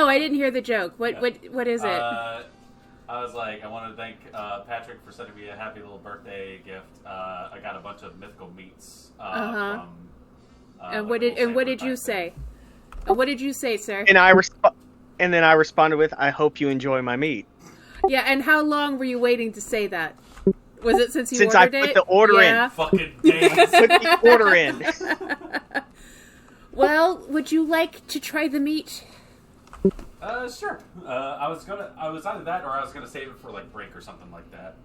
No, I didn't hear the joke. What is it? I was like, I want to thank Patrick for sending me a happy little birthday gift. I got a bunch of mythical meats from. And what did you say? What did you say, sir? And then I responded with, "I hope you enjoy my meat." Yeah, and how long were you waiting to say that? Was it since ordered I put the order in? Fucking days. Put the order in. Well, would you like to try the meat? Sure. I was either that or I was gonna save it for like break or something like that.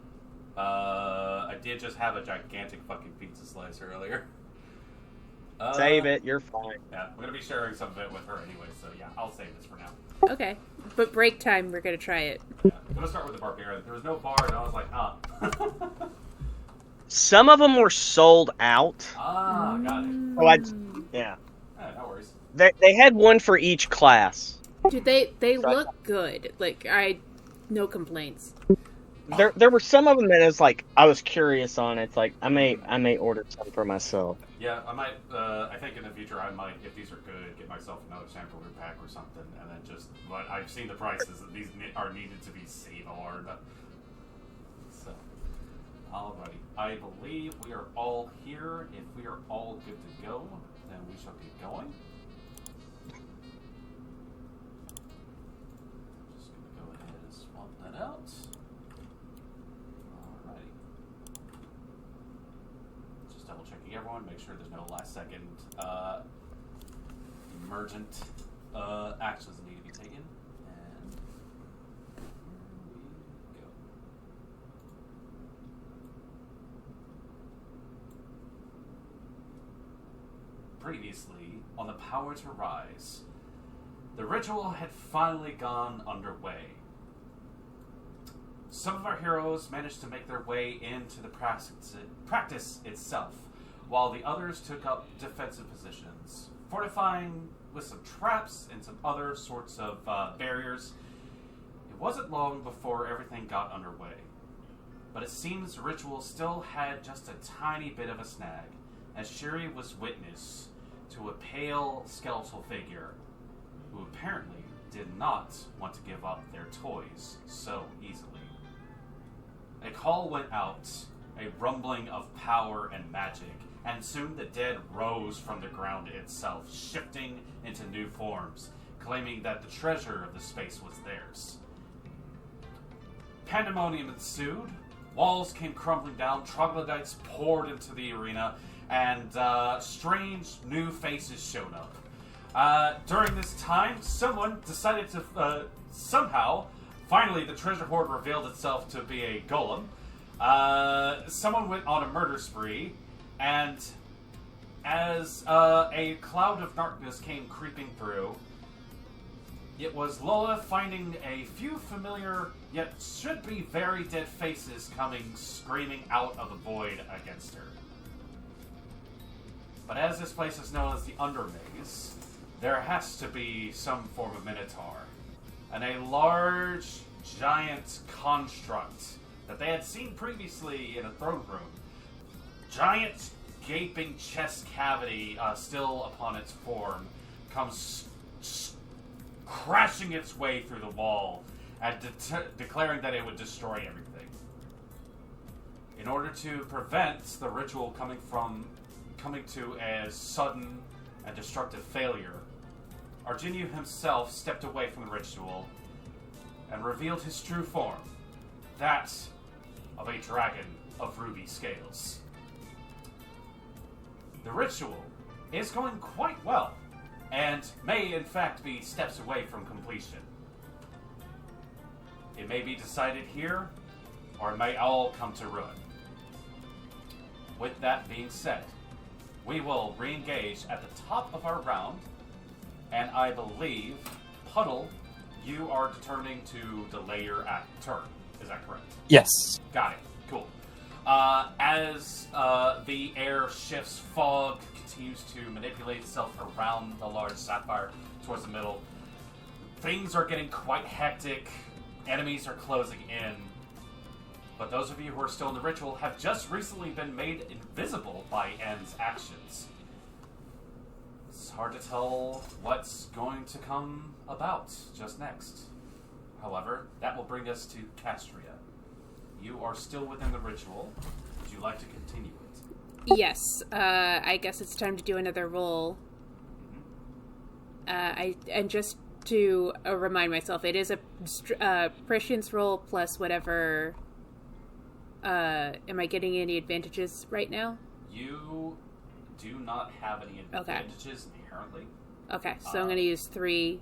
I did just have a gigantic fucking pizza slice earlier. Save it. You're fine. Yeah, I'm gonna be sharing some of it with her anyway, so yeah, I'll save this for now. Okay, but break time, we're gonna try it. Yeah, I'm gonna start with the barbarian. There was no bar, and I was like, Some of them were sold out. Ah, got it. So yeah. No worries. They had one for each class. Dude, they look good. Like, no complaints. There were some of them that I was curious on. It's like I may order some for myself. Yeah, I might. I think in the future I might, if these are good, get myself another sample pack or something, and then just. But I've seen the prices that these are needed to be savored. So, alrighty. I believe we are all here. If we are all good to go, then we shall get going. Just gonna go ahead and swap that out. Double checking everyone, make sure there's no last second emergent actions that need to be taken. And here we go. Previously, on the Power to Rise, the ritual had finally gone underway. Some of our heroes managed to make their way into the practice itself, while the others took up defensive positions, fortifying with some traps and some other sorts of barriers. It wasn't long before everything got underway, but it seems the ritual still had just a tiny bit of a snag, as Shiri was witness to a pale skeletal figure who apparently did not want to give up their toys so easily. A call went out, a rumbling of power and magic, and soon the dead rose from the ground itself, shifting into new forms, claiming that the treasure of the space was theirs. Pandemonium ensued, walls came crumbling down, troglodytes poured into the arena, and strange new faces showed up. During this time, someone decided to somehow... Finally, the treasure hoard revealed itself to be a golem. Someone went on a murder spree, and as a cloud of darkness came creeping through, it was Lola finding a few familiar, yet should be very dead faces coming screaming out of the void against her. But as this place is known as the Undermaze, there has to be some form of minotaur. And a large, giant construct that they had seen previously in a throne room. Giant, gaping chest cavity still upon its form comes crashing its way through the wall and declaring that it would destroy everything. In order to prevent the ritual coming to a sudden and destructive failure, Arginio himself stepped away from the ritual and revealed his true form, that of a dragon of ruby scales. The ritual is going quite well, and may in fact be steps away from completion. It may be decided here, or it may all come to ruin. With that being said, we will re-engage at the top of our round. And I believe, Puddle, you are determining to delay your turn. Is that correct? Yes. Got it. Cool. As the air shifts, fog continues to manipulate itself around the large sapphire towards the middle. Things are getting quite hectic. Enemies are closing in. But those of you who are still in the ritual have just recently been made invisible by N's actions. It's hard to tell what's going to come about just next. However, that will bring us to Castria. You are still within the ritual. Would you like to continue it? Yes. I guess it's time to do another roll. And just to remind myself, it is a prescience roll plus whatever. Am I getting any advantages right now? You do not have any advantages inherently. Okay, so I'm going to use 3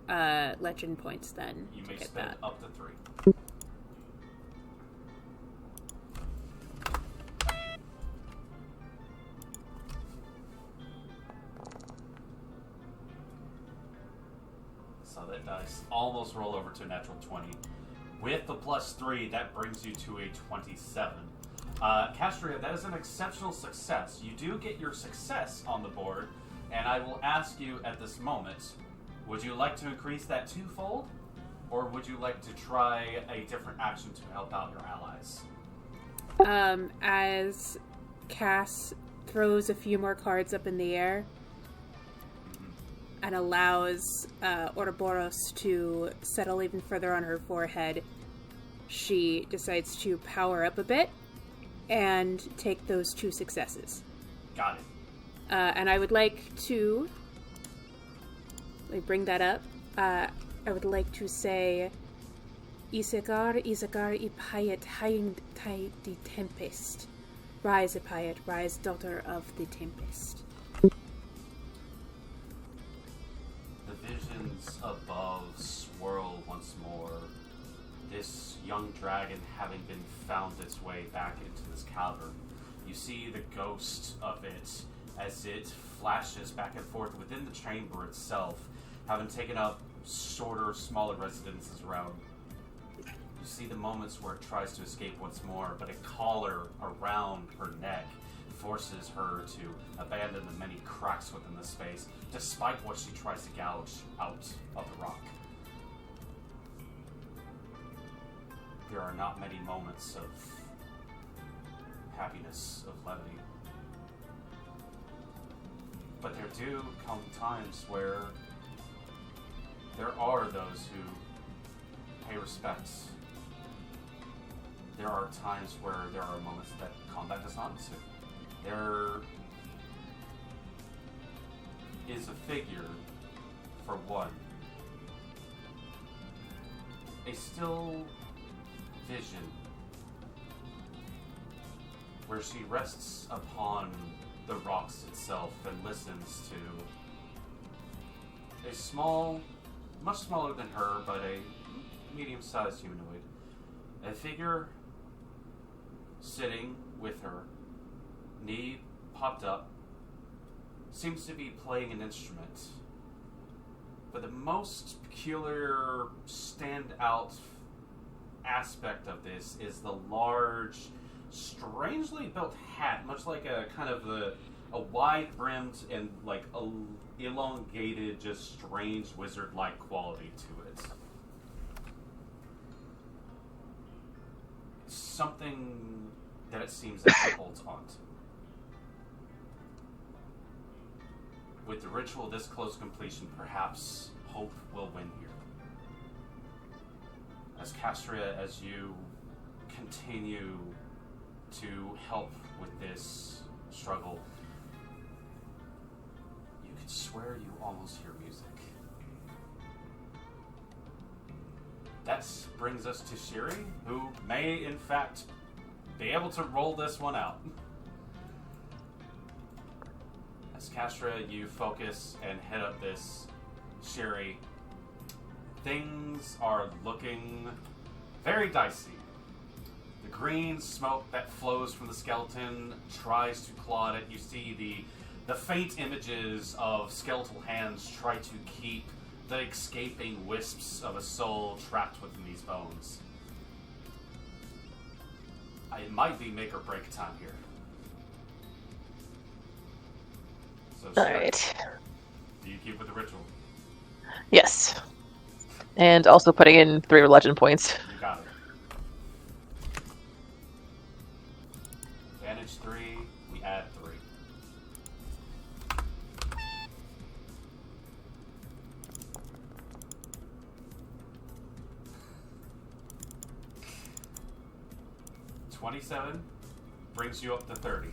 legend points then. You to may get spend that. up to 3. So that dice almost roll over to a natural 20. With the plus 3, that brings you to a 27. Castria, that is an exceptional success. You do get your success on the board, and I will ask you at this moment, would you like to increase that 2-fold? Or would you like to try a different action to help out your allies? As Cass throws a few more cards up in the air and allows Ouroboros to settle even further on her forehead, she decides to power up a bit and take those 2 successes. Got it. And I would like to... Let me bring that up. I would like to say... Isagar Ipayet Haying Tai the Tempest. Rise, Ipayet, rise, daughter of the Tempest. The visions above swirl once more. This young dragon having been found its way back into this cavern. You see the ghost of it as it flashes back and forth within the chamber itself, having taken up shorter, smaller residences around. You see the moments where it tries to escape once more, but a collar around her neck forces her to abandon the many cracks within the space, despite what she tries to gouge out of the rock. There are not many moments of happiness, of levity. But there do come times where there are those who pay respect. There are times where there are moments that combat does not ensue. There is a figure, for one, a still vision where she rests upon the rocks itself and listens to a small, much smaller than her, but a medium-sized humanoid. A figure sitting with her, knee popped up, seems to be playing an instrument. But the most peculiar, standout aspect of this is the large, strangely built hat, much like a kind of a wide-brimmed and like a elongated, just strange wizard-like quality to it. Something that it seems that it holds on to. With the ritual this close to completion, perhaps hope will win here. As Castria, as you continue to help with this struggle, you could swear you almost hear music. That brings us to Shiri, who may, in fact, be able to roll this one out. As Castria, you focus and hit up this Shiri. Things are looking very dicey. The green smoke that flows from the skeleton tries to claw at it. You see the faint images of skeletal hands try to keep the escaping wisps of a soul trapped within these bones. It might be make or break time here. So, Alright. do you keep with the ritual? Yes. And also putting in 3 legend points. You got it. Advantage 3, we add 3. 27 brings you up to 30.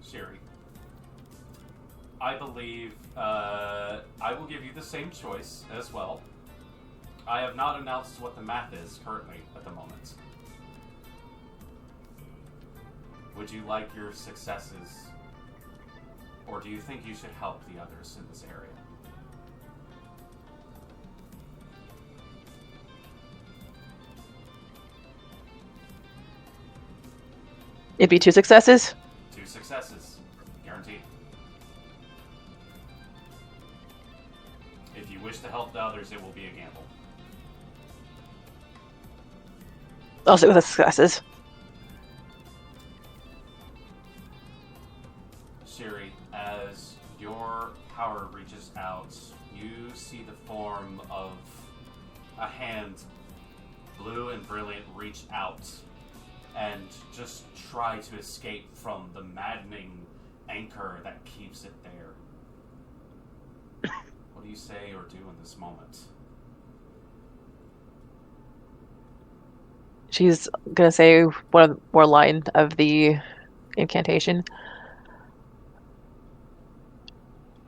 Sherry, I believe I will give you the same choice as well. I have not announced what the math is currently at the moment. Would you like your successes, or do you think you should help the others in this area? It'd be 2 successes? 2 successes. Guaranteed. If you wish to help the others, it will be a gamble. I'll stick with the successes. Shiri, as your power reaches out, you see the form of a hand, blue and brilliant, reach out and just try to escape from the maddening anchor that keeps it there. What do you say or do in this moment? She's gonna say one more line of the incantation.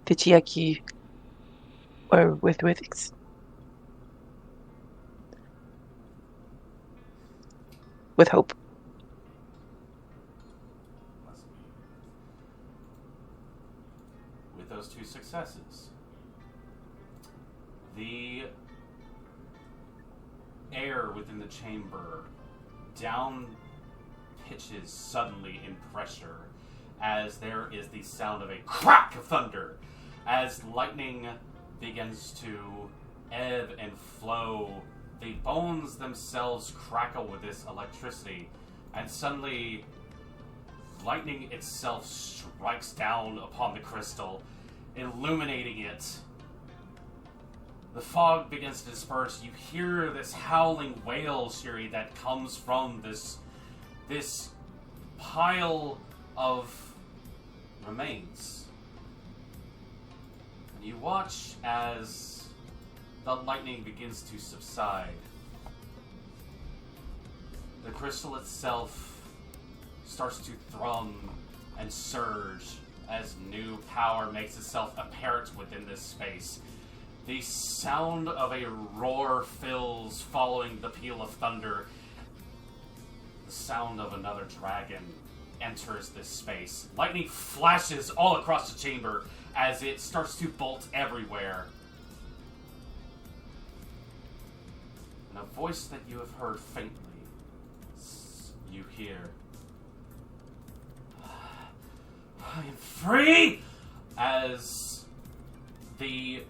Vichiaki, or with hope. With those 2 successes, the air within the chamber down pitches suddenly in pressure as there is the sound of a crack of thunder as lightning begins to ebb and flow. The bones themselves crackle with this electricity, and suddenly lightning itself strikes down upon the crystal, illuminating it. The fog begins to disperse. You hear this howling wail, Shiri, that comes from this pile of remains. And you watch as the lightning begins to subside. The crystal itself starts to thrum and surge as new power makes itself apparent within this space. The sound of a roar fills following the peal of thunder. The sound of another dragon enters this space. Lightning flashes all across the chamber as it starts to bolt everywhere. And a voice that you have heard faintly, you hear, "I am free!" As the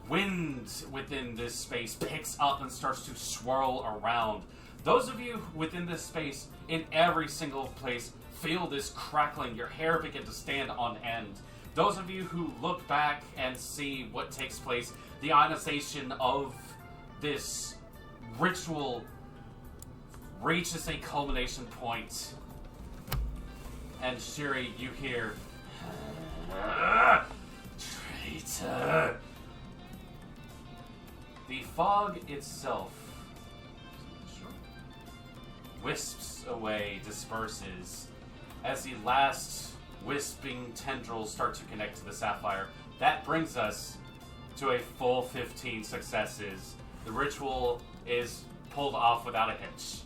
wind within this space picks up and starts to swirl around. Those of you within this space, in every single place, feel this crackling. Your hair begin to stand on end. Those of you who look back and see what takes place, the ionization of this ritual reaches a culmination point. And Shiri, you hear, "Traitor!" The fog itself wisps away, disperses, as the last wisping tendrils start to connect to the sapphire. That brings us to a full 15 successes. The ritual is pulled off without a hitch.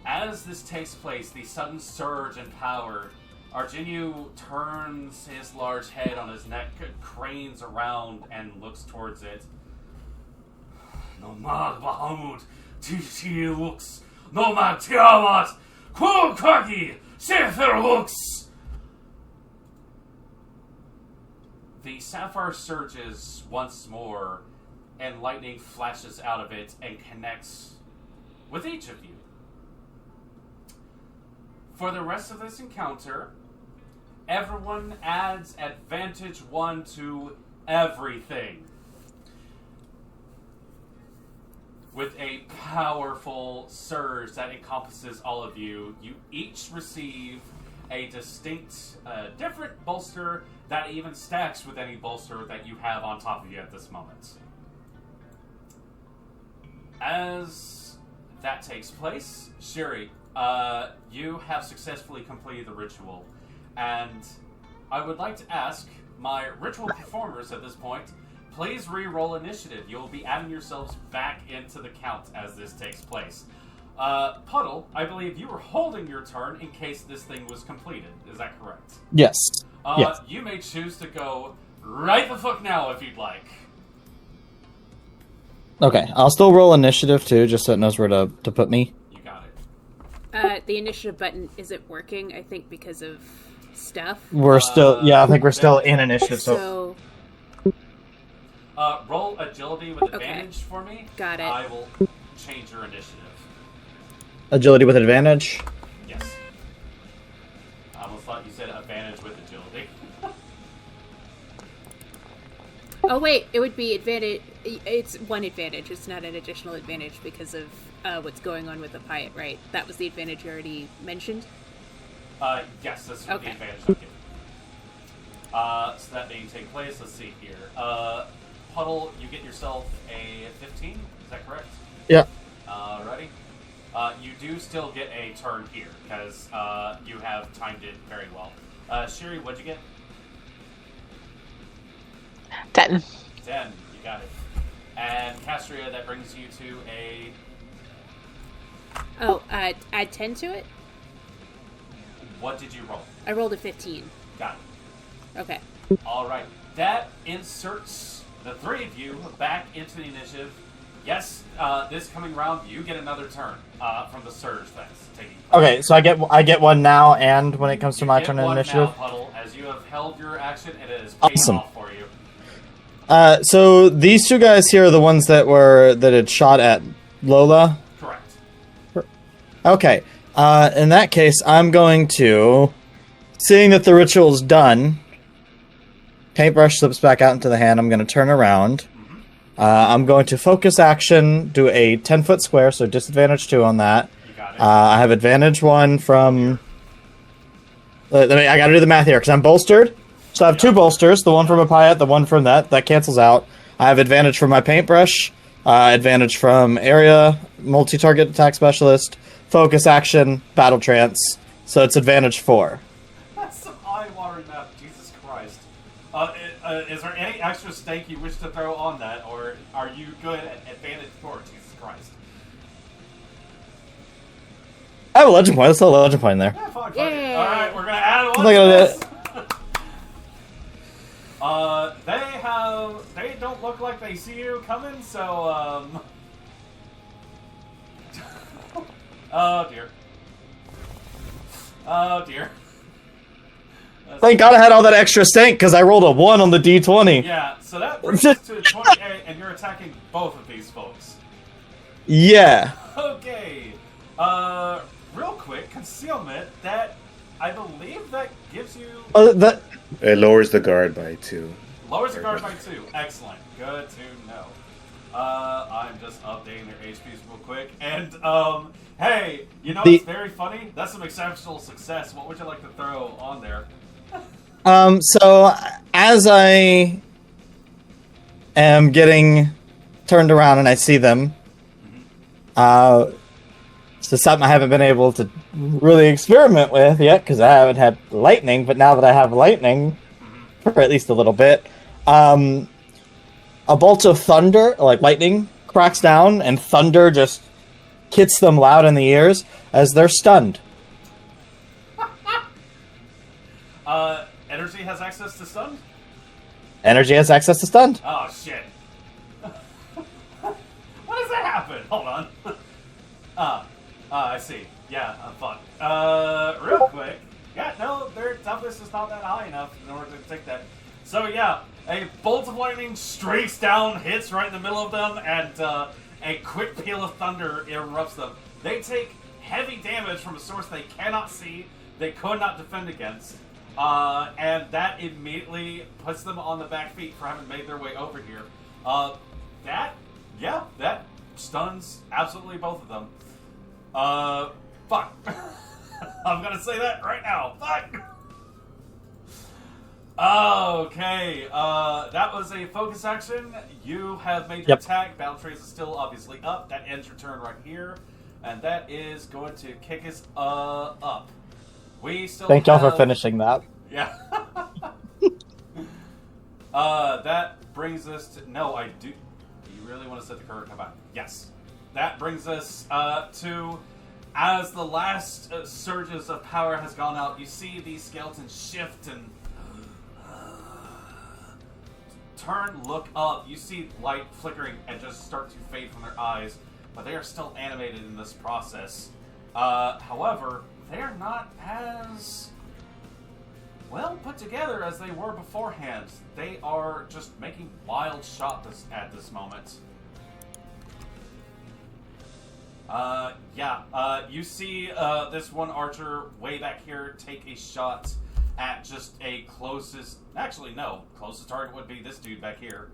As this takes place, the sudden surge in power, Arginu turns his large head on his neck, cranes around, and looks towards it. "Nomad Bahamut, Tishi looks, Nomad Tiamat, Kulkagi, Sefer looks." The sapphire surges once more, and lightning flashes out of it and connects with each of you. For the rest of this encounter, everyone adds advantage 1 to everything. With a powerful surge that encompasses all of you, you each receive a distinct, different bolster that even stacks with any bolster that you have on top of you at this moment. As that takes place, Shiri, you have successfully completed the ritual, and I would like to ask my ritual performers at this point, please re-roll initiative. You'll be adding yourselves back into the count as this takes place. Puddle, I believe you were holding your turn in case this thing was completed. Is that correct? Yes. Yes. You may choose to go right the fuck now if you'd like. Okay, I'll still roll initiative too, just so it knows where to put me. You got it. The initiative button isn't working, I think, because of stuff. We're still, yeah, I think we're still in initiative. So Roll agility with advantage for me. Got it. I will change your initiative. Agility with advantage. Yes. I almost thought you said advantage with agility. oh wait, it would be advantage. It's one advantage. It's not an additional advantage because of what's going on with the Piet, right? That was the advantage you already mentioned. Yes, that's Okay. the advantage I'm giving. So that being take place, let's see here. Puddle, you get yourself a 15, is that correct? Yeah. Alrighty. You do still get a turn here, because you have timed it very well. Shiri, what'd you get? 10. 10, you got it. And Castria, that brings you to a... Oh, add 10 to it? What did you roll? I rolled a 15. Got it. Okay. Alright. That inserts the three of you back into the initiative. Yes, this coming round, you get another turn from the surge that's taking place. Okay, so I get one now, and when it comes to my turn in initiative. Now, Puddle, as you have held your action, and it is paid Awesome. off for you. So these two guys here are the ones that had shot at Lola. Correct. Okay. In that case, I'm going to, seeing that the ritual's done, paintbrush slips back out into the hand. I'm going to turn around. I'm going to focus action, do a 10-foot square, so disadvantage 2 on that. You got it. I have advantage 1 from... I gotta do the math here, because I'm bolstered. So I have 2 bolsters, the one from a Piet, the one from that. That cancels out. I have advantage from my paintbrush, advantage from area, multi-target attack specialist, focus action, battle trance. So it's advantage 4. That's some eye-watering math, Jesus Christ. Is there any extra stake you wish to throw on that, or are you good at advantage 4, Jesus Christ? I have a legend point. Let's throw a legend point in there. Yeah, fuck Yay. it. Alright, we're gonna add one Look to at this. They don't look like they see you coming, so, oh dear. Oh dear. Thank God I had all that extra stank, because I rolled a 1 on the d20. Yeah, so that brings us to 28, and you're attacking both of these folks. Yeah. Okay. Real quick, concealment, that, I believe that gives you... It lowers the guard by 2. Lowers the guard by 2. Excellent. Good to know. I'm just updating their HPs real quick. And, hey, you know what's very funny? That's some exceptional success. What would you like to throw on there? So, as I am getting turned around and I see them, it's something I haven't been able to really experiment with yet, because I haven't had lightning, but now that I have lightning, for at least a little bit, a bolt of thunder, like lightning, cracks down, and thunder just hits them loud in the ears as they're stunned. Energy has access to stun? Energy has access to stunned. Oh, shit. What does that happen? Hold on. I see. Yeah, I'm fucked. Real quick. Yeah, no, their toughness is not that high enough in order to take that. So, yeah, a bolt of lightning streaks down, hits right in the middle of them, and a quick peal of thunder erupts them. They take heavy damage from a source they cannot see, they could not defend against, and that immediately puts them on the back feet for having made their way over here. That stuns absolutely both of them. Fuck. I'm gonna say that right now. Fuck. Okay, that was a focus action. You have made your attack. Battle Trace is still obviously up. That ends your turn right here. And that is going to kick us up. We still Thank y'all for finishing that. Yeah. That brings us to... No, I do... Do you really want to set the current come back? Yes. That brings us to... As the last surges of power has gone out, you see these skeletons shift and... turn, look up. You see light flickering and just start to fade from their eyes. But they are still animated in this process. However, they are not as... well put together as they were beforehand. They are just making wild shots at this moment. You see this one archer way back here take a shot at just a closest... Actually, no. Closest target would be this dude back here.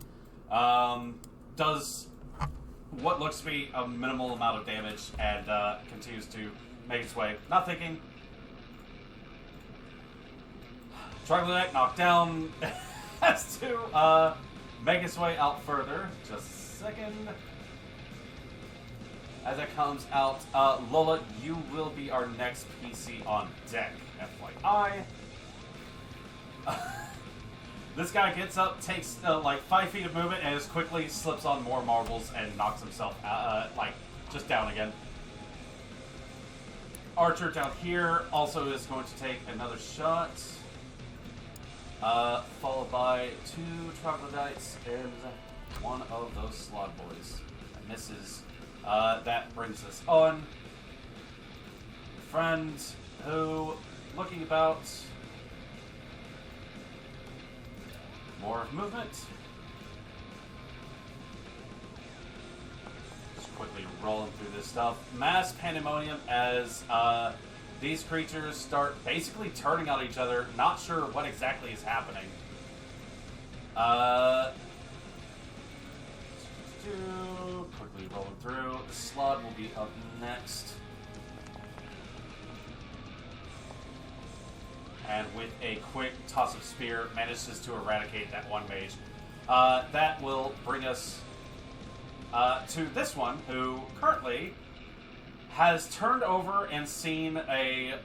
Does what looks to be a minimal amount of damage and continues to make its way. Not thinking... Troglodyte knocked down has to make its way out further. Just a second. As it comes out, Lola, you will be our next PC on deck. FYI. This guy gets up, takes like 5 feet of movement, and as quickly slips on more marbles and knocks himself just down again. Archer down here also is going to take another shot. Followed by 2 troglodytes and one of those slog boys. That misses. That brings us on. Friend who, looking about, more movement. Just quickly rolling through this stuff. Mass pandemonium as these creatures start basically turning on each other, not sure what exactly is happening. Quickly rolling through. The slug will be up next. And with a quick toss of spear, manages to eradicate that one mage. That will bring us to this one, who currently has turned over and seen a...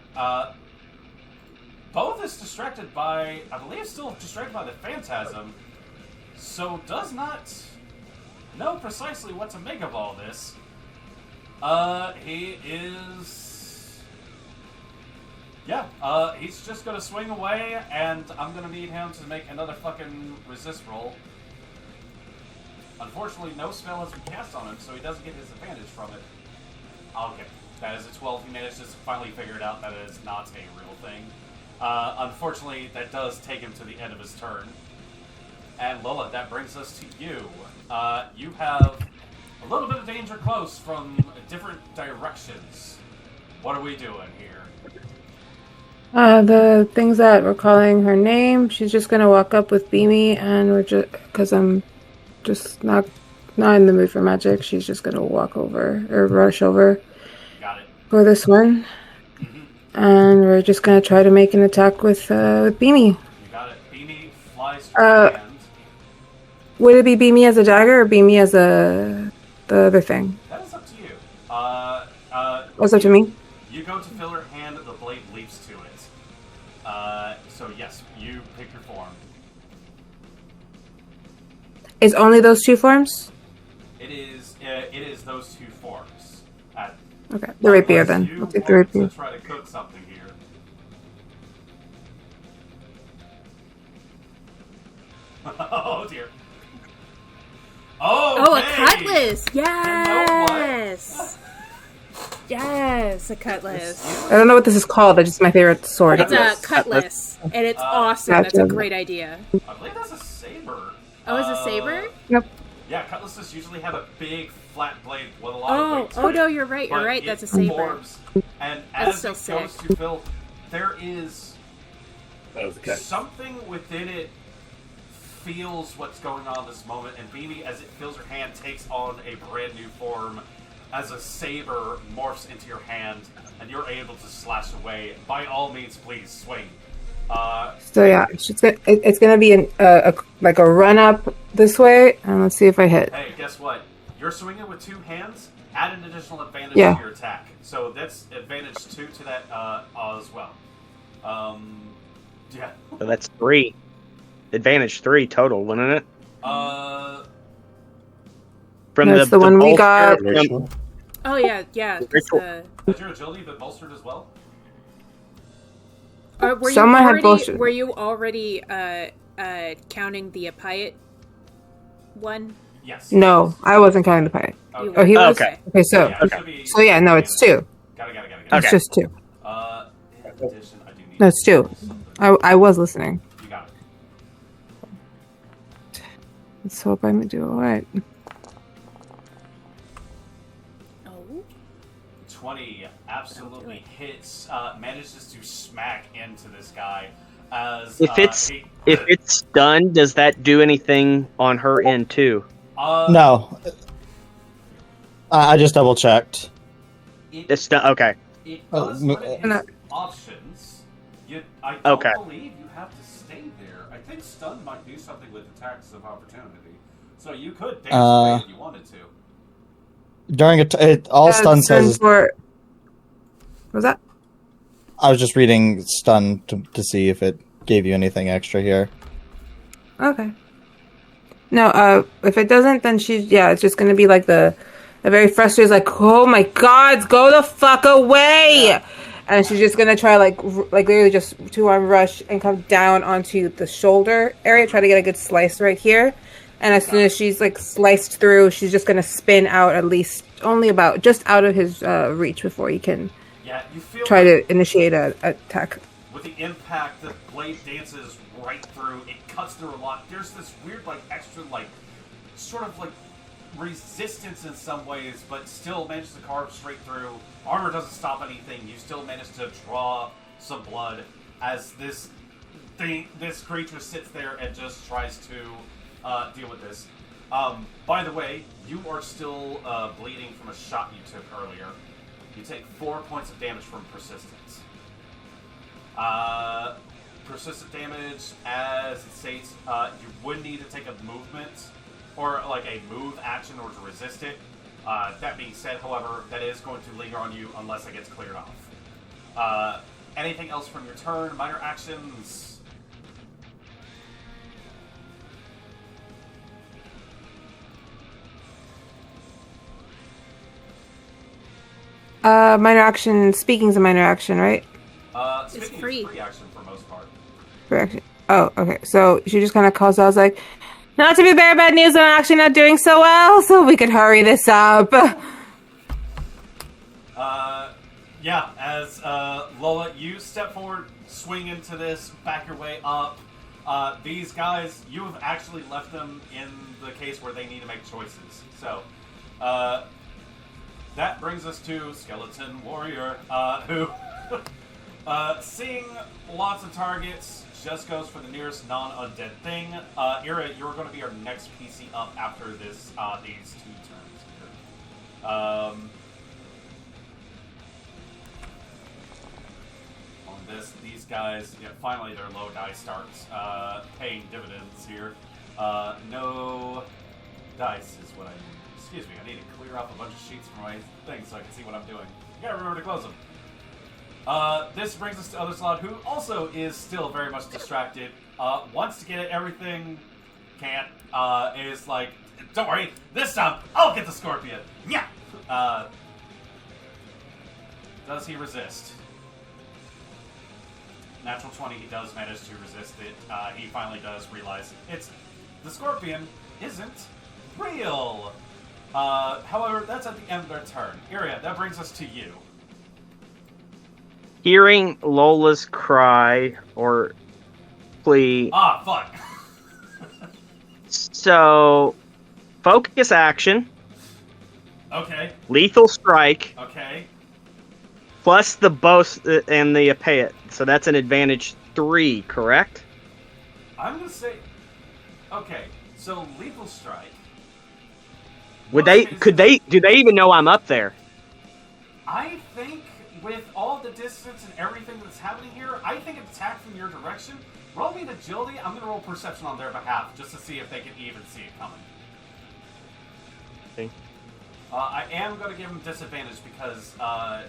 both is distracted by... I believe still distracted by the phantasm. So does not know precisely what to make of all this. He is... Yeah, he's just gonna swing away, and I'm gonna need him to make another fucking resist roll. Unfortunately, no spell has been cast on him, so he doesn't get his advantage from it. Okay, that is a 12. He managed to finally figure it out that it is not a real thing. Unfortunately, that does take him to the end of his turn. And Lola, that brings us to you. You have a little bit of danger close from different directions. What are we doing here? The things that we're calling her name, she's just gonna walk up with Beamy, and we're just, because I'm just not in the mood for magic, she's just gonna walk over, or rush over. Got it. For this one. Mm-hmm. And we're just gonna try to make an attack with Beamy. You got it. Beamy flies to your hand. Would it be Beamy as a dagger, or Beamy as the other thing? That is up to you. What's up to me? You go to fill her hand, the blade leaps to it. So yes, you pick your form. Is only those 2 forms? It is those 2 forms. Okay, the rapier then. I'll take the rapier. To try to cook something here. Oh dear. Oh, a cutlass! Yes! Yes, a cutlass. I don't know what this is called. That's just my favorite sword. It's a cutlass, and it's awesome. Gotcha. That's a great idea. I believe that's a saber. Oh, is it a saber? Yep. Yeah, cutlasses usually have a big flat blade with a lot of weight to it. Oh no, you're right. You're But right. it That's a saber. forms, and That's as so it goes sick. to fill, there is That was the cut. something within it feels what's going on in this moment, and Beamy, as it fills her hand, takes on a brand new form as a saber morphs into your hand, and you're able to slash away. By all means, please swing. So yeah, it's gonna be like a run up this way, and let's see if I hit. Hey, guess what? You're swinging with 2 hands. Add an additional advantage Yeah. to your attack. So that's advantage 2 to that as well. Yeah. So that's 3. Advantage 3 total, wouldn't it? From That's the one we got. Oh yeah. It's, Has your agility been bolstered as well? were Someone you had already, bullshit. Were you already counting the Apayat one? Yes. No, I wasn't counting the pie. Okay. Oh, he was. Okay. Okay, so Yeah, it should be- so yeah, no, it's 2. Got it. It's Okay. just 2. In addition, I do need No, it's 2. I was listening. You got it. Let's hope I do all right. Oh. 20 absolutely hits, manages to smack into this guy as If it's stunned, does that do anything on her end too? No. I just double checked. It's done. Okay. It does, but it No. has options. I don't Okay. believe you have to stay there. I think stun might do something with attacks of opportunity, so you could dance away if you wanted to. During all stun says. For... What was that? I was just reading stun to see if it gave you anything extra here. Okay. No, if it doesn't, then it's just gonna be like the very frustrated, like, oh my god, go the fuck away! Yeah. And she's just gonna try like literally just 2-arm rush and come down onto the shoulder area, try to get a good slice right here. And as soon as she's like sliced through, she's just gonna spin out at least only about just out of his reach before he can You feel try to initiate a attack. with the impact, the blade dances right through. It cuts through a lot. There's this weird, extra, sort of resistance in some ways, but still manages to carve straight through. Armor doesn't stop anything. You still manage to draw some blood as this creature sits there and just tries to deal with this. By the way, you are still bleeding from a shot you took earlier. You take 4 points of damage from persistence. Persistent damage, as it states, you would need to take a movement or a move action in order to resist it. That being said, however, that is going to linger on you unless it gets cleared off. Anything else from your turn? Minor actions? Minor action. Speaking's a minor action, right? Speaking free. is free action for most part. Free action. Oh, okay. So she just kind of calls out, I was like, not to be very bad news, but I'm actually not doing so well, so we could hurry this up. As Lola, you step forward, swing into this, back your way up. These guys, you have actually left them in the case where they need to make choices. So, that brings us to Skeleton Warrior, who, seeing lots of targets, just goes for the nearest non-undead thing. Ira, you're going to be our next PC up after this, these 2 turns here. On this, these guys, finally their low die starts paying dividends here. No dice is what I need. Excuse me, I need to clear off a bunch of sheets from my thing so I can see what I'm doing. You gotta remember to close them. This brings us to Other Slot, who also is still very much distracted. Wants to get at everything, can't. Is like, don't worry, this time I'll get the scorpion. Yeah. Does he resist? Natural 20, he does manage to resist it. He finally does realize the scorpion isn't real. However, that's at the end of their turn. Iria, that brings us to you. Hearing Lola's cry or plea. Ah, fuck. So, focus action, Okay, lethal strike, okay. plus the bow and the Apayat. So that's an advantage 3, correct? I'm gonna say, okay, so lethal strike. Do they even know I'm up there? I think with all the distance and everything that's happening here, I think an attack from your direction. Roll me an agility. I'm going to roll perception on their behalf just to see if they can even see it coming. Okay. I am going to give them disadvantage because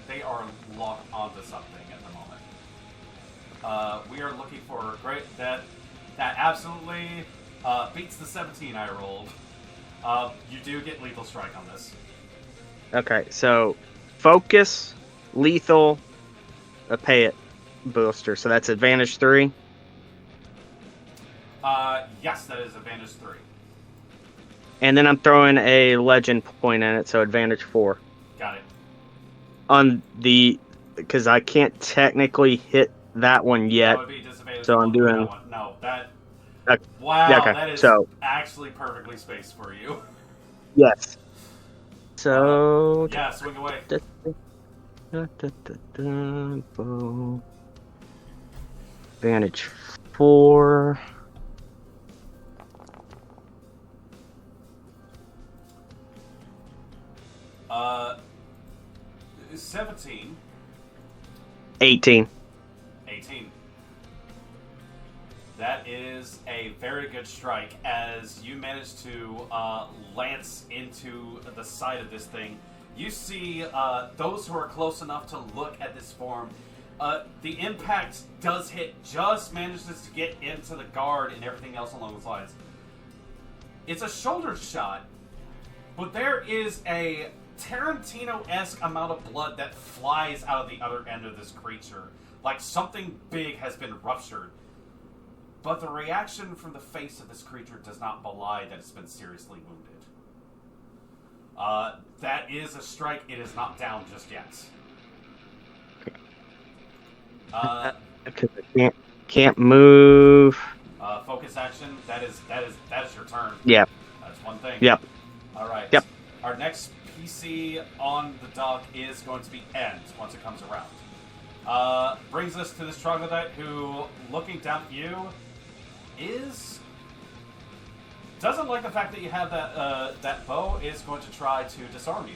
they are locked onto something at the moment. We are looking for great that absolutely beats the 17 I rolled. You do get lethal strike on this. Okay, so focus, lethal, a pay it booster. So that's advantage 3. Yes, that is advantage 3. And then I'm throwing a legend point in it, so advantage 4. Got it. On the, because I can't technically hit that one yet. That would be disadvantage. So I'm doing. That one. No, that. Okay. Wow, Okay, that is so, actually perfectly spaced for you. yes. So. Yeah, swing away. Advantage 4. Uh, 17. 18. 18. That is a very good strike as you manage to lance into the side of this thing. You see those who are close enough to look at this form. The impact does hit, just manages to get into the guard and everything else along those lines. It's a shoulder shot, but there is a Tarantino-esque amount of blood that flies out of the other end of this creature. Like something big has been ruptured. But the reaction from the face of this creature does not belie that it's been seriously wounded. That is a strike. It is not down just yet. Because I can't move. Focus action. That is your turn. Yep. That's one thing. Yep. All right. Yep. Our next PC on the dock is going to be End once it comes around. Brings us to this troglodyte who, looking down at you, doesn't like the fact that you have that bow. Is going to try to disarm you.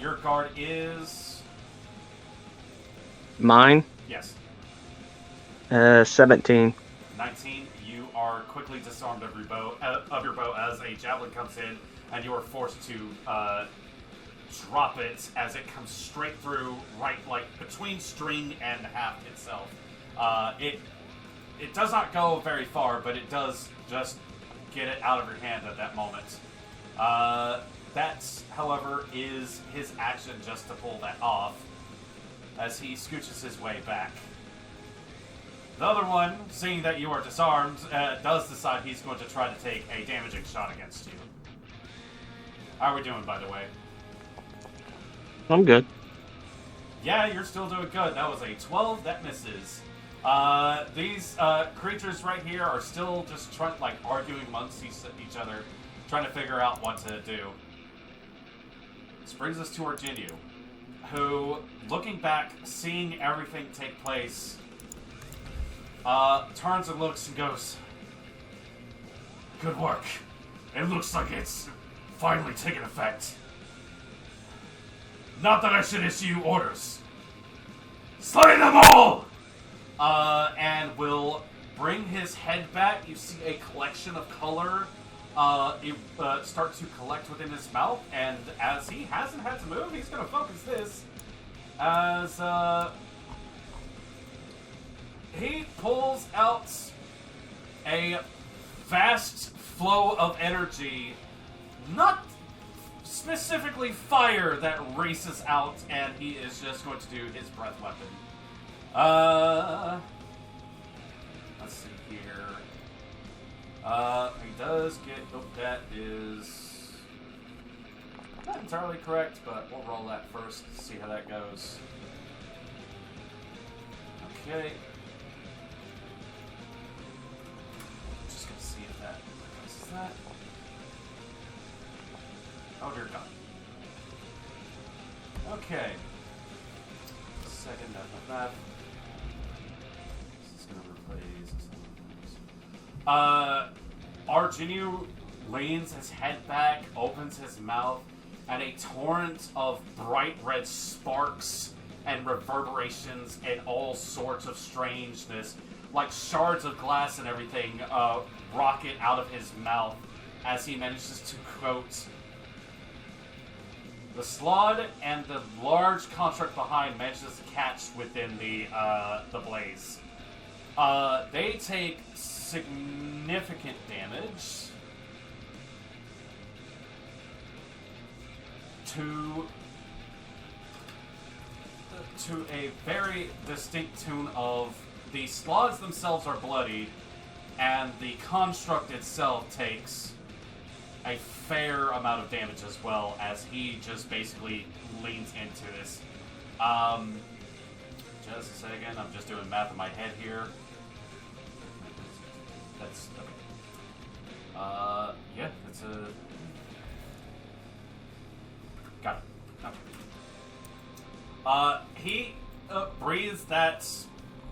Your guard is Mine? yes. 17. 19. You are quickly disarmed of your bow as a javelin comes in, and you are forced to drop it as it comes straight through, right, like between string and haft itself. It does not go very far, but it does just get it out of your hand at that moment. That, however, is his action just to pull that off as he scooches his way back. The other one, seeing that you are disarmed, does decide he's going to try to take a damaging shot against you. How are we doing, by the way? I'm good. Yeah, you're still doing good. That was a 12. That misses. These creatures right here are still just arguing amongst each other, trying to figure out what to do. This brings us to Arginio, who, looking back, seeing everything take place, turns and looks and goes, "Good work. It looks like it's finally taken effect. Not that I should issue orders. Slay them all!" And will bring his head back. You see a collection of color start to collect within his mouth, and as he hasn't had to move, he's going to focus this as he pulls out a vast flow of energy, not specifically fire, that races out, and he is just going to do his breath weapon. Let's see here. He does get. Oh, that is not entirely correct, but we'll roll that first to see how that goes. Okay. Just gonna see if that replaces that. Oh, dear God. Okay. Second, that. This is gonna replace. Arginio leans his head back, opens his mouth, and a torrent of bright red sparks and reverberations and all sorts of strangeness, like shards of glass and everything, rocket out of his mouth as he manages to quote. The slod and the large construct behind manages to catch within the blaze. They take significant damage to a very distinct tune of the slots themselves are bloody, and the construct itself takes a fair amount of damage as well, as he just basically leans into this. Just a second, I'm just doing math in my head here. That's okay. Yeah, that's a. Got it. Okay. He breathes that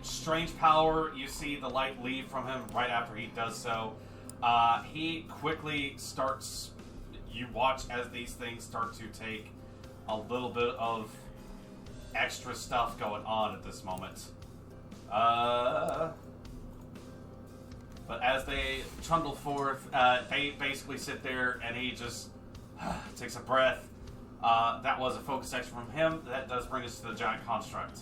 strange power. You see the light leave from him right after he does so. He quickly starts. You watch as these things start to take a little bit of extra stuff going on at this moment. But as they trundle forth, they basically sit there, and he just takes a breath. That was a focus action from him. That does bring us to the giant construct.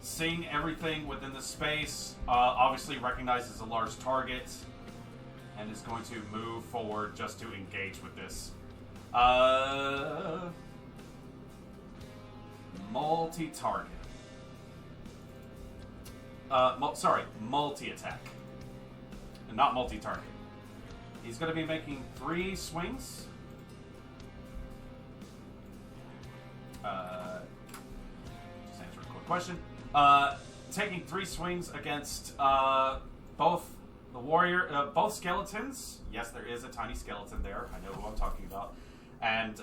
Seeing everything within the space, obviously recognizes a large target, and is going to move forward just to engage with this. Multi-target. Multi-attack. Not multi-target. He's going to be making 3 swings. Just answer a quick question. Taking 3 swings against both the warrior, both skeletons. Yes, there is a tiny skeleton there. I know who I'm talking about. And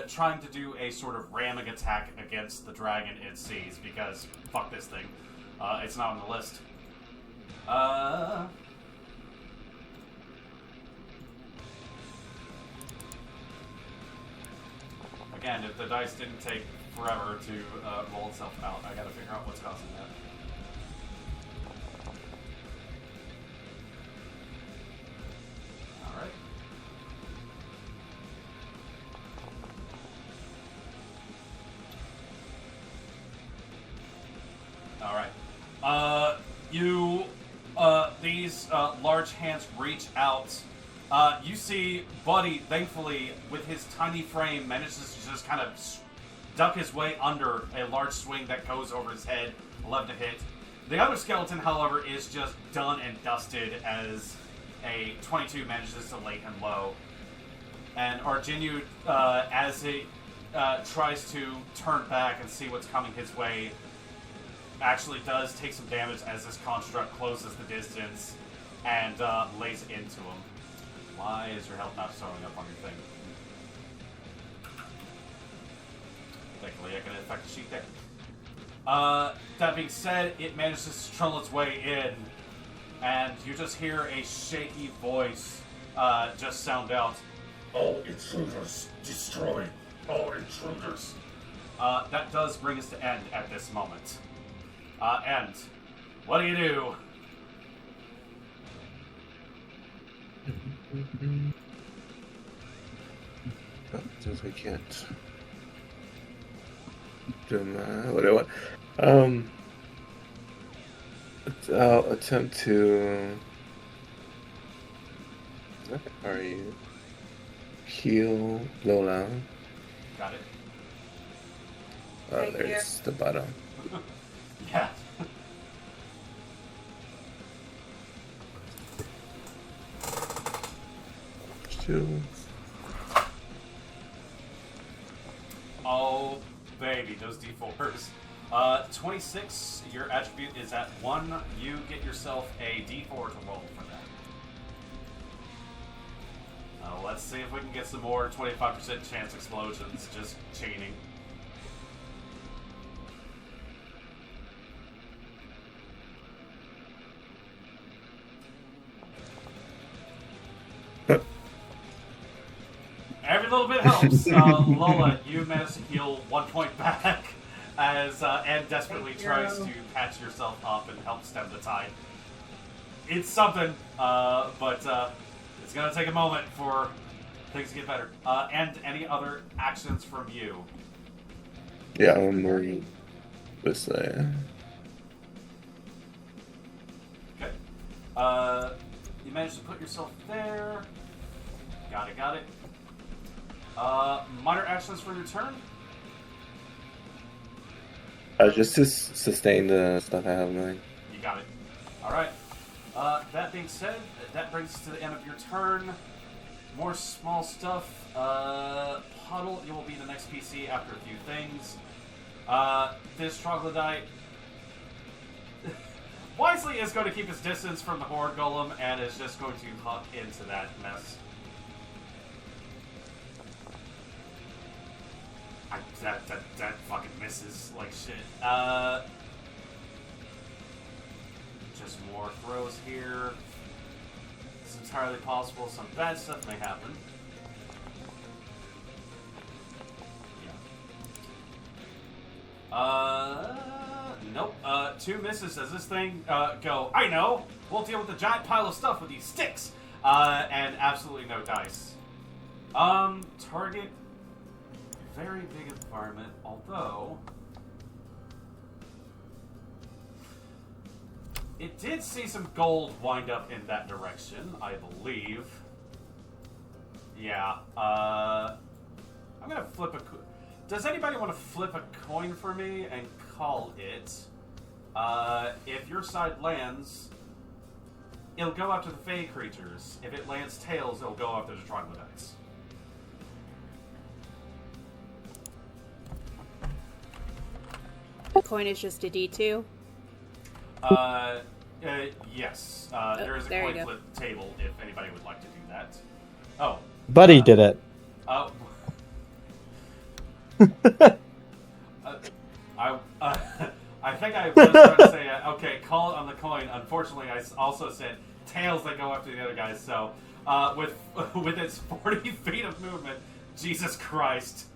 trying to do a sort of ramming attack against the dragon it sees, because fuck this thing. It's not on the list. Again, if the dice didn't take forever to roll itself out, I gotta figure out what's causing that. Alright. Alright. These large hands reach out. You see Buddy, thankfully, with his tiny frame, manages to just kind of duck his way under a large swing that goes over his head, 11 to hit. The other skeleton, however, is just done and dusted as a 22 manages to lay him low. And Arginu, as he tries to turn back and see what's coming his way, actually does take some damage as this construct closes the distance and lays into him. Why is your health not showing up on your thing? Thankfully, I can affect the sheet there. That being said, it manages to trundle its way in, and you just hear a shaky voice just sound out. All intruders destroyed. All intruders. That does bring us to end at this moment. End. What do you do? Oh, since I can't do what I want. I'll attempt to. What are you? Heal Lola. Got it. Thank There's the bottom. Yeah. Two. Oh, baby, those D4s. 26, your attribute is at 1. You get yourself a D4 to roll for that. Let's see if we can get some more 25% chance explosions, just chaining. helps. Lola, you managed to heal 1 point back as Anne desperately tries to patch yourself up and help stem the tide. It's something, but it's going to take a moment for things to get better. And any other actions from you? Yeah, I'm worried. This way. Okay. You managed to put yourself there. Got it. Minor actions for your turn? Just to sustain the stuff I have in mind. You got it. Alright. That being said, that brings us to the end of your turn. More small stuff. Puddle, you will be the next PC after a few things. This troglodyte wisely is going to keep his distance from the Horde Golem and is just going to hop into that mess. That fucking misses like shit. Just more throws here. It's entirely possible some bad stuff may happen. Yeah. Nope. 2 misses. Does this thing go, I know, we'll deal with the giant pile of stuff with these sticks. And absolutely no dice. Target, very big environment, although it did see some gold wind up in that direction, I believe. Yeah. I'm gonna flip a... Does anybody want to flip a coin for me and call it? If your side lands, it'll go after the Fey creatures. If it lands tails, it'll go after the troglodytes. The coin is just a D2. Yes. There is a there coin you go. flip table if anybody would like to do that. Oh. Buddy did it. I think I was trying to say, okay, call it on the coin. Unfortunately, I also said tails that go after the other guys. So, with its 40 feet of movement, Jesus Christ,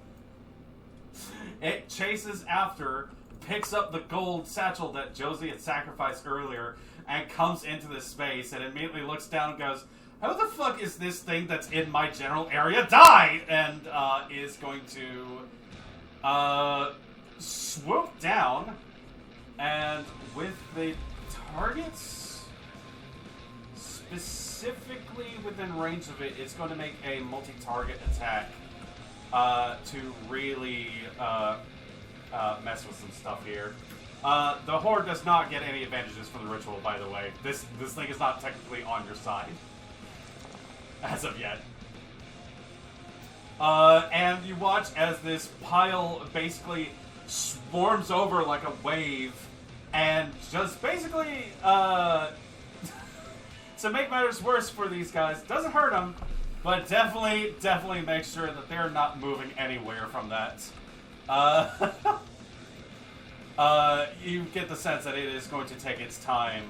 it chases after, picks up the gold satchel that Josie had sacrificed earlier, and comes into this space, and immediately looks down and goes, how the fuck is this thing that's in my general area die? And is going to swoop down, and with the targets specifically within range of it, it's going to make a multi-target attack to really mess with some stuff here. The Horde does not get any advantages from the ritual, by the way. This thing is not technically on your side as of yet. And you watch as this pile basically swarms over like a wave, and just basically, to make matters worse for these guys, doesn't hurt them, but definitely make sure that they're not moving anywhere from that. You get the sense that it is going to take its time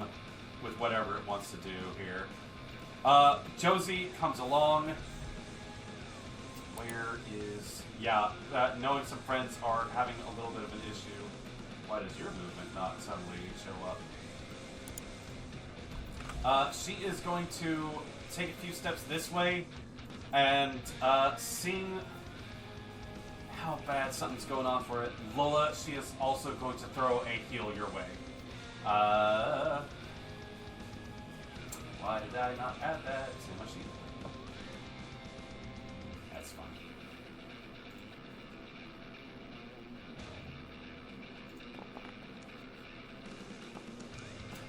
with whatever it wants to do here. Josie comes along. Where is... Yeah, knowing some friends are having a little bit of an issue. Why does your movement not suddenly show up? She is going to take a few steps this way, and seeing how bad something's going on for it, Lola, she is also going to throw a heal your way. Why did I not add that to my sheet? That's fine.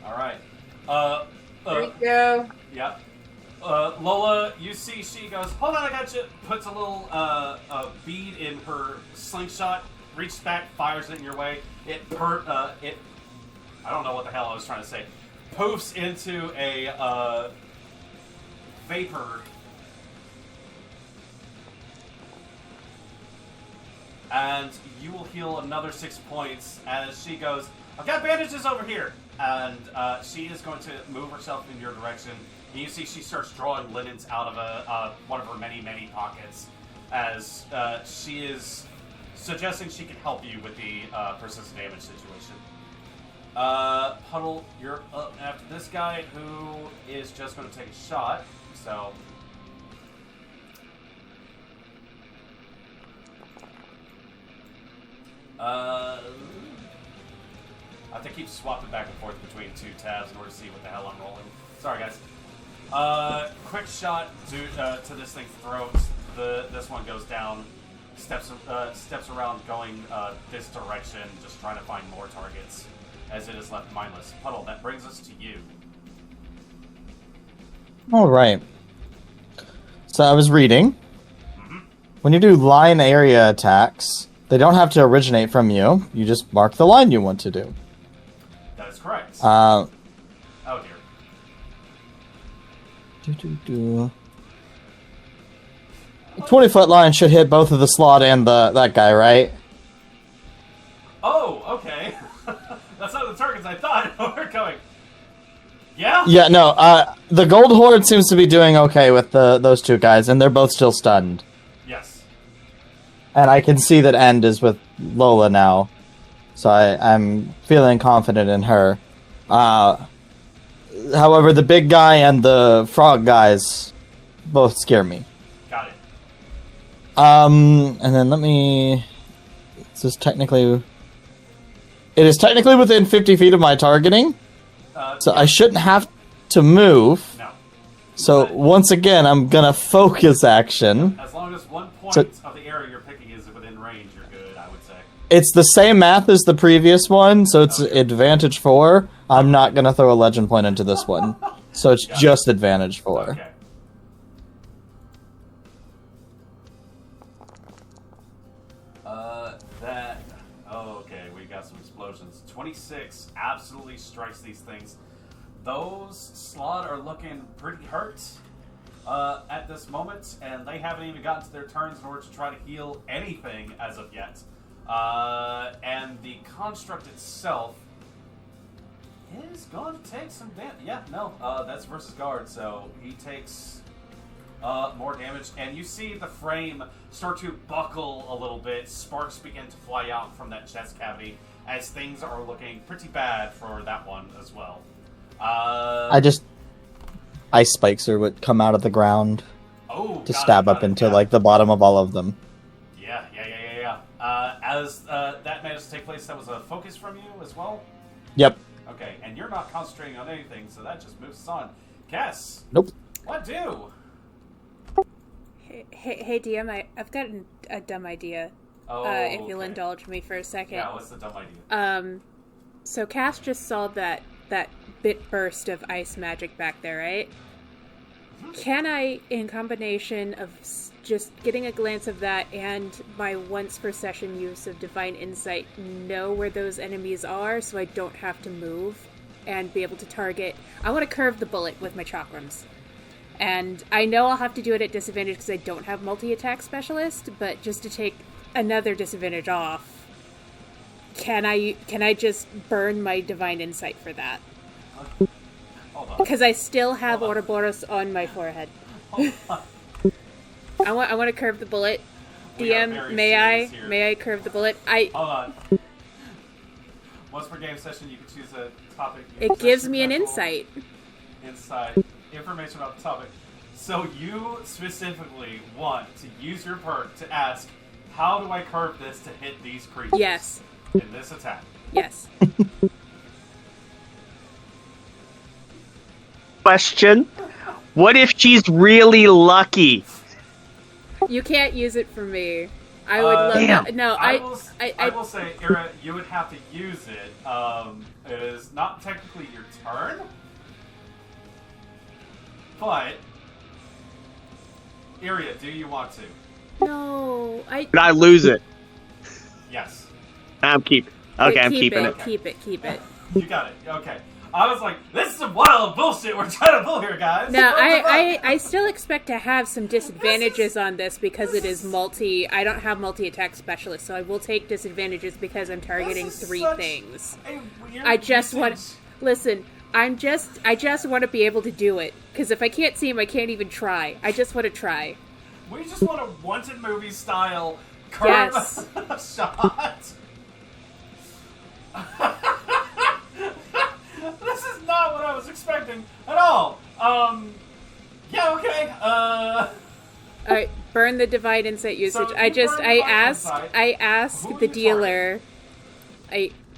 Alright. There you go. Yep. Lola, you see, she goes, hold on, I got you. Puts a little bead in her slingshot, reaches back, fires it in your way. I don't know what the hell I was trying to say. Poofs into a vapor. And you will heal another 6 points as she goes, I've got bandages over here. And she is going to move herself in your direction. And you see she starts drawing linens out of one of her many, many pockets. as she is suggesting she can help you with the persistent damage situation. Puddle, you're up after this guy who is just going to take a shot. So, I have to keep swapping back and forth between two tabs in order to see what the hell I'm rolling. Sorry, guys. Quick shot to this thing's throat. This one goes down. Steps around, going this direction, just trying to find more targets, as it is left mindless. Puddle, that brings us to you. All right. So I was reading. When you do line area attacks, they don't have to originate from you. You just mark the line you want to do. That is correct. Oh dear. 20-foot line should hit both of the slot and that guy, right? Oh, okay. That's not the targets I thought were coming. Yeah? Yeah, no. The Gold Horde seems to be doing okay with those two guys, and they're both still stunned. Yes. And I can see that End is with Lola now, so I'm feeling confident in her. However, the big guy and the frog guys both scare me. Got it. And then let me... This is technically... It is technically within 50 feet of my targeting, so I shouldn't have to move. No. So, once again, I'm gonna focus action. As long as 1 point of the area you're picking is within range, you're good, I would say. It's the same math as the previous one, so it's advantage 4. I'm not gonna throw a legend point into this one. So it's just advantage 4. Okay. Okay, we got some explosions. 26 absolutely strikes these things. Those slot are looking pretty hurt at this moment, and they haven't even gotten to their turns in order to try to heal anything as of yet. And the construct itself is going to take some damage. Yeah, no, that's versus guard, so he takes more damage. And you see the frame start to buckle a little bit. Sparks begin to fly out from that chest cavity as things are looking pretty bad for that one as well. Ice spikes would come out of the ground to stab up into like the bottom of all of them. Yeah. As that managed to take place, that was a focus from you as well? Yep. Okay, and you're not concentrating on anything, so that just moves us on. Cass. Nope. What do? Hey, DM, I've got a dumb idea. If you'll indulge me for a second. Yeah, what's the dumb idea? So Cass just saw that bit burst of ice magic back there, right? Can I, in combination of just getting a glance of that and my once per session use of Divine Insight, know where those enemies are so I don't have to move and be able to target? I want to curve the bullet with my chakrams. And I know I'll have to do it at disadvantage because I don't have multi-attack specialist, but just to take another disadvantage off, can I just burn my Divine Insight for that? Because I still have Ouroboros on my forehead. I want to curve the bullet. DM, may I curve the bullet? Hold on. Once per game session, you can choose a topic. It gives me an insight. Information about the topic. So you specifically want to use your perk to ask, how do I curve this to hit these creatures? Yes. In this attack? Yes. Question: what if she's really lucky? You can't use it for me. I would love that. No, I will say, Ira, you would have to use it. It is not technically your turn, but Iria, do you want to? No, But I lose it. Yes. I'm keeping. Okay, I'm keeping it. Keep it. You got it. Okay. I was like, this is some wild bullshit we're trying to pull here, guys. No, I still expect to have some disadvantages on this because it is multi. I don't have multi-attack specialist, so I will take disadvantages because I'm targeting 3 things. I just want. Listen, I just want to be able to do it because if I can't see him, I can't even try. I just want to try. We just want a Wanted movie style curve shot. This is not what I was expecting at all. Yeah, okay. Alright, burn the divine insight usage. So I you burn divine asked Who are the you dealer.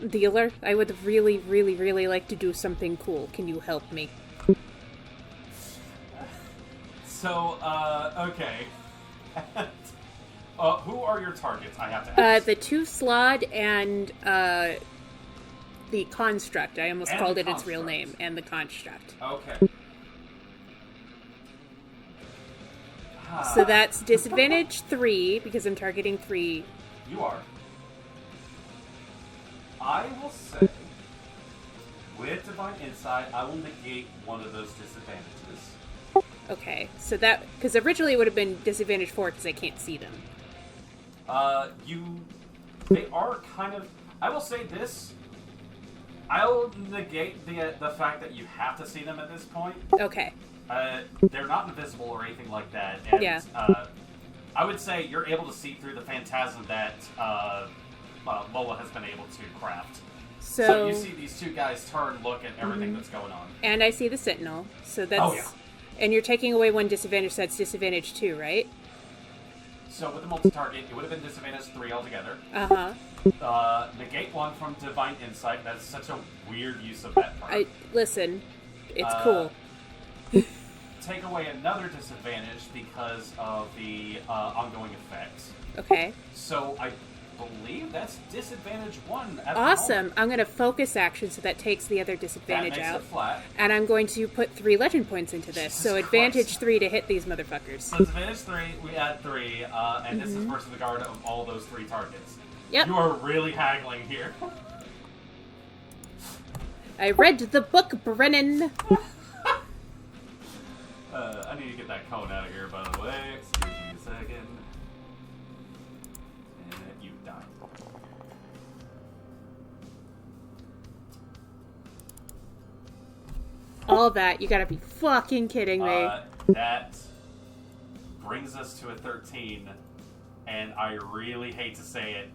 Dealer, I would really, really, really like to do something cool. Can you help me? So, okay. Who are your targets? I have to ask. The two slod and the construct. I almost And called the it its real construct. name. And the construct. Okay. So that's disadvantage 3 because I'm targeting 3. You are. I will say, with Divine Insight, I will negate one of those disadvantages. Okay, so that because originally it would have been disadvantage 4 because I can't see them. They are kind of. I will say this. I'll negate the fact that you have to see them at this point. Okay. They're not invisible or anything like that. And, Yeah. I would say you're able to see through the phantasm that Lola has been able to craft. So you see these two guys turn, look at everything that's going on. And I see the sentinel. So that's. Oh, yeah. And you're taking away one disadvantage, so that's disadvantage 2, right? So with the multi-target, it would have been disadvantage 3 altogether. Uh-huh. Negate 1 from Divine Insight. That's such a weird use of that part. Listen, it's cool. Take away another disadvantage because of the ongoing effects. Okay. So I believe that's disadvantage 1 at the Awesome. moment. I'm going to focus action, so that takes the other That disadvantage makes out. it flat. And I'm going to put 3 legend points into this. Jesus So advantage Christ. 3 to hit these motherfuckers. So advantage 3, we add 3, and this is versus the guard of all those 3 targets. Yep. You are really haggling here. I read the book, Brennan. I need to get that cone out of here, by the way. Excuse me a second. And you die. All that. You gotta be fucking kidding me. That brings us to a 13, and I really hate to say it,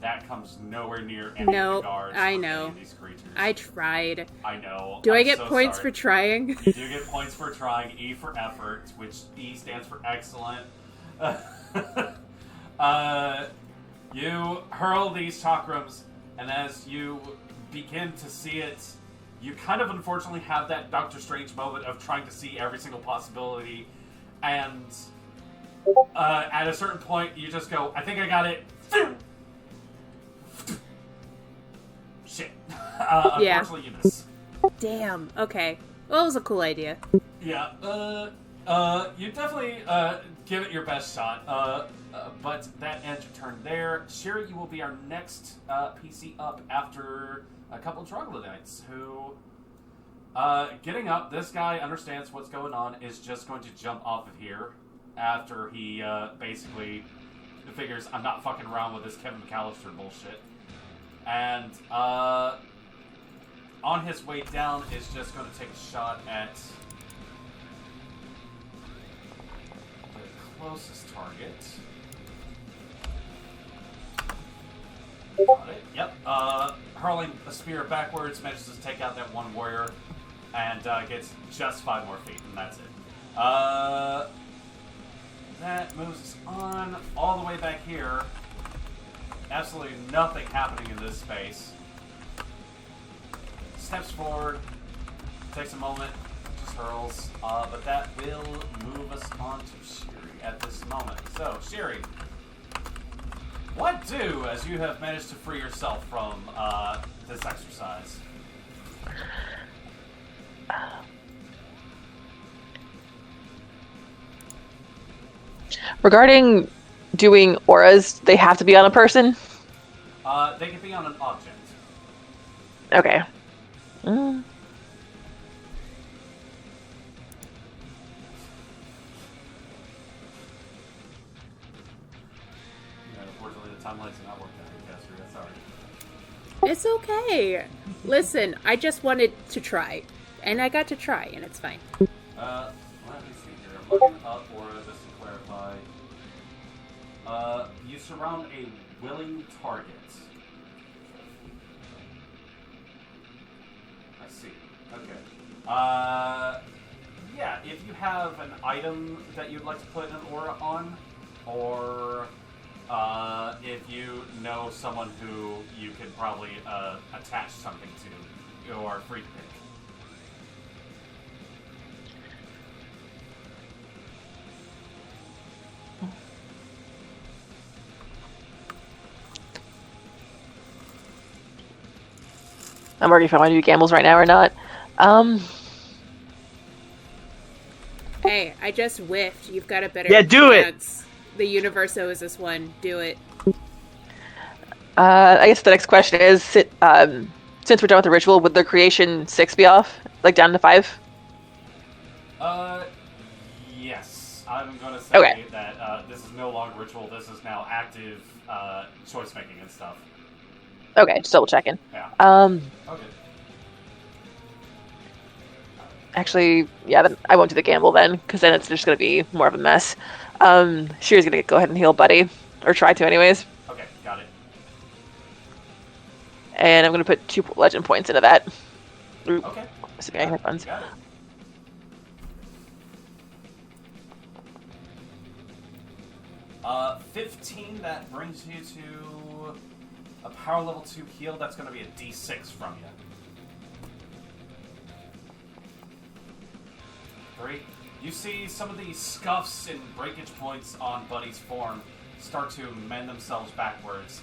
that comes nowhere near any of No, the guards I of know. any of these creatures. I tried. I know. Do I I'm get so points sorry. for trying? You do get points for trying. E for effort, which E stands for excellent. You hurl these chakrams, and as you begin to see it, you kind of unfortunately have that Doctor Strange moment of trying to see every single possibility, and at a certain point, you just go, I think I got it. Shit. Yeah. Unfortunately, you miss. Damn. Okay. Well, it was a cool idea. Yeah, you definitely give it your best shot, but that ends your turn there. Sherry, you will be our next PC up after a couple of troglodytes who, getting up, this guy understands what's going on, is just going to jump off of here after he basically figures I'm not fucking around with this Kevin McAllister bullshit. And on his way down is just going to take a shot at the closest target. Got it. Yep. Hurling a spear backwards, manages to take out that one warrior, and gets just 5 more feet, and that's it. That moves us on all the way back here. Absolutely nothing happening in this space. Steps forward, takes a moment, just hurls, but that will move us on to Sherry at this moment. So, Sherry, what do as you have managed to free yourself from this exercise? Regarding doing auras, they have to be on a person? They can be on an object. Okay. Unfortunately, the timelines are not working out, Caster. That's sorry. It's okay. Listen, I just wanted to try. And I got to try, and it's fine. Let me see here. I'm looking up aura just to clarify. You surround a willing target. I see. Okay. Yeah, if you have an item that you'd like to put an aura on, or if you know someone who you could probably attach something to, you are free to pick. I'm working if I want to do gambles right now or not. Hey, I just whiffed. You've got a better do it! chance. The universe owes us one. Do it. I guess the next question is, since we're done with the ritual, would the creation 6 be off? Like down to 5? Yes. I'm going to say Okay. that this is no longer ritual. This is now active choice making and stuff. Okay, just double checking. Yeah. Okay. Actually, yeah, then I won't do the gamble then, because then it's just going to be more of a mess. Shira's going to go ahead and heal Buddy, or try to anyways. Okay, got it. And I'm going to put 2 legend points into that. Okay. Assuming I can have funds. Got it. 15, that brings you to a power level 2 heal. That's going to be a D6 from you. 3. You see some of the scuffs and breakage points on Buddy's form start to mend themselves backwards.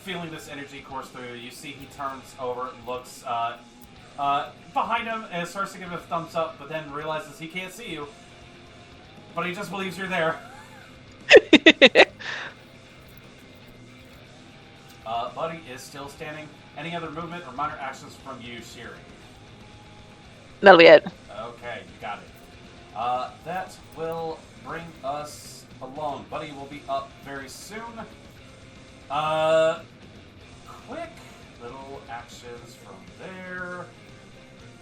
Feeling this energy course through, you see he turns over and looks behind him and starts to give a thumbs up, but then realizes he can't see you. But he just believes you're there. Buddy is still standing. Any other movement or minor actions from you, Shiri? That'll be it. Okay, you got it. That will bring us along. Buddy will be up very soon. Quick little actions from there.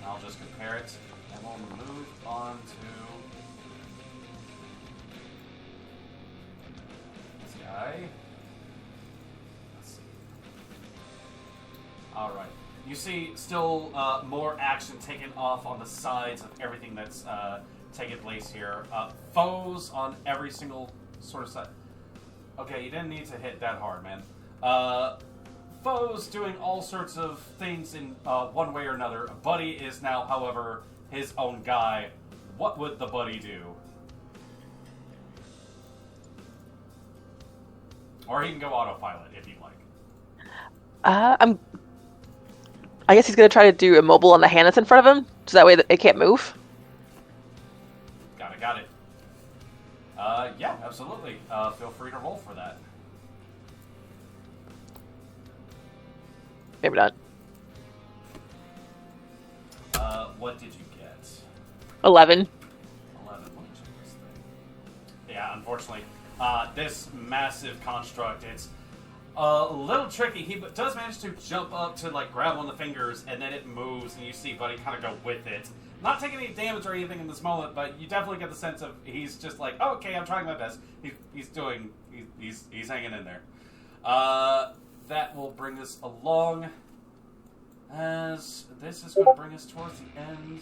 I'll just compare it, and we'll move on to this guy. Let's see. All right. You see still more action taken off on the sides of everything that's taking place here. Foes on every single sort of side. Okay, you didn't need to hit that hard, man. Foes doing all sorts of things in one way or another. Buddy is now, however, his own guy. What would the buddy do? Or he can go autopilot if you'd like. I guess he's going to try to do immobile on the hand that's in front of him, so that way it can't move. Got it. Yeah, absolutely. Feel free to roll for that. Maybe not. What did you get? 11. 11. Let me check this thing. Yeah, unfortunately, this massive construct, it's a little tricky. He does manage to jump up to like grab one of the fingers, and then it moves, and you see Buddy kind of go with it. Not taking any damage or anything in this moment, but you definitely get the sense of he's just like, oh, okay, I'm trying my best. He's hanging in there. That will bring us along, as this is going to bring us towards the end.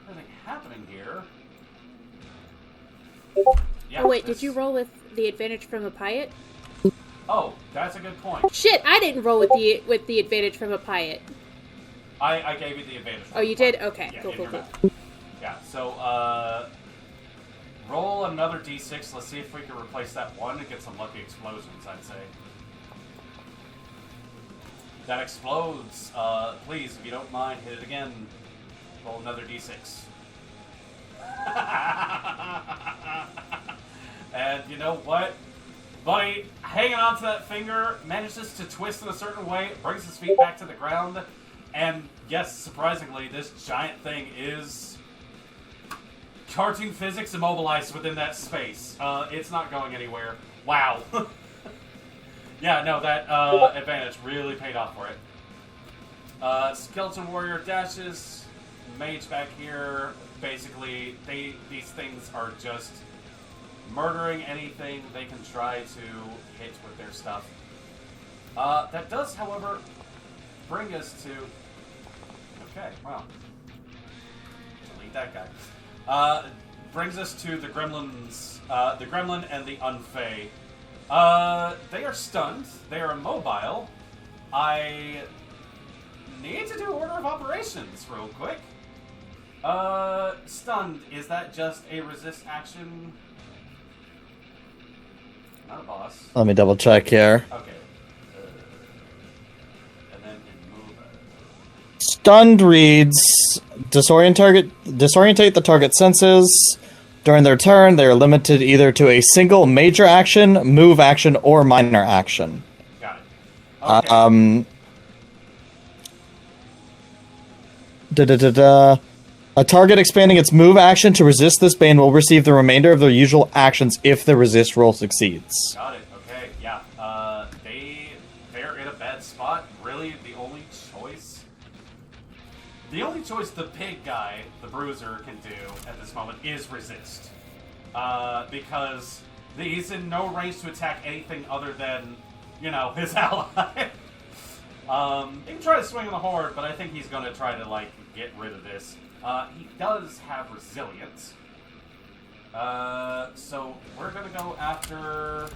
Anything happening here? Yeah, Oh wait, did you roll with the advantage from a Piet? Oh, that's a good point. Shit, I didn't roll with the advantage from a Piet. I gave you the advantage. Oh, you did? Okay, Yeah, cool. Yeah, so, roll another d6. Let's see if we can replace that one and get some lucky explosions, I'd say. That explodes. Please, if you don't mind, hit it again. Roll another d6. And you know what? Buddy, hanging on to that finger, manages to twist in a certain way, brings his feet back to the ground, and yes, surprisingly, this giant thing is cartoon physics immobilized within that space. It's not going anywhere. Wow. Yeah, no, that advantage really paid off for it. Skeleton Warrior dashes, Mage back here. Basically, these things are just murdering anything they can try to hit with their stuff. That does, however, bring us to... Okay, wow. Delete that guy. Brings us to the gremlins, the gremlin and the unfey. They are stunned. They are immobile. I need to do order of operations real quick. Stunned, is that just a resist action? Not a boss. Let me double check here. Okay. And then move. Stunned reads disorientate the target senses. During their turn, they are limited either to a single major action, move action, or minor action. Got it. Okay. A target expanding its move action to resist this bane will receive the remainder of their usual actions if the resist roll succeeds. Got it. Okay. Yeah. They're in a bad spot. Really, the only choice the pig guy, the bruiser, can do at this moment is resist, because he's in no range to attack anything other than, his ally. He can try to swing on the horde, but I think he's going to try to get rid of this. He does have resilience. So we're going to go after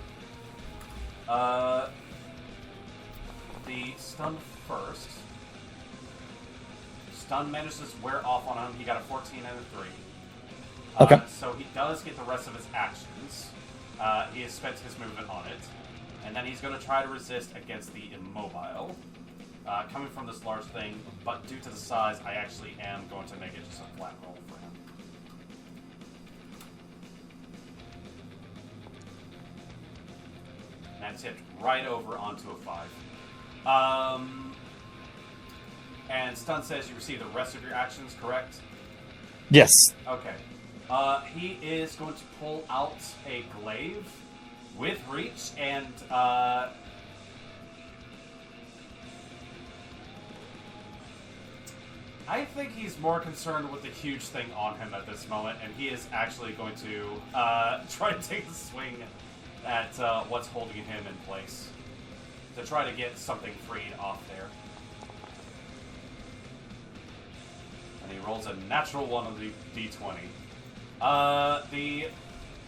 the stun first. Stun manages to wear off on him. He got a 14 and a 3. Okay. So he does get the rest of his actions. He has spent his movement on it. And then he's going to try to resist against the immobile. Coming from this large thing, but due to the size, I actually am going to make it just a flat roll for him. And that's hit right over onto a 5. And Stun says you receive the rest of your actions, correct? Yes. Okay. He is going to pull out a glaive with reach and I think he's more concerned with the huge thing on him at this moment, and he is actually going to try to take the swing at what's holding him in place to try to get something freed off there. And he rolls a natural 1 on the d20. The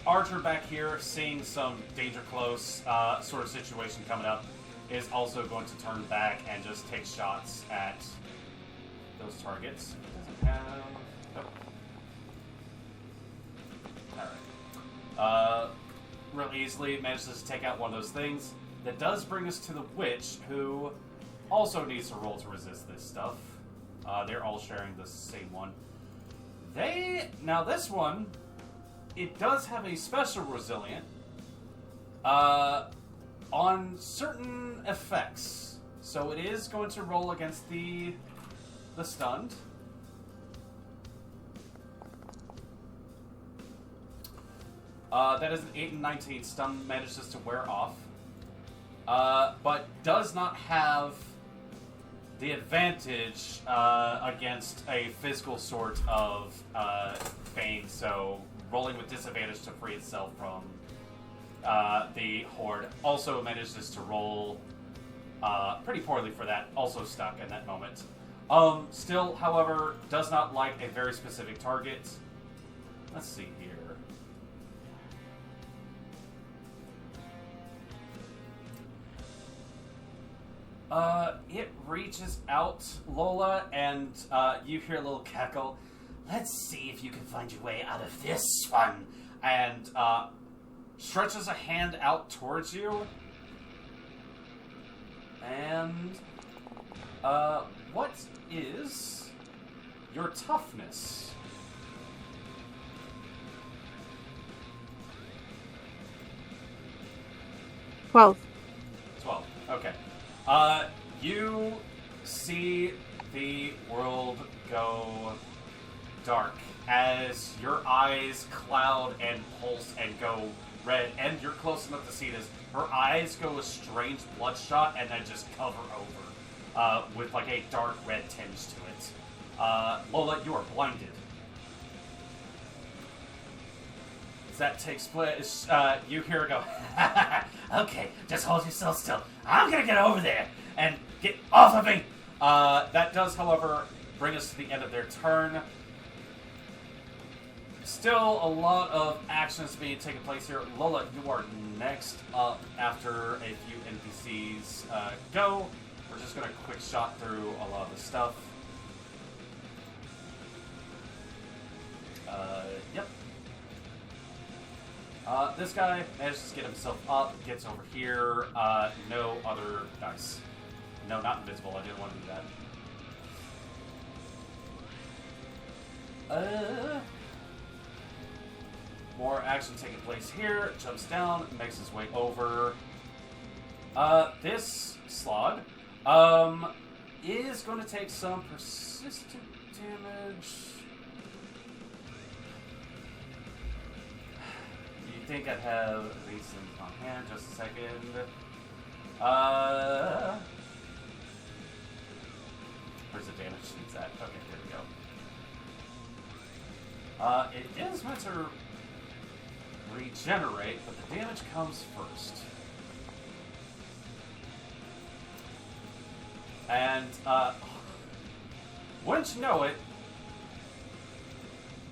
archer back here, seeing some danger close sort of situation coming up, is also going to turn back and just take shots at those targets. It doesn't have... Oh. Alright. Real easily manages to take out one of those things. That does bring us to the witch, who also needs to roll to resist this stuff. They're all sharing the same one. Now this one, it does have a special resilient on certain effects. So it is going to roll against the stunned. That is an 8 and 19. Stun manages to wear off. But does not have the advantage against a physical sort of bane, so rolling with disadvantage to free itself from the horde. Also manages to roll pretty poorly for that, also stuck in that moment. Still, however, does not like a very specific target. Let's see here. It reaches out, Lola, and you hear a little cackle. Let's see if you can find your way out of this one. And stretches a hand out towards you. And what is your toughness? 12. 12. Okay. You see the world go dark as your eyes cloud and pulse and go red, and you're close enough to see this. Her eyes go a strange bloodshot and then just cover over with like a dark red tinge to it. Lola, you are blinded. as that takes place, you hear her go, okay, just hold yourself still. I'm gonna get over there and get off of me. That does, however, bring us to the end of their turn. Still a lot of actions being taken place here. Lola, you are next up after a few NPCs go. We're just going to quick shot through a lot of the stuff. Yep. This guy manages to get himself up, gets over here. No other dice. No, not invisible. I didn't want to do that. More action taking place here. Jumps down, makes his way over. This slog is going to take some persistent damage. You think I'd have these things on hand? Just a second. Where's the damage sheets at? Okay, there we go. It is meant to regenerate, but the damage comes first. And, wouldn't you know it,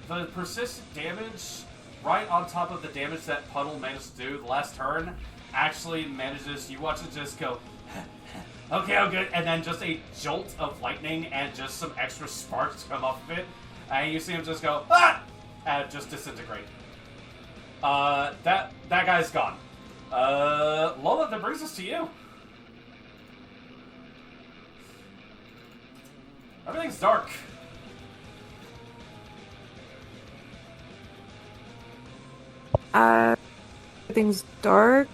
the persistent damage right on top of the damage that Puddle managed to do the last turn actually manages, you watch it just go, okay, I'm good, and then just a jolt of lightning and just some extra sparks come off of it, and you see him just go, ah! And just disintegrate. That guy's gone. Lola, that brings us to you. Everything's dark. Everything's dark.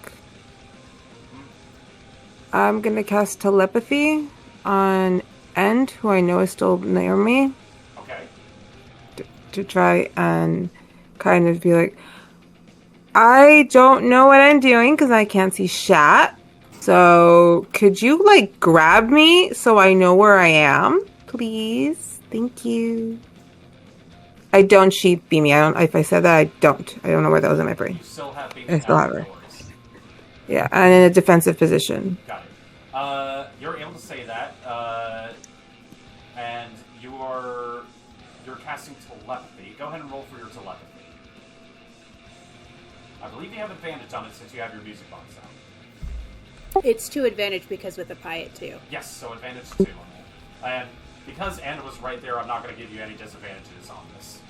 I'm gonna cast telepathy on End, who I know is still near me. Okay. To try and kind of be like, I don't know what I'm doing because I can't see shat. So could you like grab me so I know where I am, please? Thank you. I don't sheep beaming. I don't. If I said that, I don't. I don't know where that was in my brain. You still have beaming I still have her. outdoors. Yeah, and in a defensive position. Got it. You're able to say that, and you're casting telepathy. Go ahead and roll for your telepathy. I believe you have advantage on it since you have your music box out. It's to advantage because with a Piet too. Yes, so advantage 2 on that. And because End was right there, I'm not going to give you any disadvantages on this.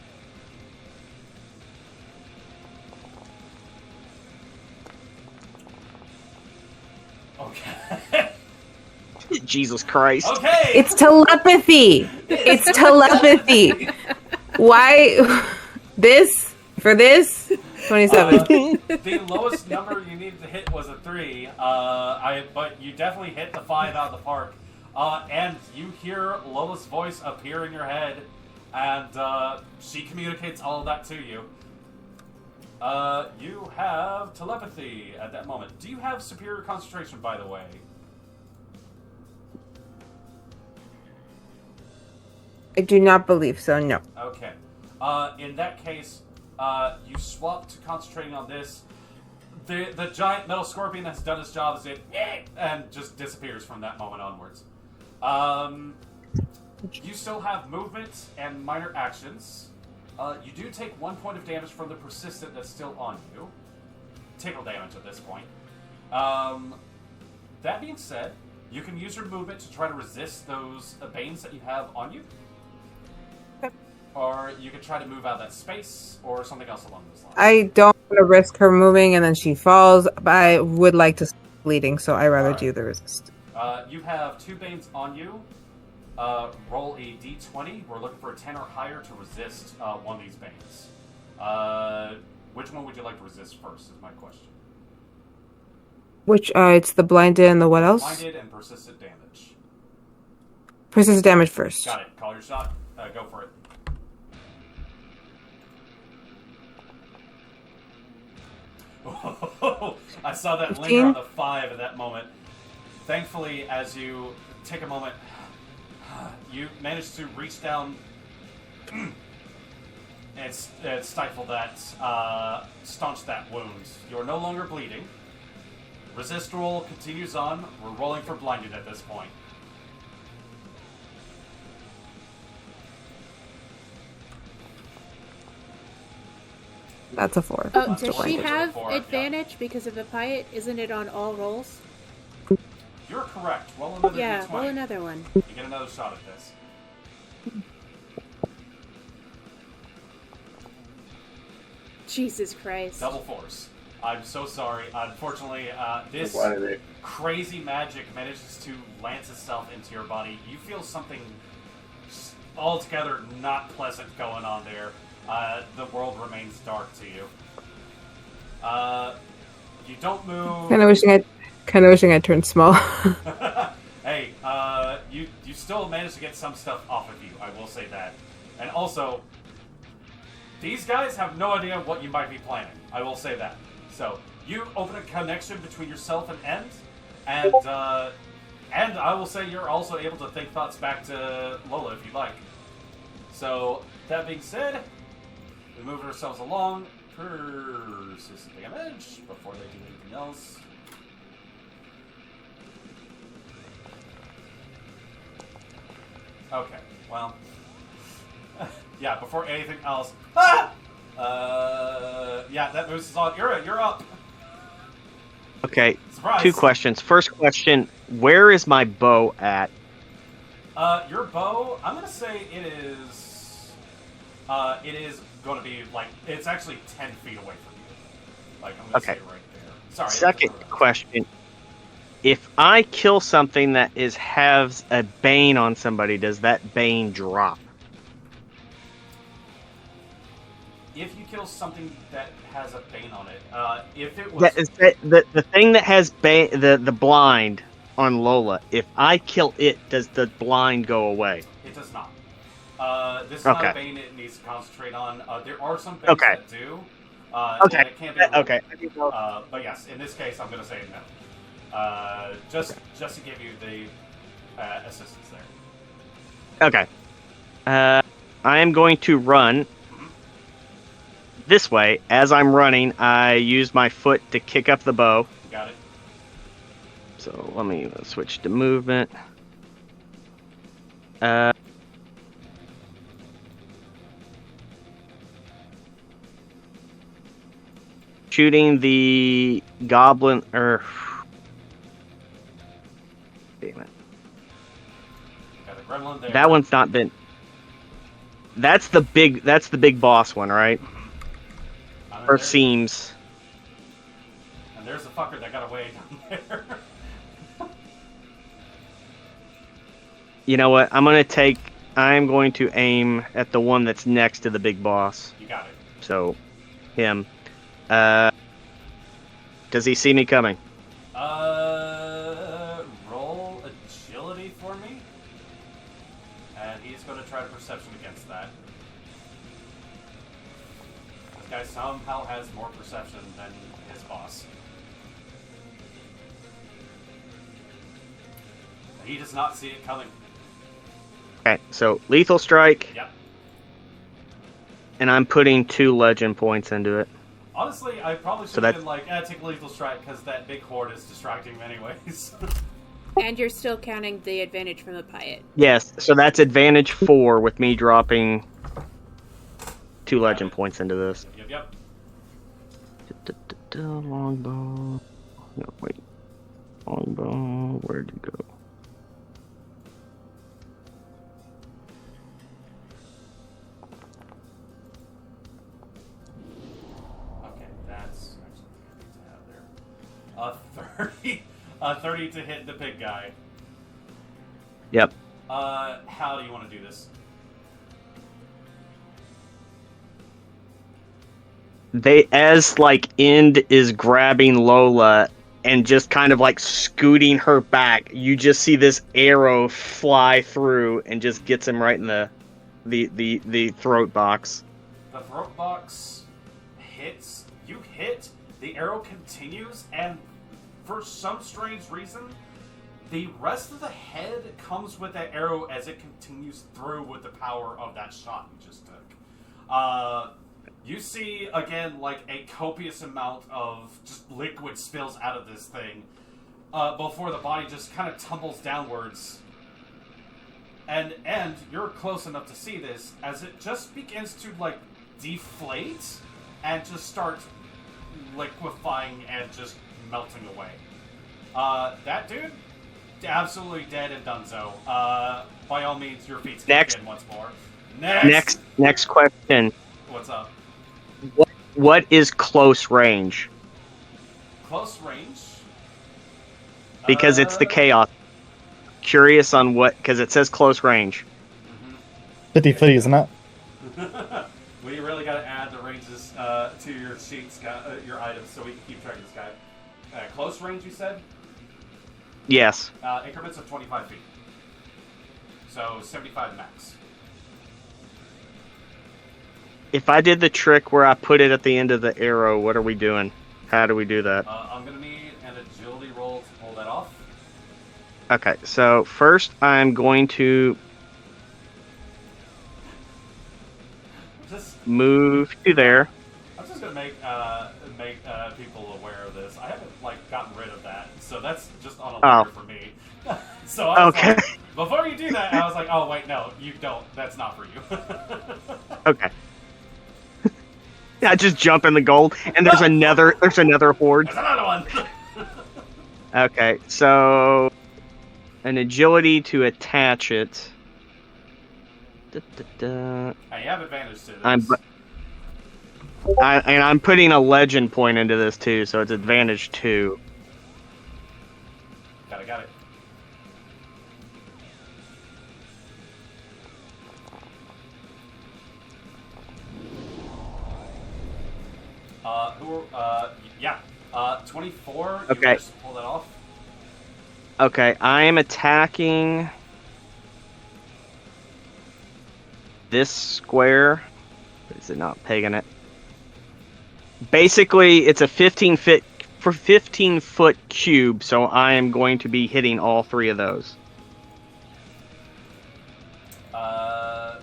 Okay. Jesus Christ. Okay! It's telepathy. It's telepathy. Why? This? For this? 27. The lowest number you needed to hit was a 3, but you definitely hit the 5 out of the park. And you hear Lola's voice appear in your head, and she communicates all of that to you. You have telepathy at that moment. Do you have superior concentration, by the way? I do not believe so, no. Okay. In that case, you swap to concentrating on this. The giant metal scorpion has done its job, and just disappears from that moment onwards. You still have movement and minor actions. You do take 1 point of damage from the persistent that's still on you. Tickle damage at this point. That being said, you can use your movement to try to resist those banes that you have on you. Or you could try to move out of that space, or something else along those lines. I don't want to risk her moving and then she falls, but I would like to stop bleeding, so I rather do the resist. You have 2 banes on you. Roll a d20. We're looking for a 10 or higher to resist one of these banes. Which one would you like to resist first, is my question. Which, it's the blinded and the what else? Blinded and persistent damage. Persistent damage first. Got it. Call your shot. Go for it. I saw that 15? linger on the 5 at that moment. Thankfully, as you take a moment, you manage to reach down and stifle that, staunch that wound. You are no longer bleeding. Resist roll continues on. We're rolling for blinded at this point. That's a 4. Oh, That's does a she four. have Four, yeah. advantage because of the Piet? Isn't it on all rolls? You're correct. Roll another Yeah, d20. roll another one. You get another shot at this. Jesus Christ. Double force. I'm so sorry. Unfortunately, this Why did it? crazy magic manages to lance itself into your body. You feel something altogether not pleasant going on there. The world remains dark to you. You don't move. Kind of wishing I turned small. Hey, you still managed to get some stuff off of you. I will say that. And also, these guys have no idea what you might be planning. I will say that. So you open a connection between yourself and End, and I will say you're also able to think thoughts back to Lola if you'd like. So that being said, we move ourselves along. Persistent damage before they do anything else. Okay, well, yeah. Before anything else, yeah, that moves us on. You're up. Okay, Surprise. 2 questions. First question, where is my bow at? Your bow, I'm gonna say it is going to be like it's actually 10 feet away from you. Like I'm gonna Okay. say right there. Sorry. Second question, if I kill something that has a bane on somebody, does that bane drop? If you kill something that has a bane on it, if it was The thing that has the blind on Lola, if I kill it, does the blind go away? it does not. This is not a bane it needs to concentrate on. There are some things Okay. that do. Okay. And it can't be Okay. but yes, in this case, I'm going to say no. Just to give you the assistance there. Okay. I am going to run this way. As I'm running, I use my foot to kick up the bow. Got it. So let me switch to movement. Shooting the goblin, or damn it, Got a gremlin there. that one's not been. That's the big boss one, right? And Or there- seems. And there's the fucker that got away down there. You know what? I'm going to aim at the one that's next to the big boss. You got it. So, him. Does he see me coming? Roll agility for me. And he's going to try to perception against that. This guy somehow has more perception than his boss. He does not see it coming. Okay, so lethal strike, Yep. and I'm putting 2 legend points into it. Honestly, I probably should So have that's- been like, take a lethal strike because that big horde is distracting him anyways. And you're still counting the advantage from the Piet. Yes, so that's advantage 4 with me dropping 2 legend points into this. Yep. Longbow. No, wait. Longbow, where'd you go? Okay, that's actually what I need to have there. 30 to hit the big guy. Yep. How do you want to do this? End is grabbing Lola and just kind of like scooting her back, you just see this arrow fly through and just gets him right in the throat box. The throat box hits. You hit. The arrow continues, and for some strange reason, the rest of the head comes with that arrow as it continues through with the power of that shot you just took. You see, again, like a copious amount of just liquid spills out of this thing before the body just kind of tumbles downwards. And you're close enough to see this as it just begins to, like, deflate and just start liquefying and just melting away. That dude, absolutely dead and donezo. By all means, your feet's kicked in once more. Next question. What's up? What is close range? Close range? Because it's the chaos. Curious on what, because it says close range. 50 feet, isn't it? We really got to add the ranges to your sheets, your items, so we can keep track of this guy. Close range, you said? Yes. Increments of 25 feet. So 75 max. If I did the trick where I put it at the end of the arrow, what are we doing? How do we do that? I'm going to need an agility roll to pull that off. Okay, so first I'm going to move to there. I'm just going to make people aware of this. I haven't, like, gotten rid of that, so that's just on a layer for me. So I was like, before you do that, I was like, oh, wait, no, you don't. That's not for you. Okay. Yeah, just jump in the gold, and there's another horde. There's another one! Okay, so an agility to attach it. Hey, you have advantage to this. I'm putting a legend point into this too, so it's advantage 2. Got it. Yeah. 24. Okay. You just pull that off. Okay, I am attacking this square. Is it not pegging it? Basically, it's a 15-foot cube, so I am going to be hitting all 3 of those. Alrighty.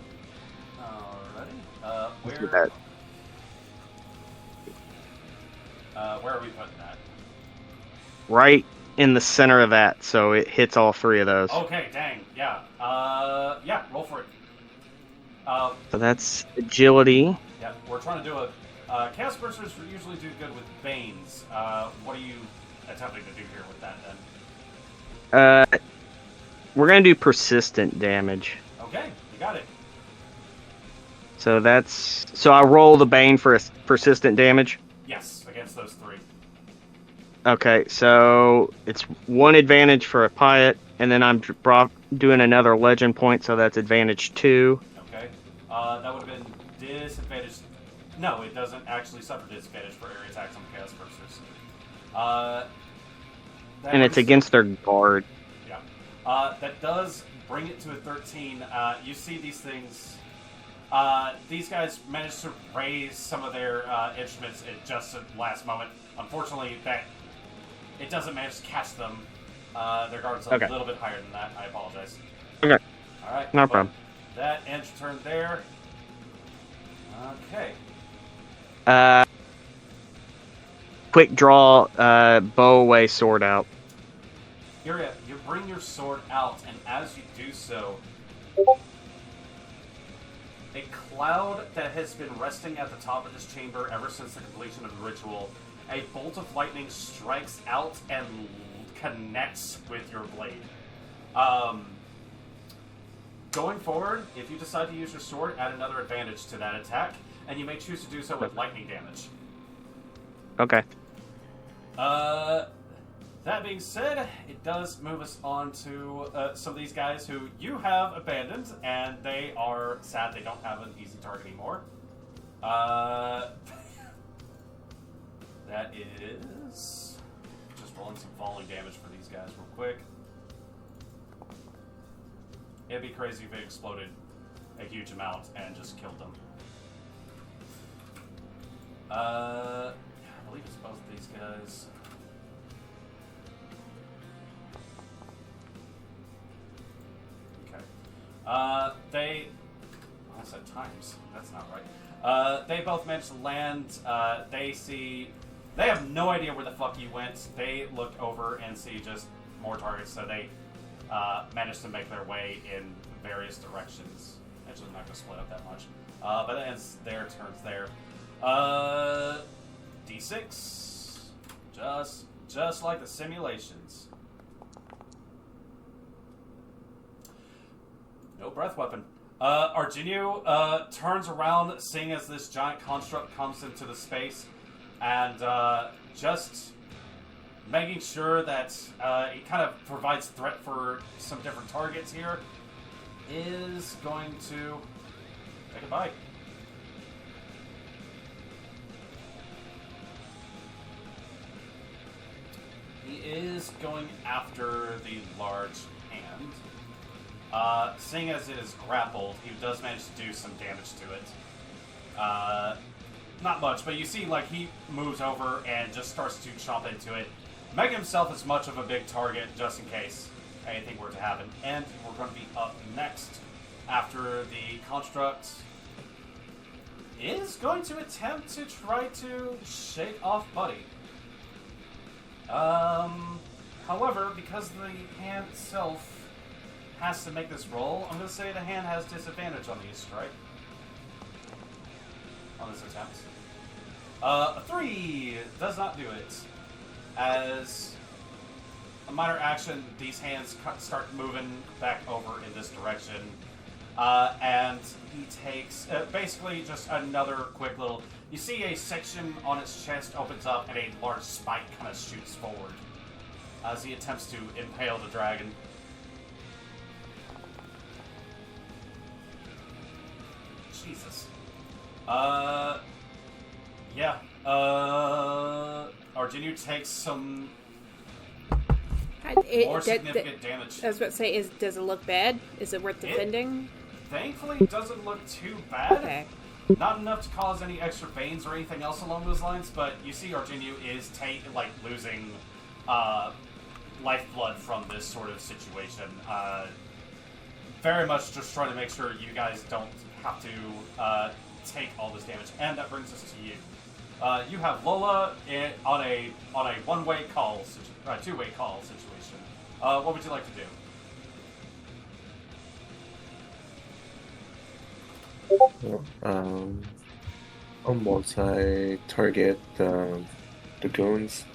Where are we putting that? Right in the center of that, so it hits all 3 of those. Okay, dang, yeah. Yeah, roll for it. So that's agility. Yeah, we're trying to do a... Chaos Bursers usually do good with Banes. What are you attempting to do here with that, then? We're going to do persistent damage. Okay, you got it. So that's... So I roll the Bane for a persistent damage? Yes, against those 3. Okay, so it's 1 advantage for a Piet, and then I'm doing another legend point, so that's advantage 2. Okay. That would have been disadvantage. No, it doesn't actually suffer disadvantage for area attacks on Chaos Bursers. And it's against their guard. Yeah. That does bring it to a 13. You see these things. These guys managed to raise some of their instruments at just the last moment. Unfortunately, it doesn't manage to catch them. Their guard's a little bit higher than that. I apologize. Okay. All right. No problem. That ends your turn there. Okay. Quick draw, bow away, sword out. Iria, you bring your sword out, and as you do so, a cloud that has been resting at the top of this chamber ever since the completion of the ritual, a bolt of lightning strikes out and connects with your blade. Going forward, if you decide to use your sword, add another advantage to that attack, and you may choose to do so with lightning damage. Okay. That being said, it does move us on to some of these guys who you have abandoned, and they are sad they don't have an easy target anymore. That is just rolling some falling damage for these guys real quick. It'd be crazy if it exploded a huge amount and just killed them. I believe it's both these guys. Okay. That's a times. That's not right. They both managed to land. They have no idea where the fuck you went. They look over and see just more targets, so they managed to make their way in various directions. Actually, I'm not going to split up that much. But it ends their turns there. D6. Just like the simulations. No breath weapon. Arginio turns around, seeing as this giant construct comes into the space, and just making sure that it kind of provides threat for some different targets here, is going to take a bite. He is going after the large hand. Seeing as it is grappled, he does manage to do some damage to it. Not much, but you see, like, he moves over and just starts to chomp into it, making himself as much of a big target just in case anything were to happen. And we're going to be up next after the construct is going to attempt to try to shake off Buddy. However, because the hand itself has to make this roll, I'm going to say the hand has disadvantage on these strike. On this attempt. A 3 does not do it. As a minor action, these hands start moving back over in this direction. And he takes basically just another quick little... You see a section on its chest opens up and a large spike kind of shoots forward as he attempts to impale the dragon. Jesus. Yeah. Arginio takes some more significant damage. I was about to say, does it look bad? Is it worth defending? Thankfully, doesn't look too bad. Okay. Not enough to cause any extra veins or anything else along those lines, but you see Arginio is losing lifeblood from this sort of situation. Very much just trying to make sure you guys don't have to take all this damage. And that brings us to you. You have Lola on a one-way call, two-way call situation. What would you like to do? I'll multi-target the goons.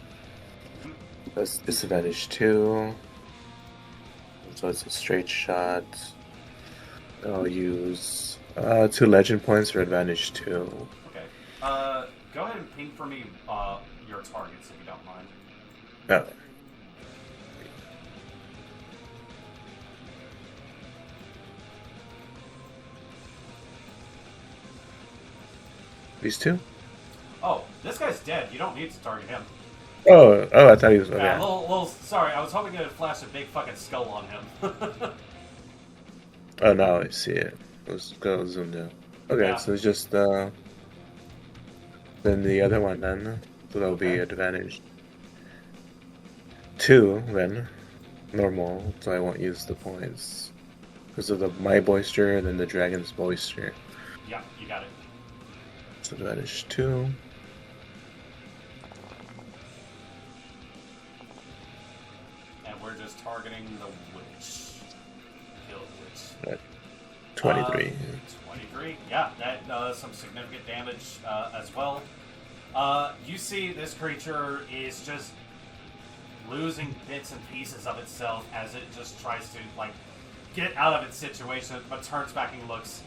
That's disadvantage 2. So it's a straight shot. I'll use 2 legend points for advantage 2. Okay. Go ahead and ping for me your targets if you don't mind. Oh. These 2? Oh, this guy's dead. You don't need to target him. Oh, I thought he was... Okay. Yeah, sorry, I was hoping it would flash a big fucking skull on him. Oh, now I see it. Let's go zoom down. Okay, Yeah. so it's just, then the other one then. So that'll be advantage 2 then. Normal, so I won't use the points. Because of my boister and then the dragon's boister. Yeah, you got it. So advantage 2. And we're just targeting the witch. Kill the witch. 23. 23. Yeah, that does some significant damage as well. You see this creature is just losing bits and pieces of itself as it just tries to, get out of its situation, but turns back and looks.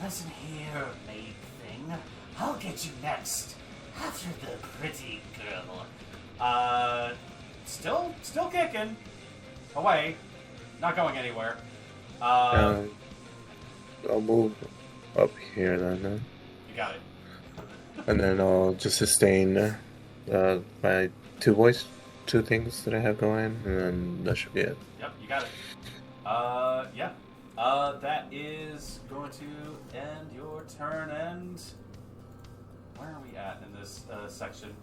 Listen here, maid thing. I'll get you next. After the pretty girl. Still kicking. Away. Not going anywhere. I'll move up here then. You got it. And then I'll just sustain my 2 things that I have going, and then that should be it. Yep, you got it. Yeah. That is going to end your turn, and where are we at in this section?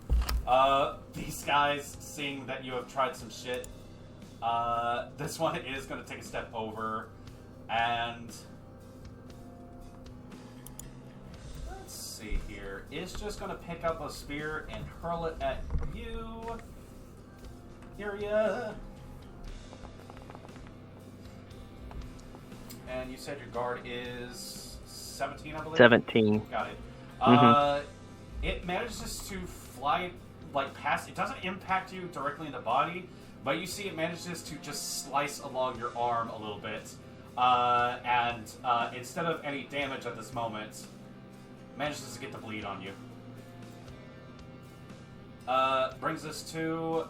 These guys, seeing that you have tried some shit, this one is going to take a step over, and see here, is just going to pick up a spear and hurl it at you. Area. And you said your guard is 17, I believe? 17. Got it. Mhm. It manages to fly, like, past. It doesn't impact you directly in the body, but you see it manages to just slice along your arm a little bit. And instead of any damage at this moment, manages to get the bleed on you. Brings us to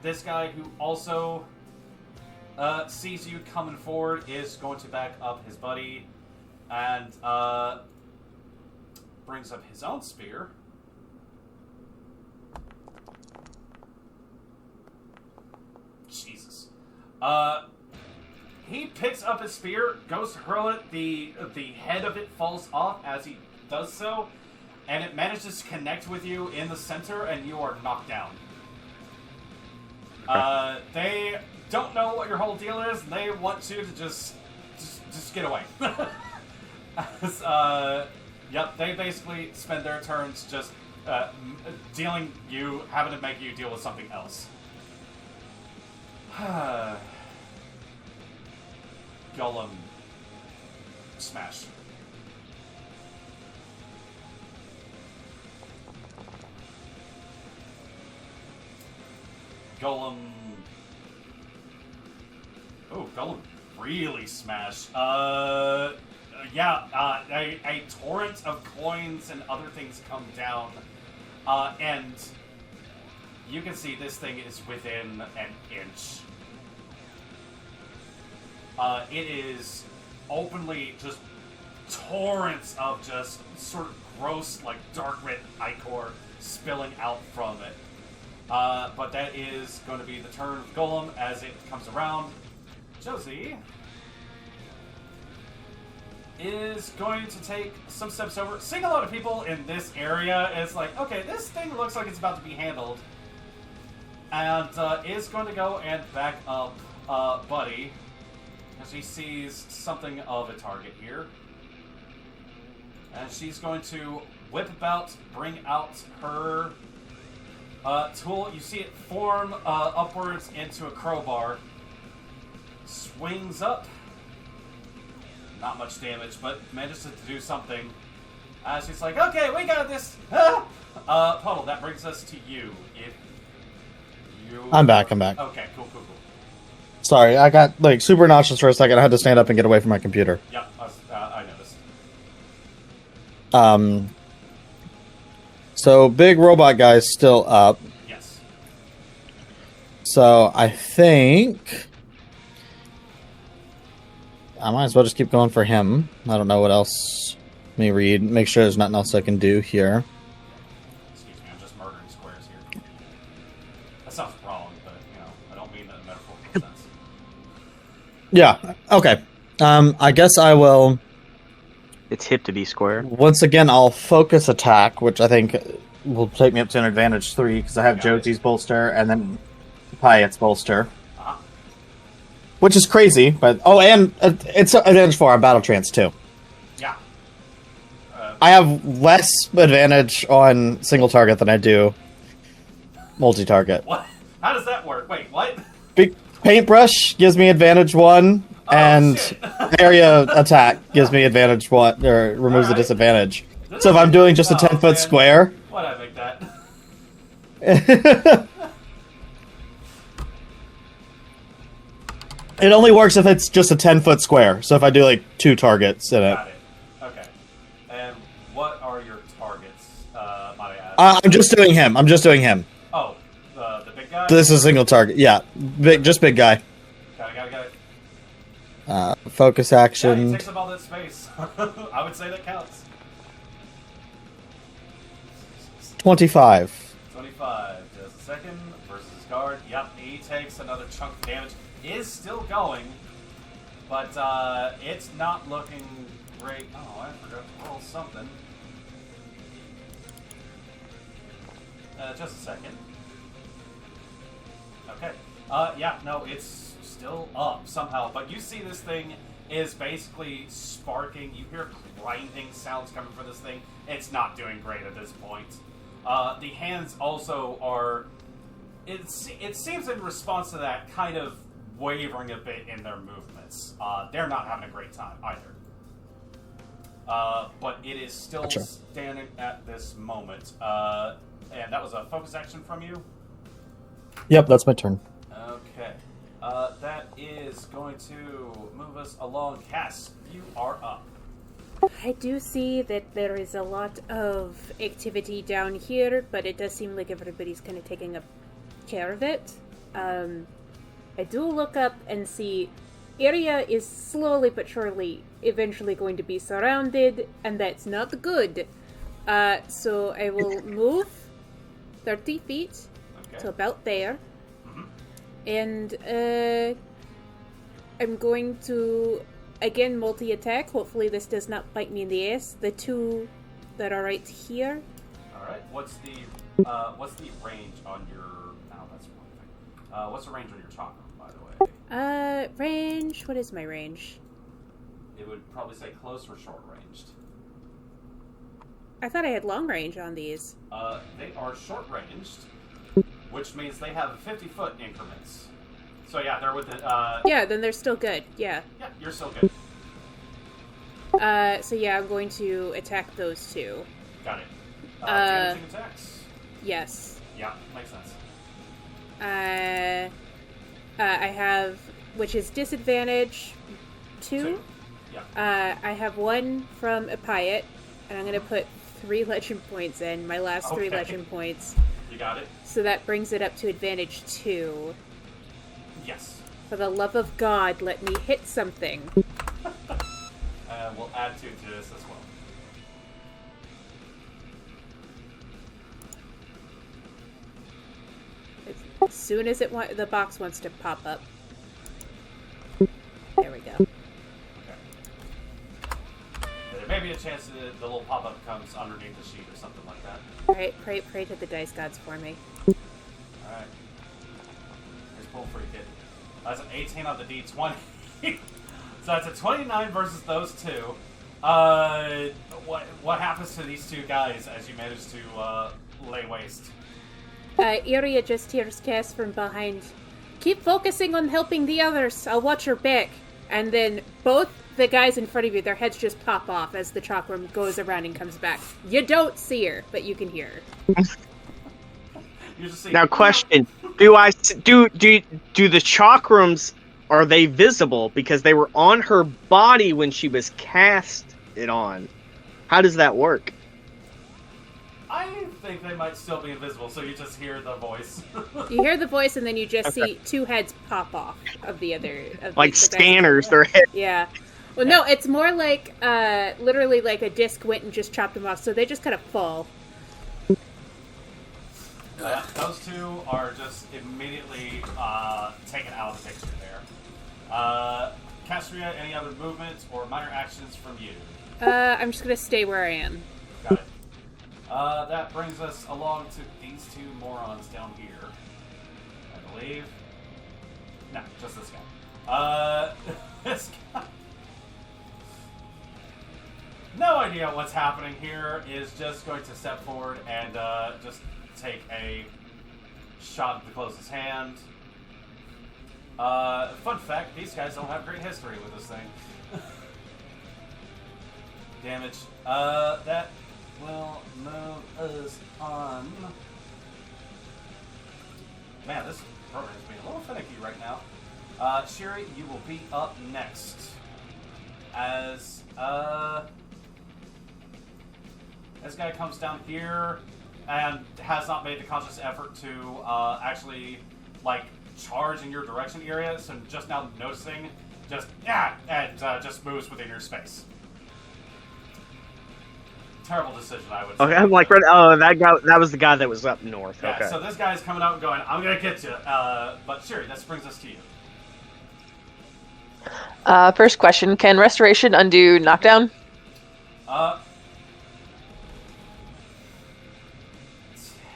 this guy who also sees you coming forward, is going to back up his buddy, and brings up his own spear. Jesus. He picks up his spear, goes to hurl it, the head of it falls off as he does so, and it manages to connect with you in the center, and you are knocked down. They don't know what your whole deal is, and they want you to just get away. Yep, they basically spend their turns just having to make you deal with something else. Golem smash. Golem. Oh, Golem really smash. A torrent of coins and other things come down, and you can see this thing is within an inch. It is openly just torrents of just sort of gross, like dark red ichor spilling out from it. But that is going to be the turn of Golem as it comes around. Josie is going to take some steps over. Seeing a lot of people in this area is like, okay, this thing looks like it's about to be handled. And is going to go and back up Buddy as she sees something of a target here. And she's going to whip about, bring out her tool. You see it form upwards into a crowbar. Swings up. Not much damage, but manages to do something. She's like, okay, we got this. Puddle, that brings us to you. If you... I'm back. Okay, cool. Sorry, I got like super nauseous for a second. I had to stand up and get away from my computer. Yep, I noticed. So big robot guy's still up. Yes. So I think I might as well just keep going for him. I don't know what else. Let me read. Make sure there's nothing else I can do here. Excuse me, I'm just murdering squares here. That sounds wrong, but, I don't mean that in a metaphorical sense. Yeah. Okay. I guess I will. It's hip to be square. Once again, I'll focus attack, which I think will take me up to an advantage 3 because I have Josie's bolster and then Pyatt's bolster. Which is crazy, but... Oh, and it's advantage 4 on Battle Trance, too. Yeah. I have less advantage on single target than I do multi-target. What? How does that work? Wait, what? Big paintbrush gives me advantage 1, and area attack gives me advantage 1, or removes the disadvantage. So if I'm doing just a 10-foot square... Why'd I make that? It only works if it's just a 10-foot square. So if I do like 2 targets in it. Got it. Okay. And what are your targets, might I ask? I'm just doing him. Oh, the big guy? This is a single target. Yeah, just big guy. Got it. Focus Yeah, he action. takes up all that space. I would say that counts. 25. 25. Just a second. Versus his guard. Yep, he takes another chunk of damage. Is still going, but it's not looking great. Oh, I forgot to roll something. Just a second. Okay. Yeah, no, it's still up somehow, but you see this thing is basically sparking. You hear grinding sounds coming from this thing. It's not doing great at this point. The hands also are... It seems in response to that, kind of wavering a bit in their movements. They're not having a great time either. But it is still standing at this moment. And that was a focus action from you? Yep, that's my turn. Okay. That is going to move us along. Cass, you are up. I do see that there is a lot of activity down here, but it does seem like everybody's kind of taking care of it. I do look up and see area is slowly but surely eventually going to be surrounded, and that's not good. So I will move 30 feet to about there. And I'm going to, again, multi-attack. Hopefully this does not bite me in the ass. The two that are right here. Alright, what's the range on your... Oh, that's one thing. What's the range on your chakra, by the way? Range... What is my range? It would probably say close or short-ranged. I thought I had long range on these. They are short-ranged, which means they have 50-foot increments. So yeah, they're within... Yeah, then they're still good, yeah. Yeah, you're still good. So yeah, I'm going to attack those two. Got it. Damaging attacks? Yes. Yeah, makes sense. I have, which is disadvantage 2. Yeah. I have 1 from a Piet, and I'm going to put 3 legend points in, my last 3 legend points. You got it. So that brings it up to advantage 2. Yes. For the love of God, let me hit something. We'll add 2 to this as well. As soon as the box wants to pop up. There we go. Okay. There may be a chance that the little pop-up comes underneath the sheet or something like that. Alright, pray to the dice gods for me. Alright. Here's pull for you, kid. That's an 18 on the D20. So that's a 29 versus those two. What happens to these two guys as you manage to lay waste? Iria just hears Cass from behind. Keep focusing on helping the others. I'll watch your back. And then both the guys in front of you, their heads just pop off as the chakram goes around and comes back. You don't see her, but you can hear her. Now, question: do the chakrams, are they visible because they were on her body when she was cast it on? How does that work? I think they might still be invisible, so you just hear the voice. You hear the voice, and then you just see 2 heads pop off of the other. Like the scanners, their head. Yeah. Well, no, it's more like literally like a disc went and just chopped them off, so they just kind of fall. Those 2 are just immediately taken out of the picture there. Castria, any other movements or minor actions from you? I'm just gonna stay where I am. Got it. That brings us along to these 2 morons down here. I believe. No, just this guy. This guy. No idea what's happening here. Is just going to step forward and just take a shot at the closest hand. Fun fact, these guys don't have great history with this thing. Damage. That will move us on. Man, this program's being a little finicky right now. Sherry, you will be up next. As this guy comes down here and has not made the conscious effort to actually, like, charge in your direction area, so just now noticing, just moves within your space. Terrible decision, I would say. Okay, I'm like, that was the guy that was up north. Yeah, okay. so this guy's coming out and going, I'm gonna get you. But Sherry, this brings us to you. First question, can restoration undo knockdown?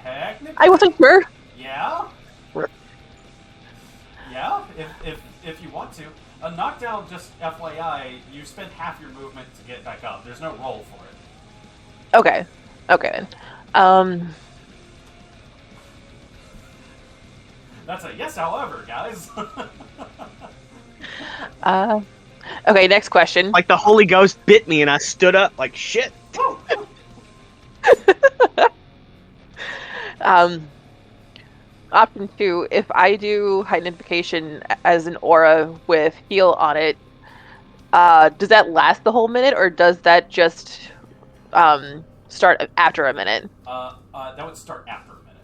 Technically, I wasn't sure. yeah. Yeah, if you want to. A knockdown, just FYI, you spend half your movement to get back up. There's no roll for it. Okay. Okay then. That's a yes, however, guys. Okay, next question. Like the Holy Ghost bit me and I stood up like shit. Option 2, if I do identification as an aura with heal on it, does that last the whole minute, or does that just start after a minute? That would start after a minute.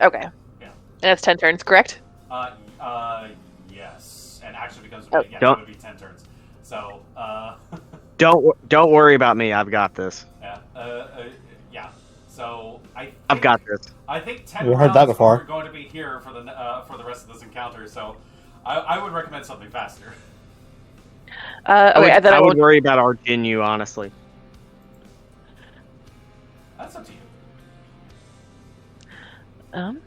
Okay. Yeah. And that's 10 turns, correct? Yes. And actually becomes don't- that would be 10 turns. So, Don't worry about me. I've got this. yeah. Yeah. So I've got this. I think 10 We heard that rounds before. are going to be here for the rest of this encounter. So, I would recommend something faster. Okay, then I I would won't. worry about Arginu, honestly. That's up to you. Well,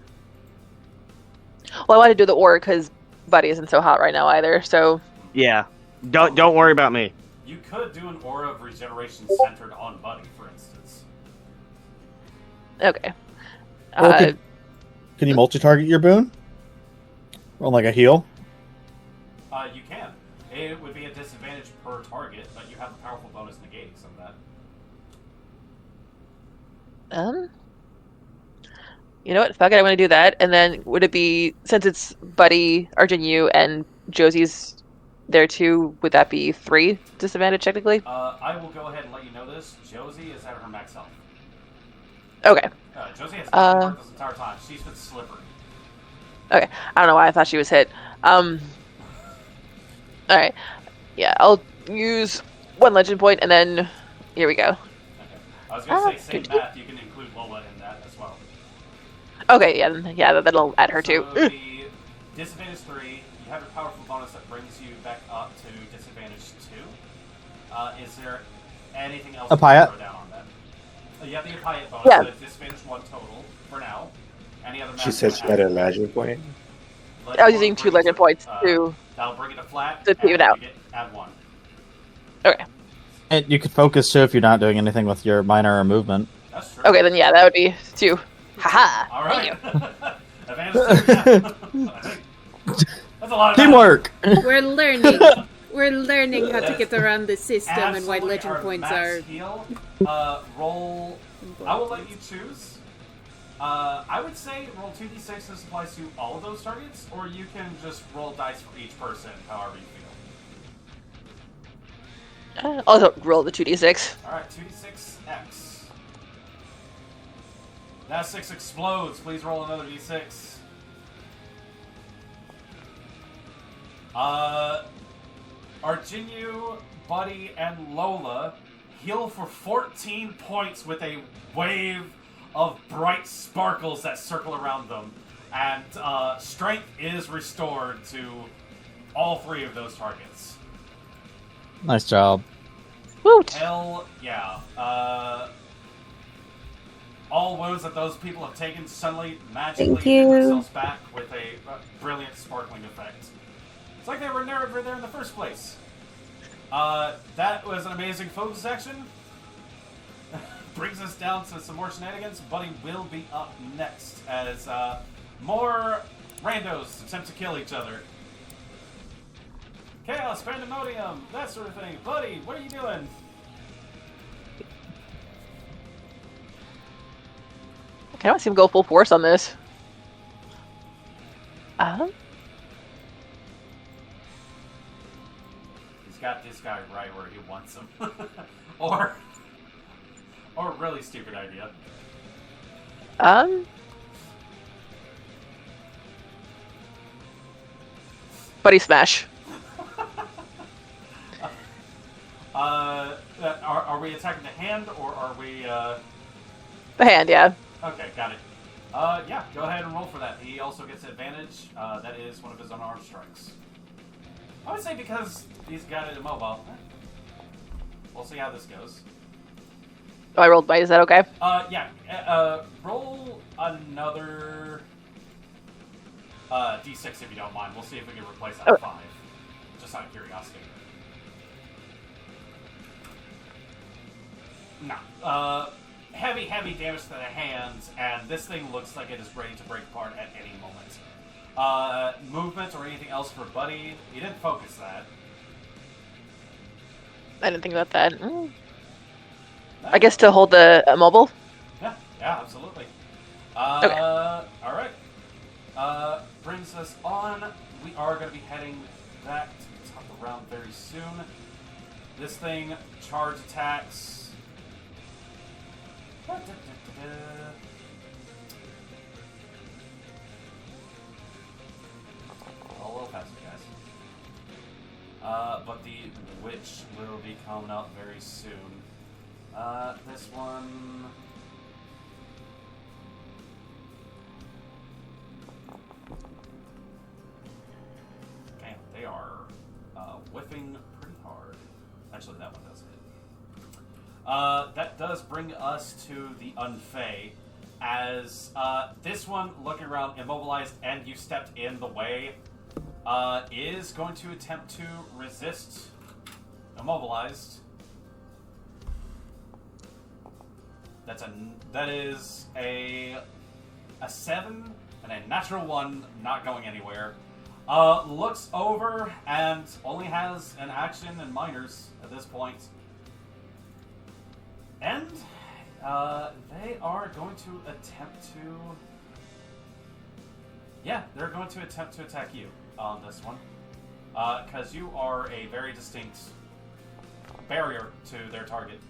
I want to do the aura because Buddy isn't so hot right now either. So Yeah. Don't worry about me. You could do an aura of regeneration centered on Buddy, for instance. okay. Or can you multi-target your boon? On like a heal? You can. It would be a disadvantage per target, but you have a powerful bonus negating some of that. You know what? Fuck it, I want to do that. And then would it be, since it's Buddy, Arjun, and Josie's there too, would that be 3 disadvantage technically? I will go ahead and let you know this. Josie is at her max health. Okay. Josie has not worked this entire time. She's been slippery. Okay. I don't know why I thought she was hit. Alright. Yeah, I'll use 1 legend point and then here we go. Okay. I was going to say, same math, you can include Lola in that as well. Okay, yeah, that'll add her too. So the disadvantage 3, you have a powerful bonus that brings you back up to disadvantage 2. Is there anything else A you can Payat? throw down on that? You have the Payat bonus, Yeah. so disadvantage 1 total for now. Any other She said she had a legend point. I was using 2 legend points to. That'll bring it to flat. To and even out. you add 1. Okay. And you could focus too if you're not doing anything with your minor or movement. That's true. Okay, then yeah, that would be 2. Haha. All right. Thank you. Advantage 2, yeah. That's a lot of Teamwork! We're learning. We're learning how to get around the system and why Absolutely. legend Our points max are. heal, roll. I will let you choose. I would say roll 2d6. This applies to all of those targets, or you can just roll dice for each person, however you feel. Also, roll the 2d6. All right, 2d6x. That 6 explodes. Please roll another d6. Arjinu, Buddy, and Lola heal for 14 points with a wave of bright sparkles that circle around them. And strength is restored to all 3 of those targets. Nice job. Woot! Hell yeah. All wounds that those people have taken suddenly magically Thank you. get themselves back with a brilliant sparkling effect. It's like they were never there in the first place. That was an amazing focus action. Brings us down to some more shenanigans. Buddy will be up next as more randos attempt to kill each other. Chaos, pandemonium, that sort of thing. Buddy, what are you doing? Okay, I don't see him go full force on this. He's got this guy right where he wants him. or really stupid idea. Buddy smash. Are we attacking the hand or are we? The hand, yeah. Okay, got it. Yeah, go ahead and roll for that. He also gets advantage. That is one of his unarmed strikes. I would say because he's got it immobile. We'll see how this goes. Oh, I rolled bite, is that okay? Yeah. Roll another. D6 if you don't mind. We'll see if we can replace that 5. Just out of curiosity. No. Heavy damage to the hands, and this thing looks like it is ready to break apart at any moment. Movement or anything else for Buddy? You didn't focus that. I didn't think about that. I guess to hold the immobile? Yeah, absolutely. Okay. Alright. Brings us on. We are going to be heading back to the top of the round very soon. This thing, charge attacks. A little faster, guys. But the witch will be coming up very soon. This one... Okay, they are whiffing pretty hard. Actually, that one does hit. That does bring us to the Unfey. As this one, looking around, immobilized, and you stepped in the way, is going to attempt to resist immobilized. That is a 7 and a natural 1, not going anywhere. Looks over and only has an action and minors at this point. And they are going to attempt to... Yeah, they're going to attempt to attack you on this one. Because you are a very distinct barrier to their target.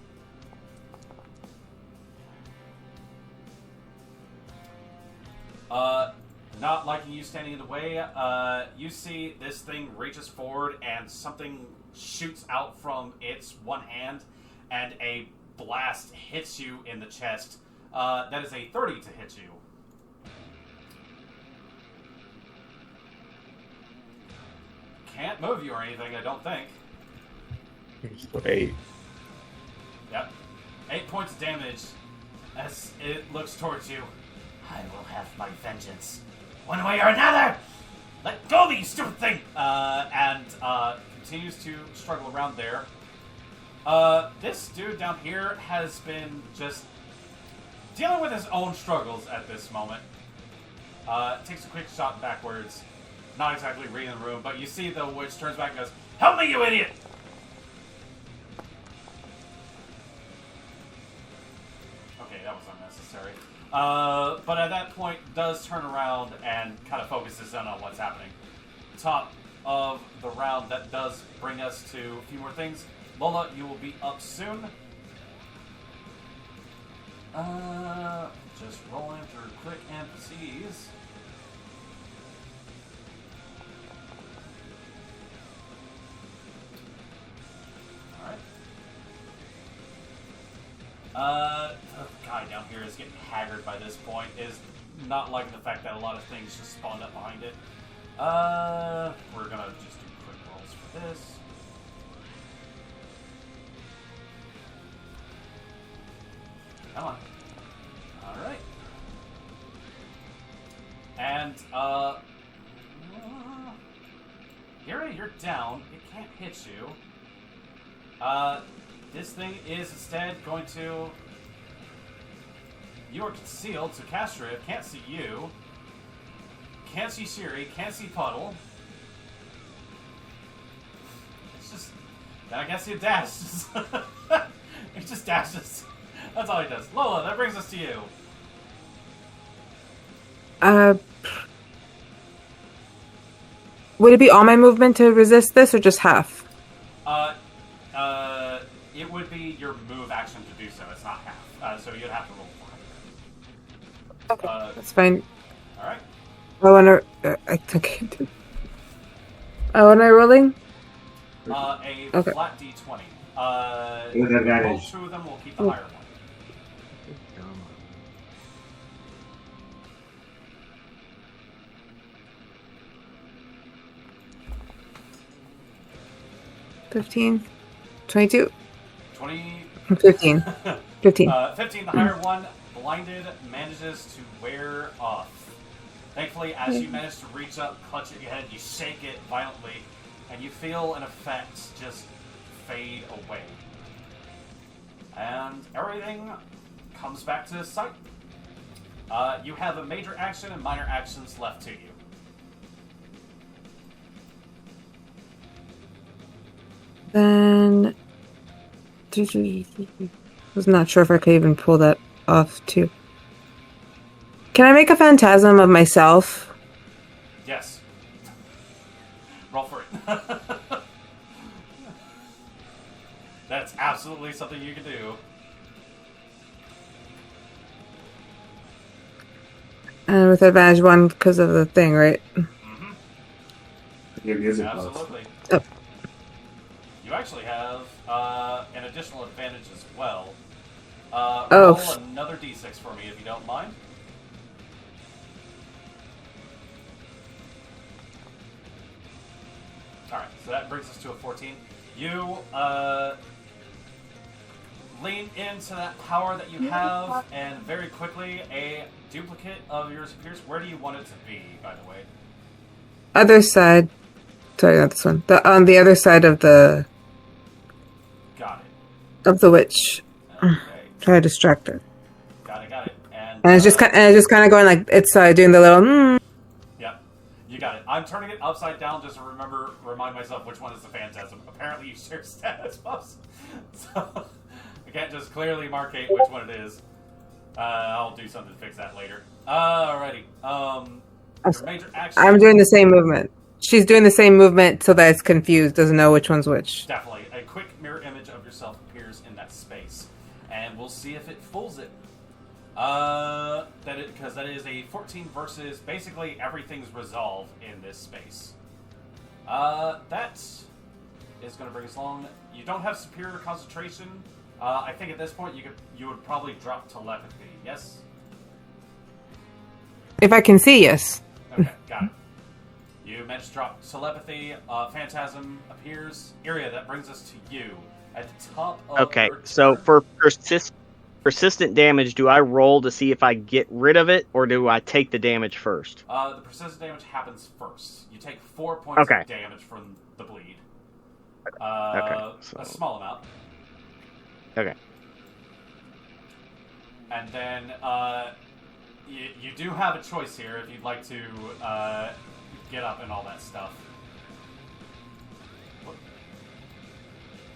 Not liking you standing in the way, you see this thing reaches forward and something shoots out from its one hand and a blast hits you in the chest. That is a 30 to hit you. Can't move you or anything, I don't think. 8. Yep. 8 points of damage as it looks towards you. I will have my vengeance. One way or another! Let go of you, stupid thing! And continues to struggle around there. This dude down here has been just dealing with his own struggles at this moment. Takes a quick shot backwards. Not exactly reading the room, but you see the witch turns back and goes, "Help me, you idiot!" Okay, that was unnecessary. But at that point, does turn around and kind of focuses in on what's happening. Top of the round, that does bring us to a few more things. Lola, you will be up soon. Just rolling through quick NPCs. Alright. The guy down here is getting haggard by this point, is not liking the fact that a lot of things just spawned up behind it. We're gonna just do quick rolls for this. Come on. Alright. And, you're down. It can't hit you. This thing is instead going to... You are concealed, so Castria can't see you. Can't see Shiri, can't see Puddle. It's just... I guess he dashes. He just dashes. That's all he does. Lola, that brings us to you. Would it be all my movement to resist this, or just half? It would be your move action to do so. It's not half. So you'd have to roll for it. Okay, that's fine. Alright. I wanna... I can't do... Oh, am I rolling? A Okay. flat D20. With Roll advantage. 2 of them, we'll keep the higher one. 15, 22, 20... 15, 15. 15, the higher one, blinded, manages to wear off. Thankfully, as you manage to reach up, clutch at your head, you shake it violently, and you feel an effect just fade away. And everything comes back to sight. You have a major action and minor actions left to you. Then... was not sure if I could even pull that off, too. Can I make a phantasm of myself? Yes. Roll for it. That's absolutely something you can do. And with advantage 1 because of the thing, right? Mm-hmm. Your music Absolutely. Oh. You actually have an additional advantage as well. Oh. Roll another d6 for me if you don't mind. Alright, so that brings us to a 14. You lean into that power that you have, and very quickly a duplicate of yours appears. Where do you want it to be, by the way? Other side. Sorry, not this one. On the other side of the Got it. of the witch. Okay. Try to distract her. Got it. And it's just kind of going like it's doing the little. Yep, you got it. I'm turning it upside down just to remind myself which one is the phantasm. Apparently, you share status buffs, so I can't just clearly markate which one it is. I'll do something to fix that later. Alrighty. Your major action. I'm doing the same movement. She's doing the same movement so that it's confused, doesn't know which one's which. Definitely, a quick mirror image of yourself appears in that space, and we'll see if it fools it. Because that is a 14 versus basically everything's resolved in this space. That is going to bring us along. You don't have superior concentration. I think at this point you would probably drop telepathy. Yes. If I can see, yes. Okay, got it. You managed to drop telepathy. Phantasm appears. Iria, that brings us to you at the top of. Okay, your so turn. for persistent damage, do I roll to see if I get rid of it, or do I take the damage first? The persistent damage happens first. You take 4 points Okay. of damage from the bleed. Okay, so- A small amount. Okay. And then you do have a choice here if you'd like to get up and all that stuff. Whoop.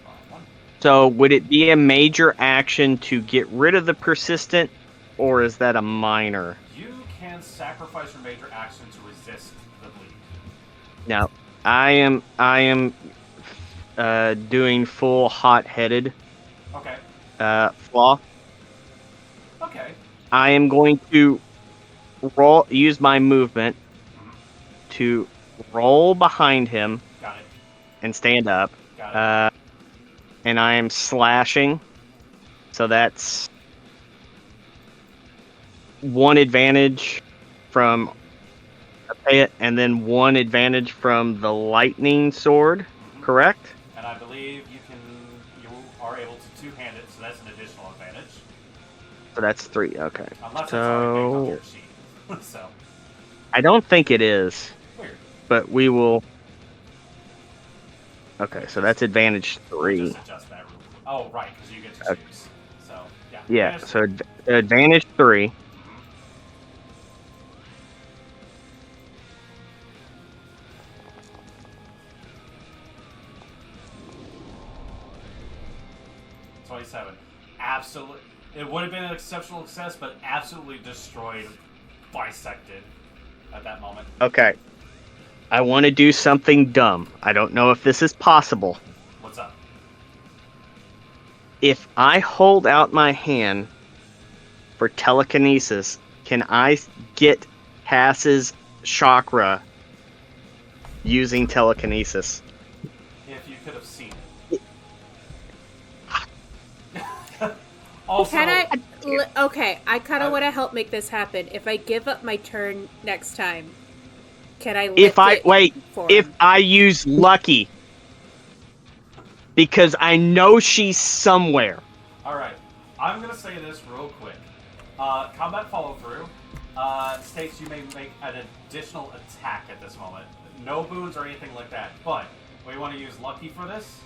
Wrong one. So would it be a major action to get rid of the persistent, or is that a minor? You can sacrifice your major action to resist the bleed. No, I am doing full hot-headed Okay. flaw. Okay. I am going to use my movement to roll behind him Got it. and stand up. Got it. And I am slashing. So that's 1 advantage from a pit, and then 1 advantage from the lightning sword, correct? And I believe you are able to two-hand it, so that's an additional advantage. So that's 3, okay. Unless it's already on your So sheet. So, I don't think it is, weird. but we will. Okay, so that's advantage 3. Just adjust that rule. Oh, right, because you get to Okay. choose. So, yeah. Yeah, advantage- so advantage 3. Mhm. 27. Absolutely. It would have been an exceptional success, but absolutely destroyed, bisected at that moment. Okay. I want to do something dumb. I don't know if this is possible. What's up? If I hold out my hand for telekinesis, can I get Cass's chakra using telekinesis? If you could have seen it. Also, Can I? Okay, I kind of want to help make this happen. If I give up my turn next time, can I? If lift I it wait, for if him? I use lucky, because I know she's somewhere. Alright, I'm going to say this real quick. Combat follow-through. states you may make an additional attack at this moment. No boons or anything like that. But we want to use lucky for this.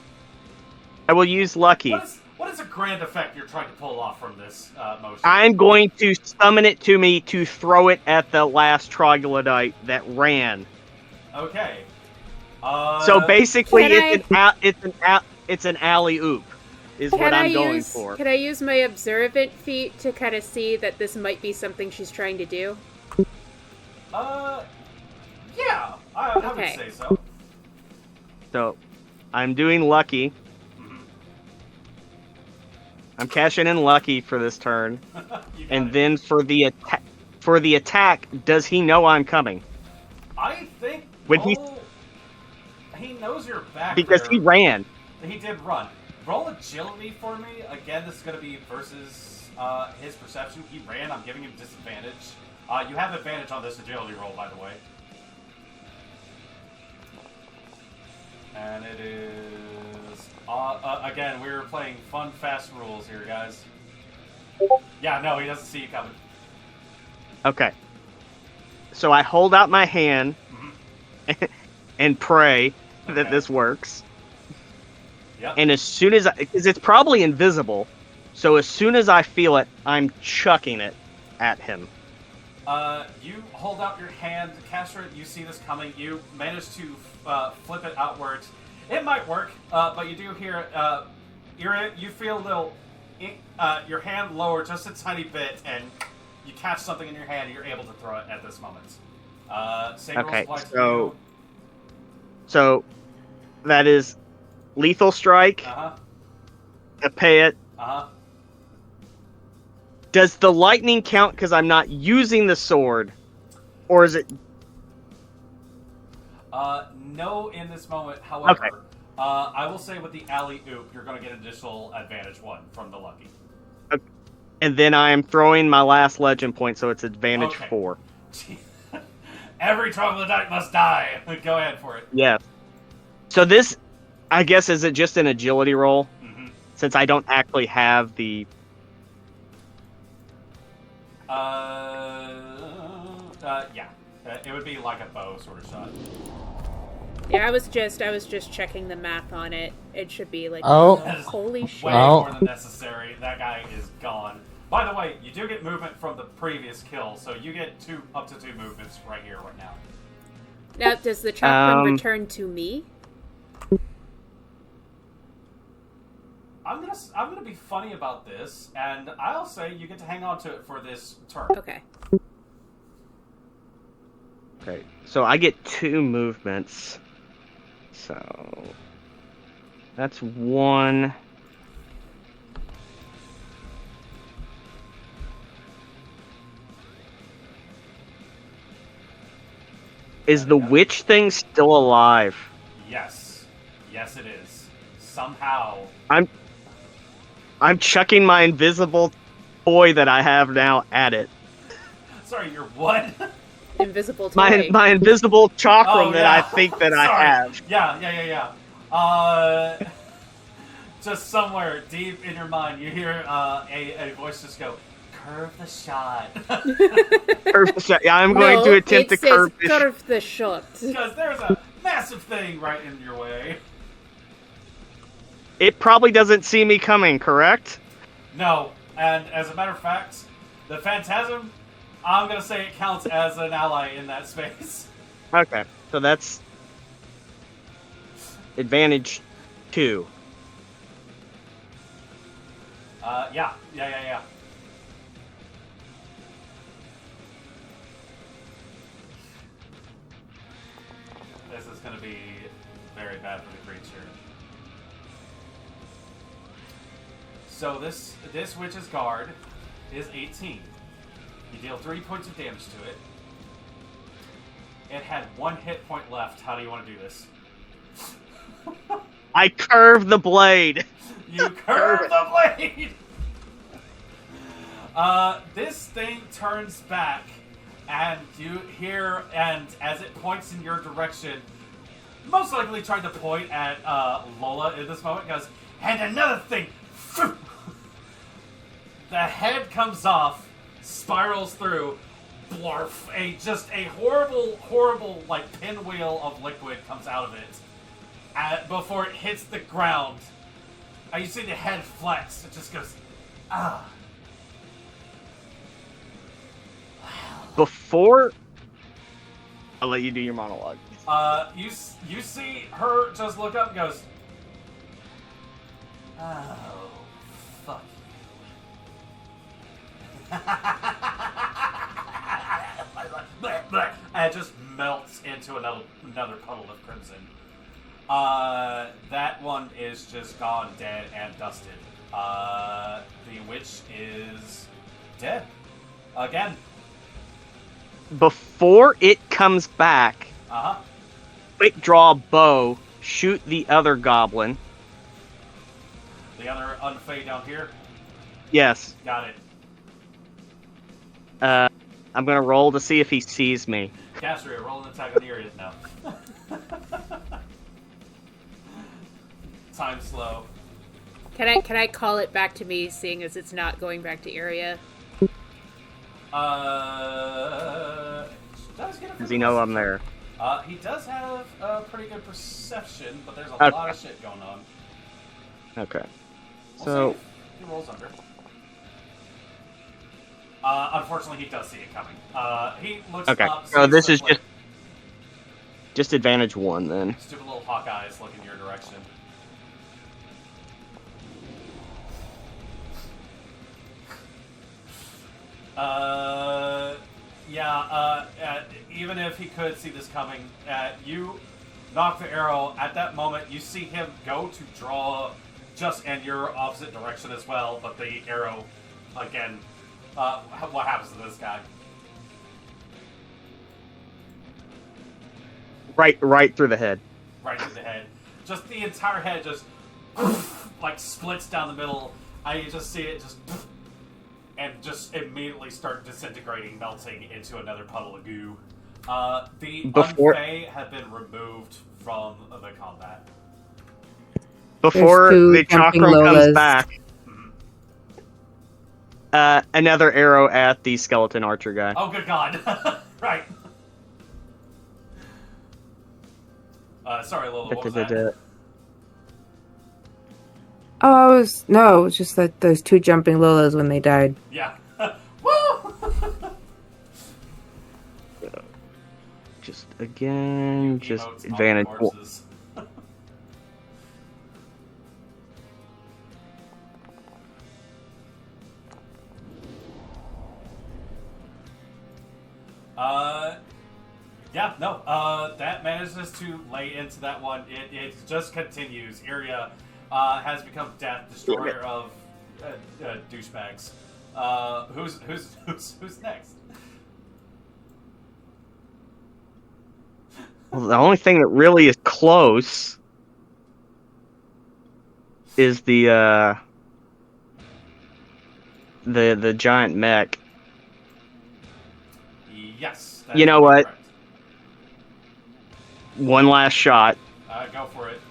I will use lucky. What is a grand effect you're trying to pull off from this motion? I'm going to summon it to me to throw it at the last troglodyte that ran. Okay. So basically, it's an alley oop, is what I'm going for. Can I use my observant feat to kind of see that this might be something she's trying to do? Yeah, I would say so. So, I'm doing lucky. I'm cashing in lucky for this turn, and then for the attack, does he know I'm coming? I think he knows you're back because there. he ran. He did run. Roll agility for me. Again, this is going to be versus his perception. He ran. I'm giving him disadvantage. You have advantage on this agility roll, by the way. And it is... again, we're playing fun, fast rules here, guys. Yeah, no, he doesn't see you coming. Okay. So I hold out my hand and pray that this works. Yep. And as soon as because it's probably invisible, so as soon as I feel it, I'm chucking it at him. You hold out your hand, Caster, you see this coming. You manage to flip it outwards. It might work, but you do hear you feel a little your hand lower just a tiny bit, and you catch something in your hand, and you're able to throw it at this moment. Okay, so that is lethal strike. To pay it. Does the lightning count because I'm not using the sword, or is it? No, in this moment. However, okay. I will say with the alley oop, you're going to get additional advantage 1 from the lucky. Okay. And then I am throwing my last legend point, so it's advantage 4. Every troglodyte must die. Go ahead for it. Yeah. So this, I guess, is it just an agility roll? Mm-hmm. Since I don't actually have the. Yeah. It would be like a bow sort of shot. Yeah, I was just checking the math on it. It should be like holy shit. Way more than necessary. That guy is gone. By the way, you do get movement from the previous kill, so you get up to 2 movements right here, right now. Now, does the chakram return to me? I'm gonna be funny about this, and I'll say you get to hang on to it for this turn. Okay. Okay, so I get 2 movements. So that's 1. Is the witch thing still alive? Yes. Yes, it is. Somehow. I'm chucking my invisible toy that I have now at it. Sorry, your what? Invisible toy. My invisible chakram that I think that I have. Yeah. Just somewhere deep in your mind, you hear a voice just go, "Curve the shot." Curve the shot. Yeah, I'm going to attempt to curve the shot. Because there's a massive thing right in your way. It probably doesn't see me coming, correct? No, and as a matter of fact, the phantasm, I'm going to say it counts as an ally in that space. Okay, so that's advantage 2. Yeah. This is going to be very bad for the creature. So this witch's guard is 18. You deal 3 points of damage to it. It had 1 hit point left. How do you want to do this? I curve the blade. You curve the blade! This thing turns back, and you hear, and as it points in your direction, most likely trying to point at Lola in this moment, goes, and another thing! The head comes off, spirals through, blarf! A horrible, like, pinwheel of liquid comes out of it before it hits the ground. And you see the head flex. It just goes, ah. Before... I'll let you do your monologue. You see her just look up and goes, oh, fuck you. And it just melts into another puddle of crimson. That one is just gone, dead, and dusted. The witch is dead. Again. Before it comes back, Uh-huh. quick draw a bow, shoot the other goblin. The other unfade down here. Yes. Got it. I'm gonna roll to see if he sees me. Castria, roll an attack on the area now. Time slow. Can I call it back to me, seeing as it's not going back to area? Does he know I'm there? He does have a pretty good perception, but there's a Okay. lot of shit going on. Okay. We'll So, see if he rolls under. Unfortunately, he does see it coming. He looks okay. up. So sees this the is flame. just advantage 1 then. Stupid little hawk eyes look in your direction. Even if he could see this coming, you knock the arrow. At that moment, you see him go to draw just in your opposite direction as well, but the arrow, again, what happens to this guy? Right through the head. Right through the head. Just the entire head just like splits down the middle. You just see it just and just immediately start disintegrating, melting into another puddle of goo. The Unfey have been removed from the combat. Before There's the two jumping chakram comes Lolas. back, another arrow at the skeleton archer guy. Oh, good God. Right. Sorry, Lola, what was that? Oh, it was just that those two jumping Lolas when they died. Yeah. Woo! Just again, just Emotes on advantage. corpses. Yeah, no, that manages to lay into that one. It just continues. Iria has become death destroyer of douchebags. Who's next? Well, the only thing that really is close is the giant mech. Yes. You know what? Correct. One last shot. Go for it.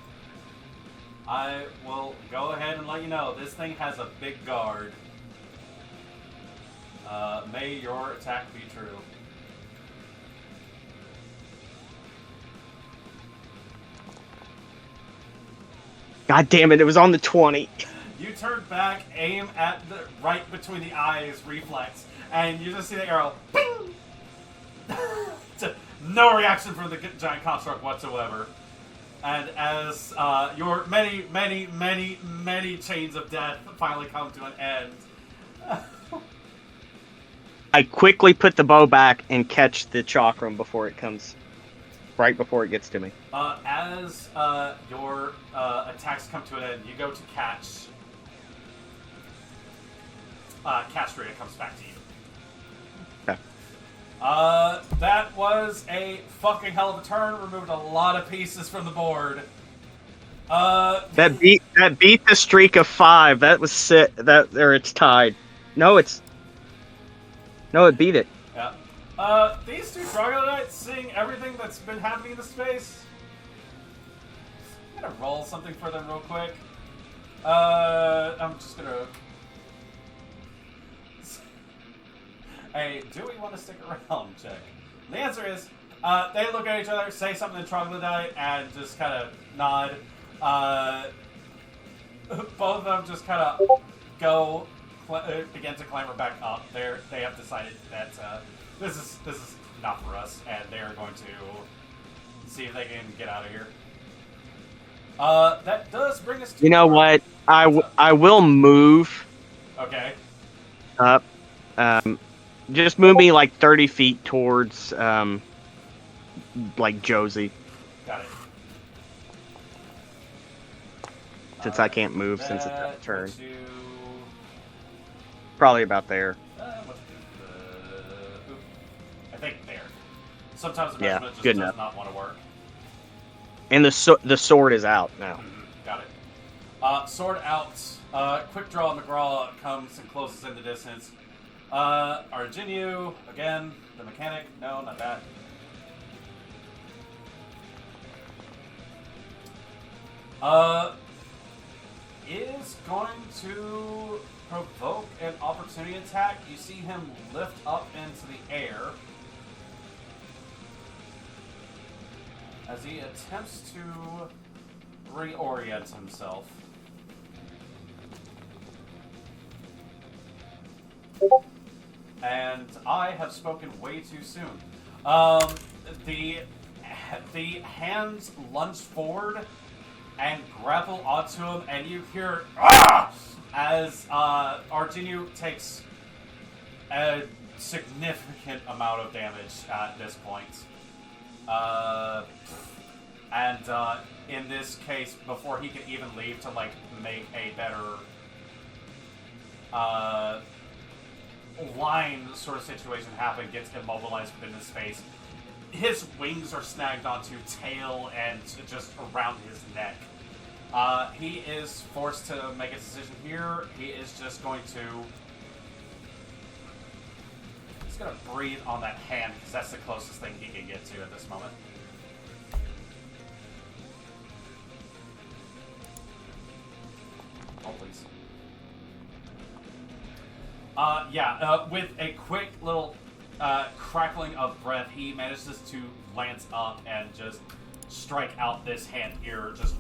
I will go ahead and let you know this thing has a big guard. May your attack be true. God damn it! It was on the 20. You turn back, aim at the right between the eyes, reflex, and you just see the arrow. Ping! No reaction from the giant construct whatsoever. And as your many chains of death finally come to an end. I quickly put the bow back and catch the chakram before it comes, right before it gets to me. As your attacks come to an end, you go to catch. Castria comes back to you. Okay. That was a fucking hell of a turn. Removed a lot of pieces from the board. That beat the streak of 5. That was it's tied. No, it beat it. Yeah. These two troglodytes, seeing everything that's been happening in the space. I'm gonna roll something for them real quick. I'm just gonna. a do we want to stick around check. The answer is, they look at each other, say something in troglodyte, and just kind of nod. Both of them just kind of go, begin to clamber back up. They have decided that this is not for us, and they are going to see if they can get out of here. That does bring us to... You know what? I will move Okay. up. Just move me like 30 feet towards, like Josie, Got it. since I can't move since it's That a turn. puts you- Probably about there. what's I think there. Sometimes the Yeah, measurement just good does enough. not want to work. And the sword is out now. Got it. Sword out. Quick draw McGraw comes and closes in the distance. Arginio, again, the mechanic. No, not that. Is going to provoke an opportunity attack. You see him lift up into the air as he attempts to reorient himself. And I have spoken way too soon. The hands lunge forward and grapple onto him, and you hear "Ah!" as Arginio takes a significant amount of damage at this point. And in this case, before he can even leave to like make a better line sort of situation happen, gets immobilized within the space. His wings are snagged onto tail and just around his neck. He is forced to make a decision here. He is just going to... He's going to breathe on that hand, because that's the closest thing he can get to at this moment. Oh, please. With a quick little crackling of breath, he manages to lance up and just strike out this hand here, just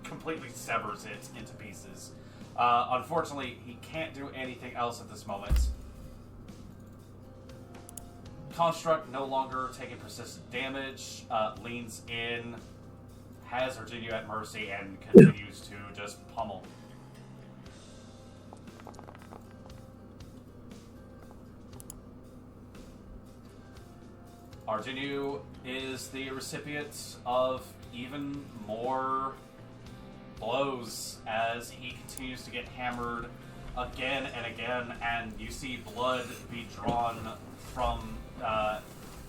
completely severs it into pieces. Unfortunately, he can't do anything else at this moment. Construct no longer taking persistent damage, leans in, has Arginio at mercy, and continues to just pummel. Arginio is the recipient of even more blows as he continues to get hammered again and again, and you see blood be drawn from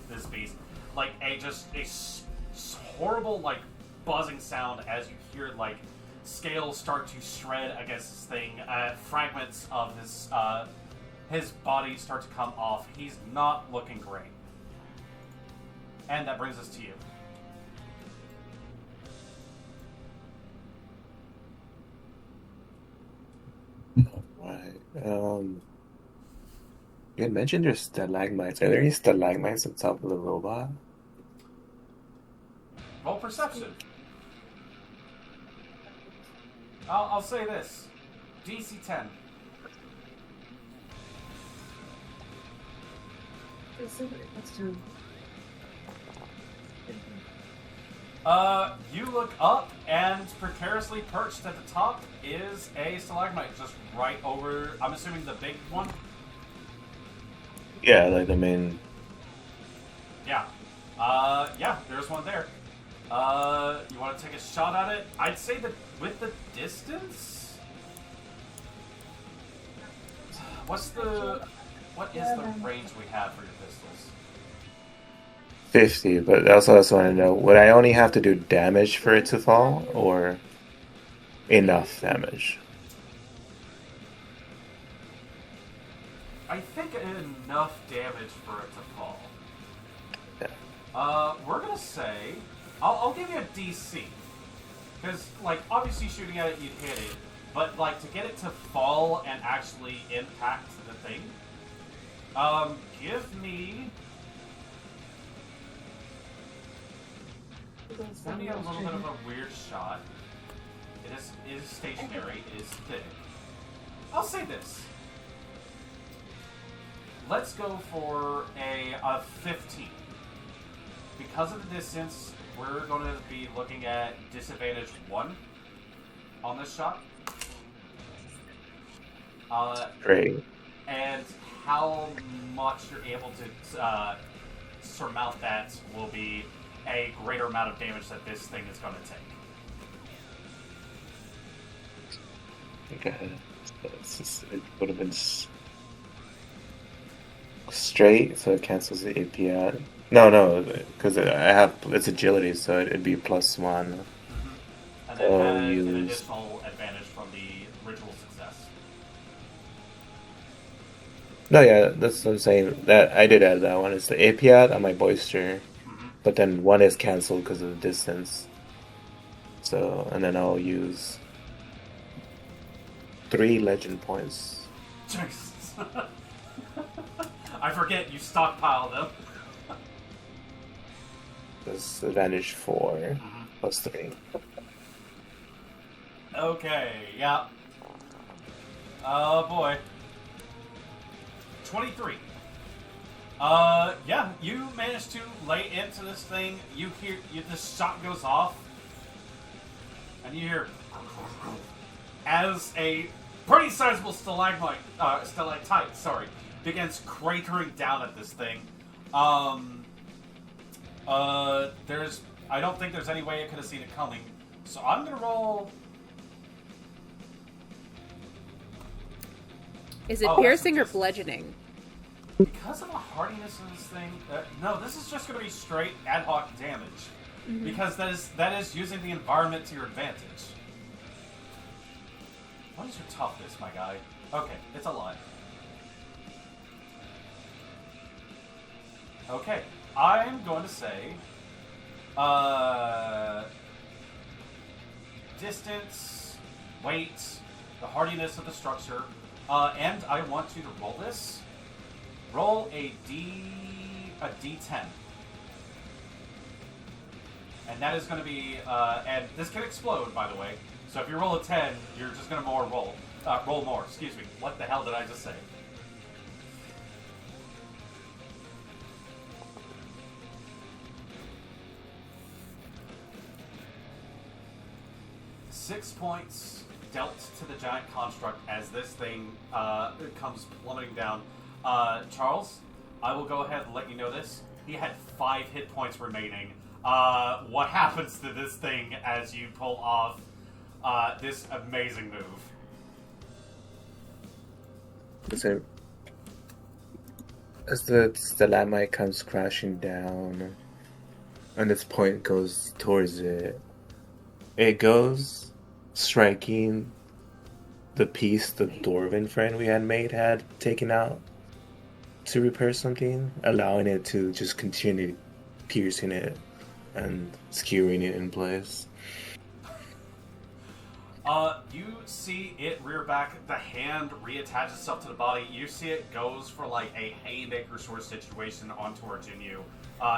this beast. Like a horrible like buzzing sound as you hear like scales start to shred against this thing. Fragments of his body start to come off. He's not looking great. And that brings us to you. Right. You had mentioned there's stalagmites. Are there any stalagmites on top of the robot? Roll perception. I'll say this. DC 10. You look up, and precariously perched at the top is a stalagmite, just right over, I'm assuming the big one? Yeah, like the main. Yeah. Yeah, there's one there. You want to take a shot at it? I'd say that with the distance... What is the range we have for your pistols? 50, but I also want to know, would I only have to do damage for it to fall, or enough damage? I think enough damage for it to fall. Yeah. We're gonna say... I'll give you a DC. Because, like, obviously shooting at it, you'd hit it. But, like, to get it to fall and actually impact the thing, Give me. It's gonna be a little bit of a weird shot. It is stationary. It is thick. I'll say this. Let's go for a 15. Because of the distance, we're going to be looking at disadvantage 1 on this shot. Great. And how much you're able to surmount that will be a greater amount of damage that this thing is going to take. Okay. It would have been straight, so it cancels the AP. No, because it's agility, so it'd be +1. Mm-hmm. And then add an additional advantage from the ritual success. No, yeah, that's what I'm saying. That I did add that one. It's the AP on my Boister, but then 1 is canceled because of the distance. So, and then I'll use 3 legend points. Jesus. I forget you stockpile them. That's advantage 4 +3. Okay, yeah. Oh boy. 23. Yeah, you managed to lay into this thing. You hear this shot goes off, and you hear as a pretty sizable stalagmite, stalactite, begins cratering down at this thing. I don't think there's any way it could have seen it coming, so I'm gonna roll. Is it Oh, piercing or that's- bludgeoning? Because of the hardiness of this thing, no, this is just going to be straight ad hoc damage. Mm-hmm. Because that is using the environment to your advantage. What is your toughness, my guy? Okay, it's a lot. Okay, I'm going to say, distance, weight, the hardiness of the structure, and I want you to roll this. Roll a D10. And that is going to be, and this can explode, by the way. So if you roll a 10, you're just going to roll more, excuse me. What the hell did I just say? Six points dealt to the giant construct as this thing comes plummeting down. Charles, I will go ahead and let you know this. He had 5 hit points remaining. What happens to this thing as you pull off this amazing move? So, as the stalagmite comes crashing down, and its point goes towards it, it goes striking the piece the dwarven friend we had taken out to repair something, allowing it to just continue piercing it and skewering it in place. You see it rear back, the hand reattaches itself to the body. You see it goes for like a haymaker sort of situation onto Arjunu,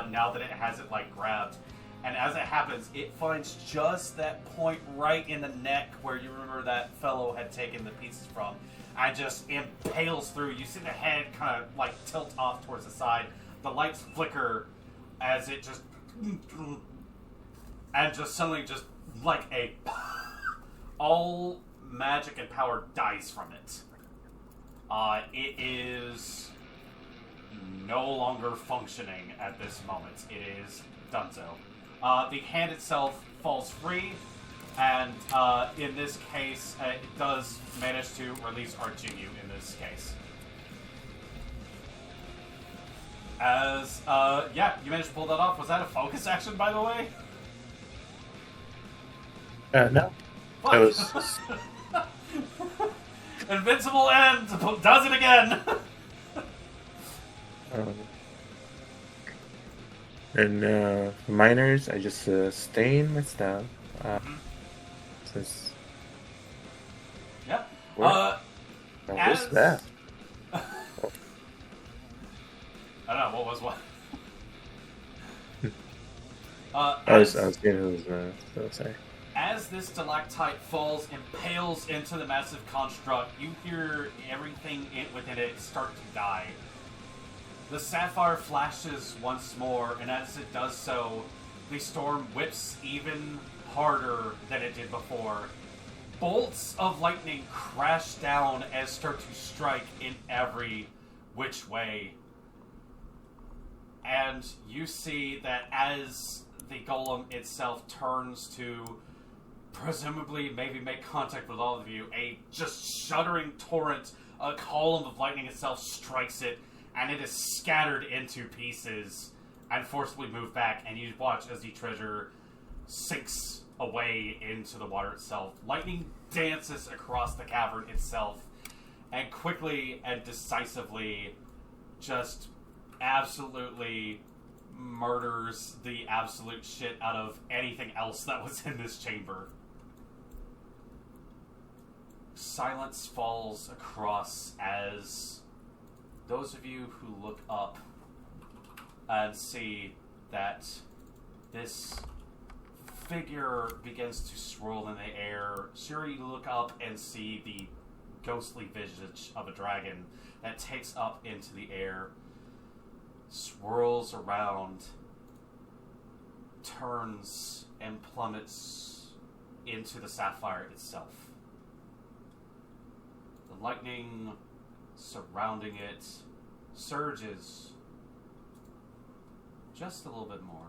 now that it has it like grabbed. And as it happens, it finds just that point right in the neck where you remember that fellow had taken the pieces from, and just impales through. You see the head kind of like tilt off towards the side. The lights flicker as it just, and just suddenly just like a all magic and power dies from it. It is no longer functioning at this moment. It is donezo. The hand itself falls free, and in this case, it does manage to release Arjunu in this case. As, yeah, you managed to pull that off. Was that a focus action, by the way? No. Fuck. It was... Invincible End does it again! And for minors, I just stain my stuff. Since Yep. now what's As- that? I don't know, what was what? I was getting who was sorry. As this stalactite falls, impales into the massive construct, you hear everything within it start to die. The sapphire flashes once more, and as it does so, the storm whips even harder than it did before. Bolts of lightning crash down and start to strike in every which way. And you see that as the golem itself turns to presumably maybe make contact with all of you, a just shuddering torrent, a column of lightning itself strikes it, and it is scattered into pieces and forcibly moved back, and you watch as the treasure sinks away into the water itself. Lightning dances across the cavern itself, and quickly and decisively just absolutely murders the absolute shit out of anything else that was in this chamber. Silence falls across as those of you who look up and see that this figure begins to swirl in the air. Sure, you look up and see the ghostly visage of a dragon that takes up into the air, swirls around, turns, and plummets into the sapphire itself. The lightning surrounding it surges just a little bit more,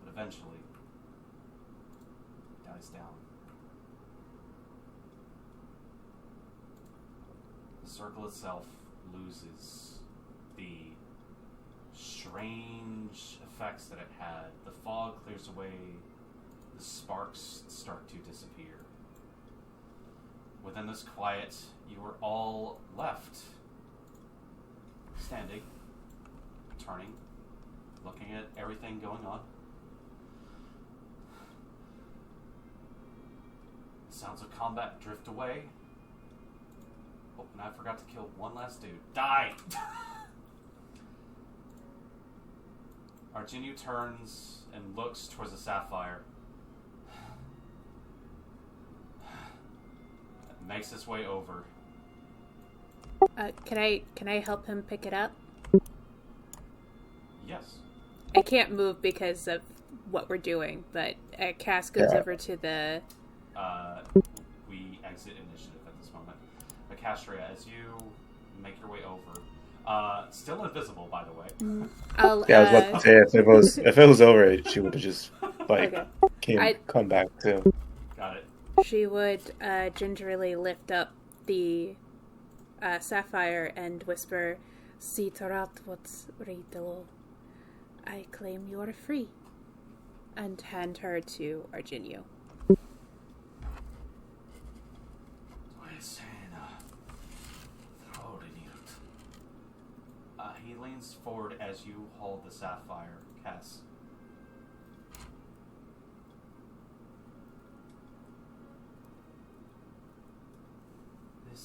but eventually dies down. The circle itself loses the strange effects that it had. The fog clears away, the sparks start to disappear. Within this quiet, you are all left standing, turning, looking at everything going on. Sounds of combat drift away. Oh, and I forgot to kill one last dude. Die! Arginio turns and looks towards the sapphire. Makes his way over. Can I help him pick it up? Yes. I can't move because of what we're doing, but Cass goes over to the... We exit initiative at this moment. But Castria, as you make your way over, still invisible, by the way. I was about to say, if it was over, she would have just, come back, too. Got it. She would gingerly lift up the sapphire and whisper, "Si tarat what's rito. I claim you are free," and hand her to Arginio. He leans forward as you hold the sapphire, Cass. This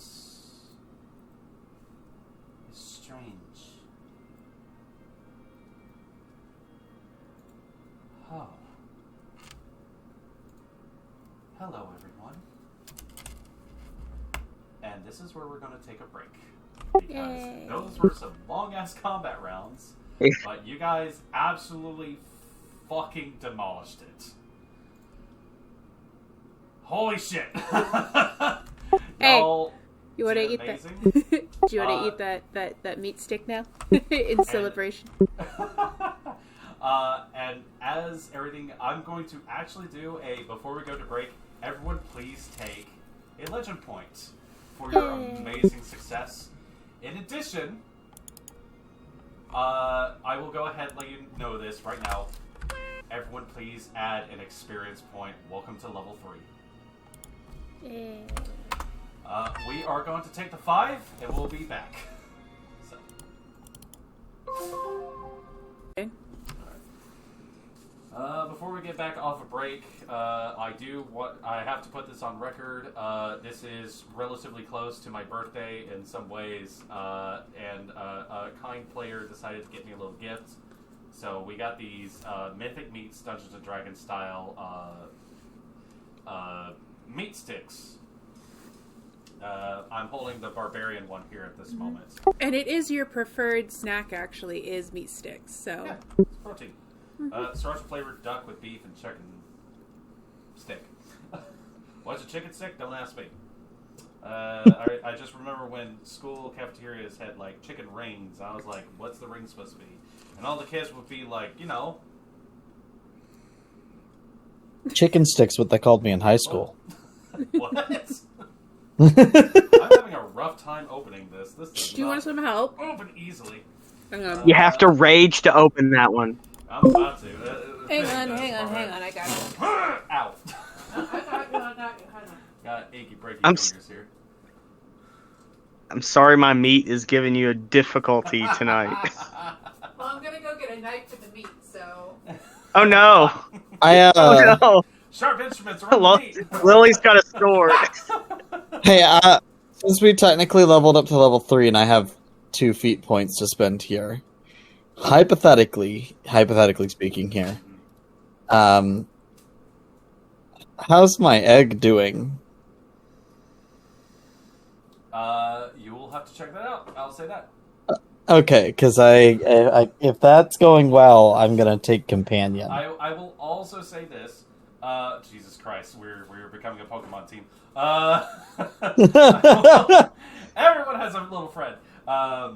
is strange. Oh. Hello, everyone. And this is where we're going to take a break. Because those were some long-ass combat rounds, but you guys absolutely fucking demolished it. Holy shit! Hey, Y'all you want to did eat amazing. that? Do you want to eat that meat stick now in celebration? And as everything, I'm going to actually do before we go to break, everyone please take a legend point for your amazing success. In addition, I will go ahead and let you know this right now. Everyone please add an experience point. Welcome to level 3. We are going to take the 5, and we'll be back. So. Before we get back off a break, I have to put this on record. This is relatively close to my birthday in some ways, and a kind player decided to get me a little gift. So we got these Mythic Meats Dungeons & Dragons style meat sticks. I'm holding the barbarian one here at this moment. And it is your preferred snack, actually, is meat sticks. So yeah, it's protein. Starch flavored duck with beef and chicken stick. What's a chicken stick? Don't ask me. I just remember when school cafeterias had like chicken rings. I was like, what's the ring supposed to be? And all the kids would be like, Chicken sticks, what they called me in high school. What? I'm having a rough time opening this. This does do you want some help? open easily. Hang on. You have to rage to open that one. I'm about to. Hang on. I got it. Ow. I got you. Got achy breaky I'm fingers here. I'm sorry my meat is giving you a difficulty tonight. Well, I'm gonna go get a knife for the meat, so... Oh no! I Oh, sharp instruments are on the meat. Lily's got a sword. Hey, since we technically leveled up to level 3 and I have 2 feat points to spend here, hypothetically speaking here, how's my egg doing? You will have to check that out. I'll say that. Okay, because if that's going well, I'm gonna take companion. I will also say this. Jesus Christ, we're becoming a Pokemon team. Everyone has a little friend. I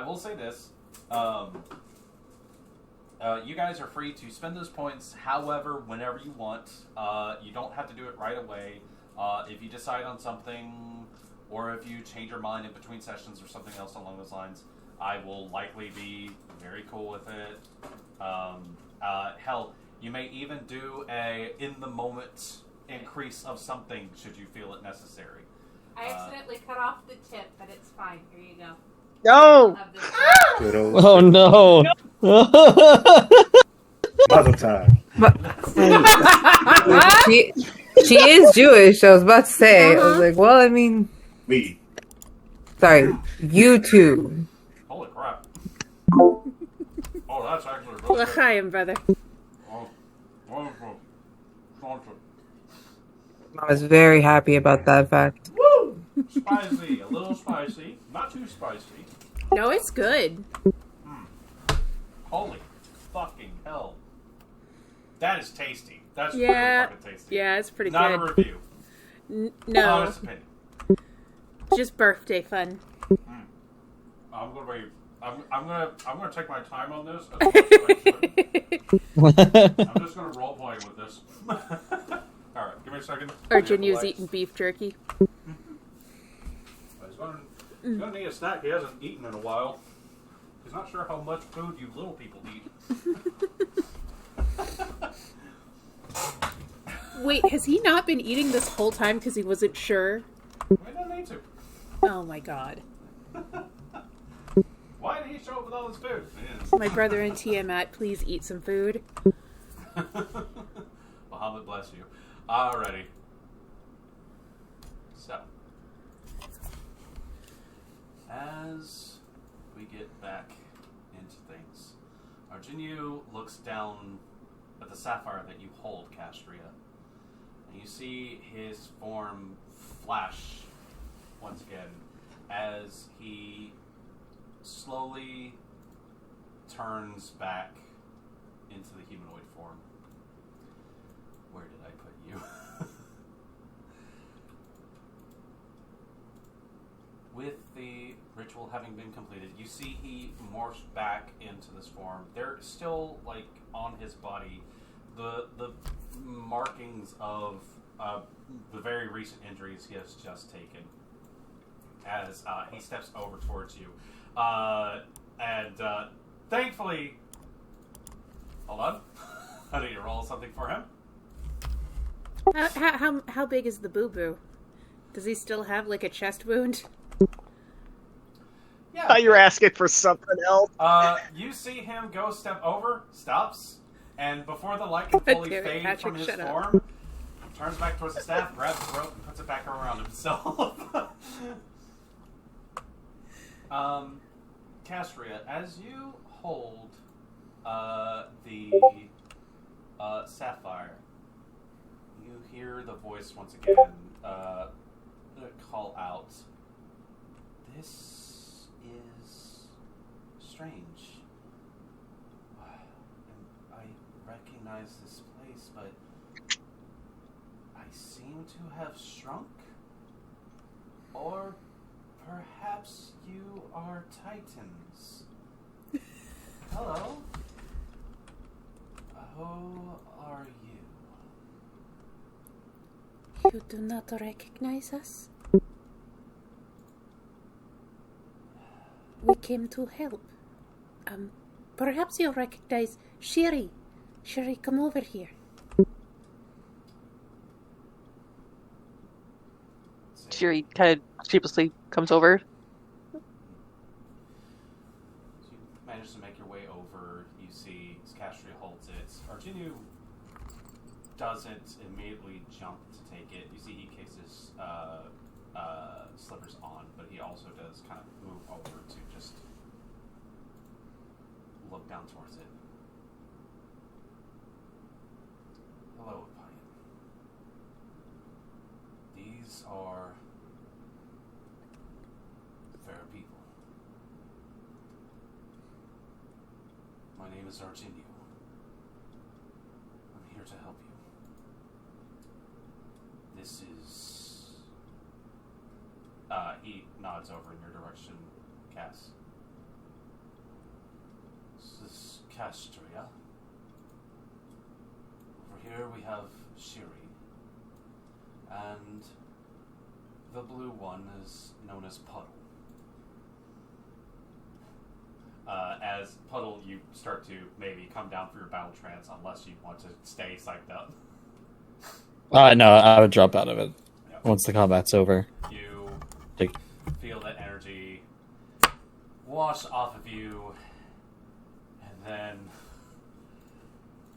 will say this. You guys are free to spend those points however, whenever you want. You don't have to do it right away. If you decide on something, or if you change your mind in between sessions or something else along those lines, I will likely be very cool with it. Hell, you may even do a in-the-moment increase of something should you feel it necessary. I accidentally cut off the tip, but it's fine. Here you go. No! Good old Oh no! Mazel tov. She is Jewish. I was about to say. I was like, well, I mean, Me. sorry, you two. Holy crap. Oh, that's actually really good. L'chaim, brother. Oh, wonderful. Wonderful. I was very happy about that fact. Woo! Spicy. A little spicy. Not too spicy. No, it's good. Holy fucking hell. That is tasty. That's Yeah. really fucking tasty. Yeah, it's pretty Not a good. review. No, Honest opinion. just birthday fun. I'm gonna take my time on this. As much as I should. I'm just gonna role play with this. Alright, give me a second. Arjun was Relax. eating beef jerky. He's gonna need a snack he hasn't eaten in a while. He's not sure how much food you little people eat. Wait, has he not been eating this whole time because he wasn't sure? We don't need to. Oh my god. Why did he show up with all this food? My brother and Tiamat, please eat some food. Muhammad bless you. Alrighty. So, as we get back into things, Arjunu looks down at the sapphire that you hold, Castria, and you see his form flash once again as he slowly turns back into the humanoid form. Where did I put you? With the ritual having been completed, you see he morphs back into this form. There still, like, on his body, the markings of the very recent injuries he has just taken as he steps over towards you. And thankfully, hold on, I need to roll something for him. How big is the boo-boo? Does he still have, like, a chest wound? Yeah. You're asking for something else. You see him go step over, stops, And before the light can fully Damn it, fade Patrick, from his shut up. form, turns back towards the staff, grabs the rope, and puts it back around himself. Castria, as you hold the sapphire, you hear the voice once again call out, "This is strange. I recognize this place, but I seem to have shrunk? Or perhaps you are Titans. Hello? Who are you?" You do not recognize us? We came to help. Perhaps you'll recognize Shiri. Shiri, come over here. Shiri kind of sheepishly comes over. You manage to make your way over. You see Castria holds it. Arginu doesn't immediately jump to take it. You see he kicks his slippers on, but he also does kind of move over to just look down towards it. Hello, Pine. These are fair people. My name is Arginu. I'm here to help you. This is... he nods over in your direction, Cass. This is Castria. Over here we have Shiri. And the blue one is known as Puddle. As Puddle, you start to maybe come down for your battle trance unless you want to stay psyched up. No, I would drop out of it Yep. once the combat's over. You Take- feel that energy wash off of you, and then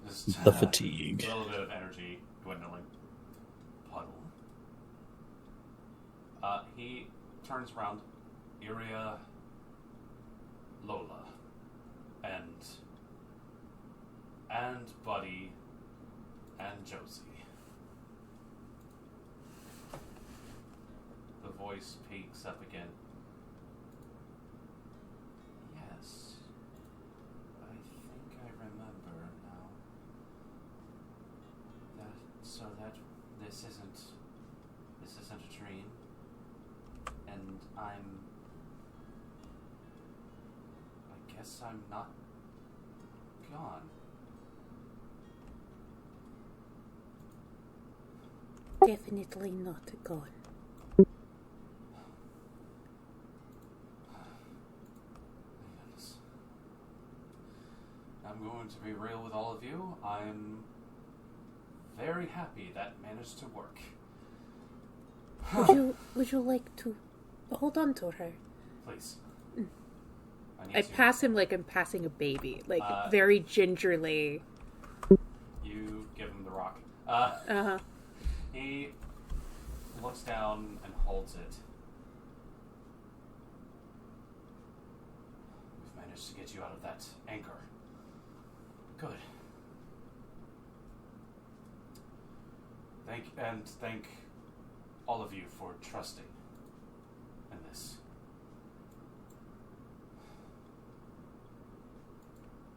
just The fatigue. a little bit of energy dwindling. Puddle. He turns around. Iria, Lola, and Buddy, and Josie. The voice peaks up again. Yes, I think I remember now. That this isn't a dream, and I guess I'm not gone. Definitely not gone. Yes. I'm going to be real with all of you. I'm very happy that managed to work. Would you like to hold on to her? Please. I pass him like I'm passing a baby, like Uh, very gingerly. You give him the rock. Uh-huh. He looks down and holds it. We've managed to get you out of that anchor. Good. Thank all of you for trusting in this.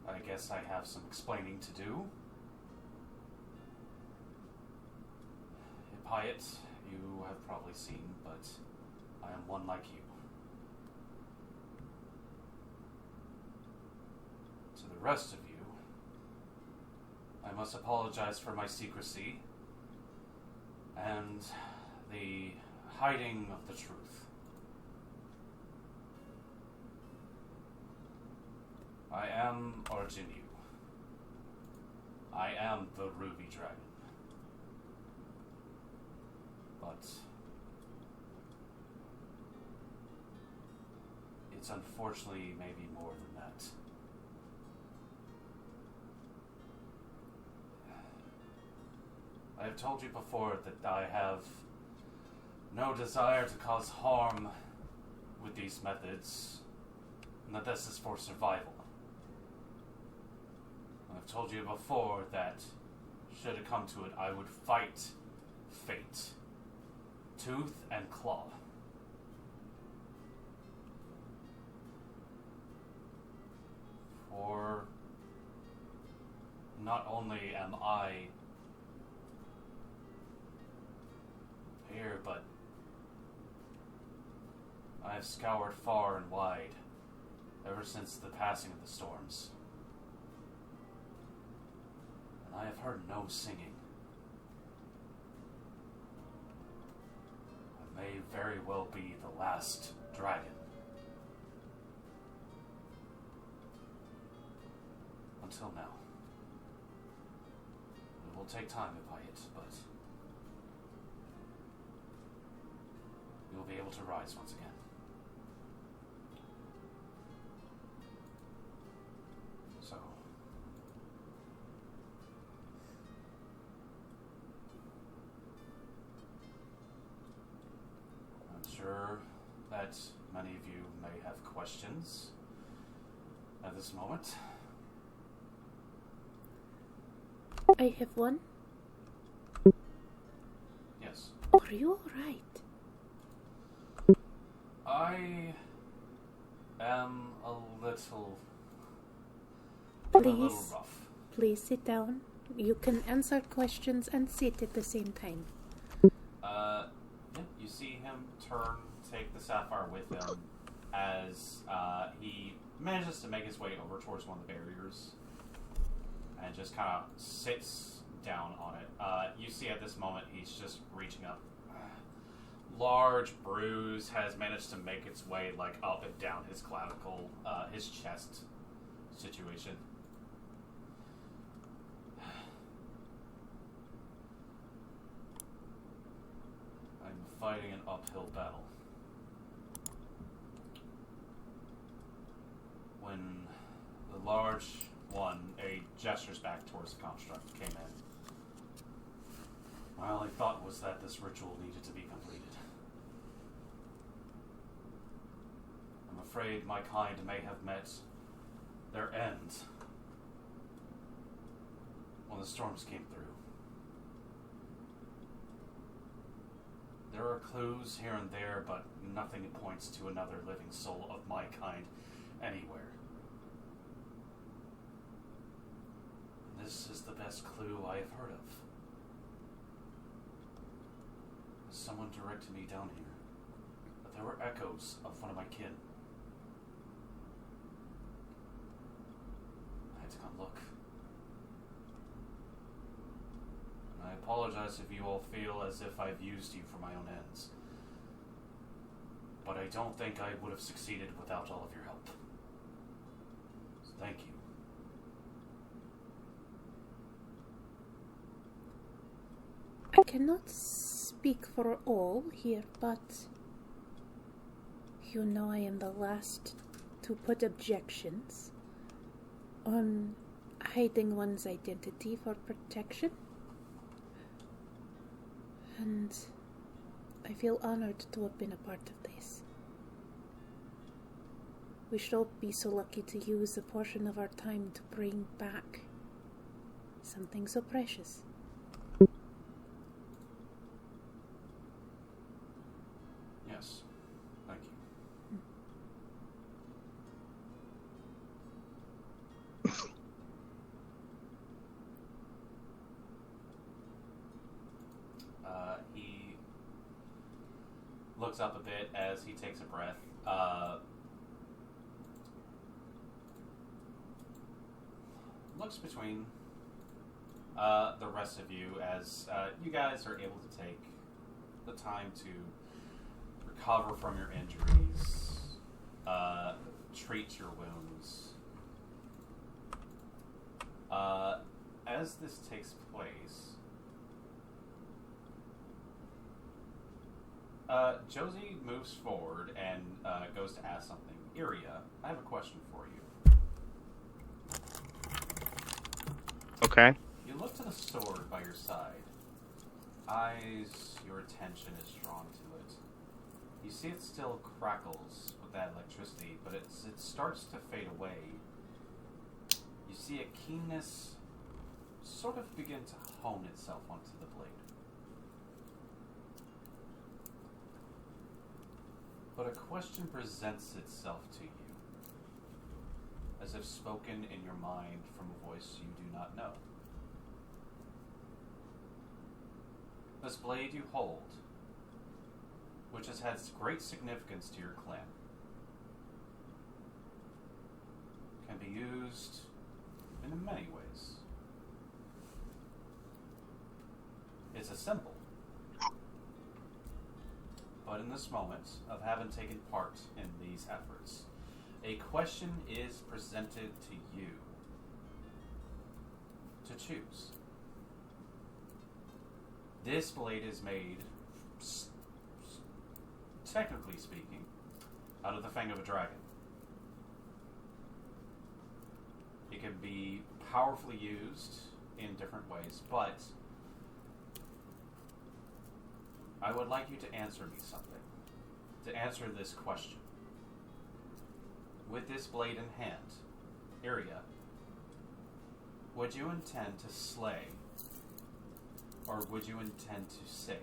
I guess I have some explaining to do. Hyatt, you have probably seen, but I am one like you. To the rest of you, I must apologize for my secrecy and the hiding of the truth. I am Arginu. I am the Ruby Dragon. But it's unfortunately maybe more than that. have told you before that I have no desire to cause harm with these methods, and that this is for survival. I've told you before that, should it come to it, I would fight fate, tooth and claw. For not only am I here, but I have scoured far and wide ever since the passing of the storms. And I have heard no singing. I may very well be the last dragon. Until now. It will take time to buy it, but we will be able to rise once again. So, I'm sure that many of you may have questions at this moment. I have one. Yes. Are you alright? I am a little Please, rough. please sit down. You can answer questions and sit at the same time. Yeah, you see him turn, take the sapphire with him as he manages to make his way over towards one of the barriers and just kind of sits down on it. You see at this moment he's just reaching up. Large bruise has managed to make its way like up and down his clavicle, his chest situation. I'm fighting an uphill battle. When the large one, gestures back towards the construct, came in, my only thought was that this ritual needed to be completed. I'm afraid my kind may have met their end when the storms came through. There are clues here and there, but nothing points to another living soul of my kind anywhere. This is the best clue I have heard of. Someone directed me down here, but there were echoes of one of my kin. I had to come look. And I apologize if you all feel as if I've used you for my own ends. But I don't think I would have succeeded without all of your help. So thank you. I cannot speak for all here, but you know I am the last to put objections on hiding one's identity for protection. And I feel honored to have been a part of this. We should all be so lucky to use a portion of our time to bring back something so precious. Yes, thank you. He looks up a bit as he takes a breath. Looks between the rest of you as you guys are able to take the time to recover from your injuries, treat your wounds. As this takes place, Josie moves forward and goes to ask something. Iria, I have a question for you. Okay. You look to the sword by your side. eyes, your attention is drawn to it. You see it still crackles with that electricity, but it starts to fade away. You see a keenness sort of begin to hone itself onto the blade. But a question presents itself to you, as if spoken in your mind from a voice you do not know. This blade you hold, which has had great significance to your clan, can be used in many ways. It's a symbol. But in this moment of having taken part in these efforts, a question is presented to you to choose. This blade is made, technically speaking, out of the fang of a dragon. It can be powerfully used in different ways, but I would like you to answer me something. To answer this question. With this blade in hand, Iria, would you intend to slay, or would you intend to save?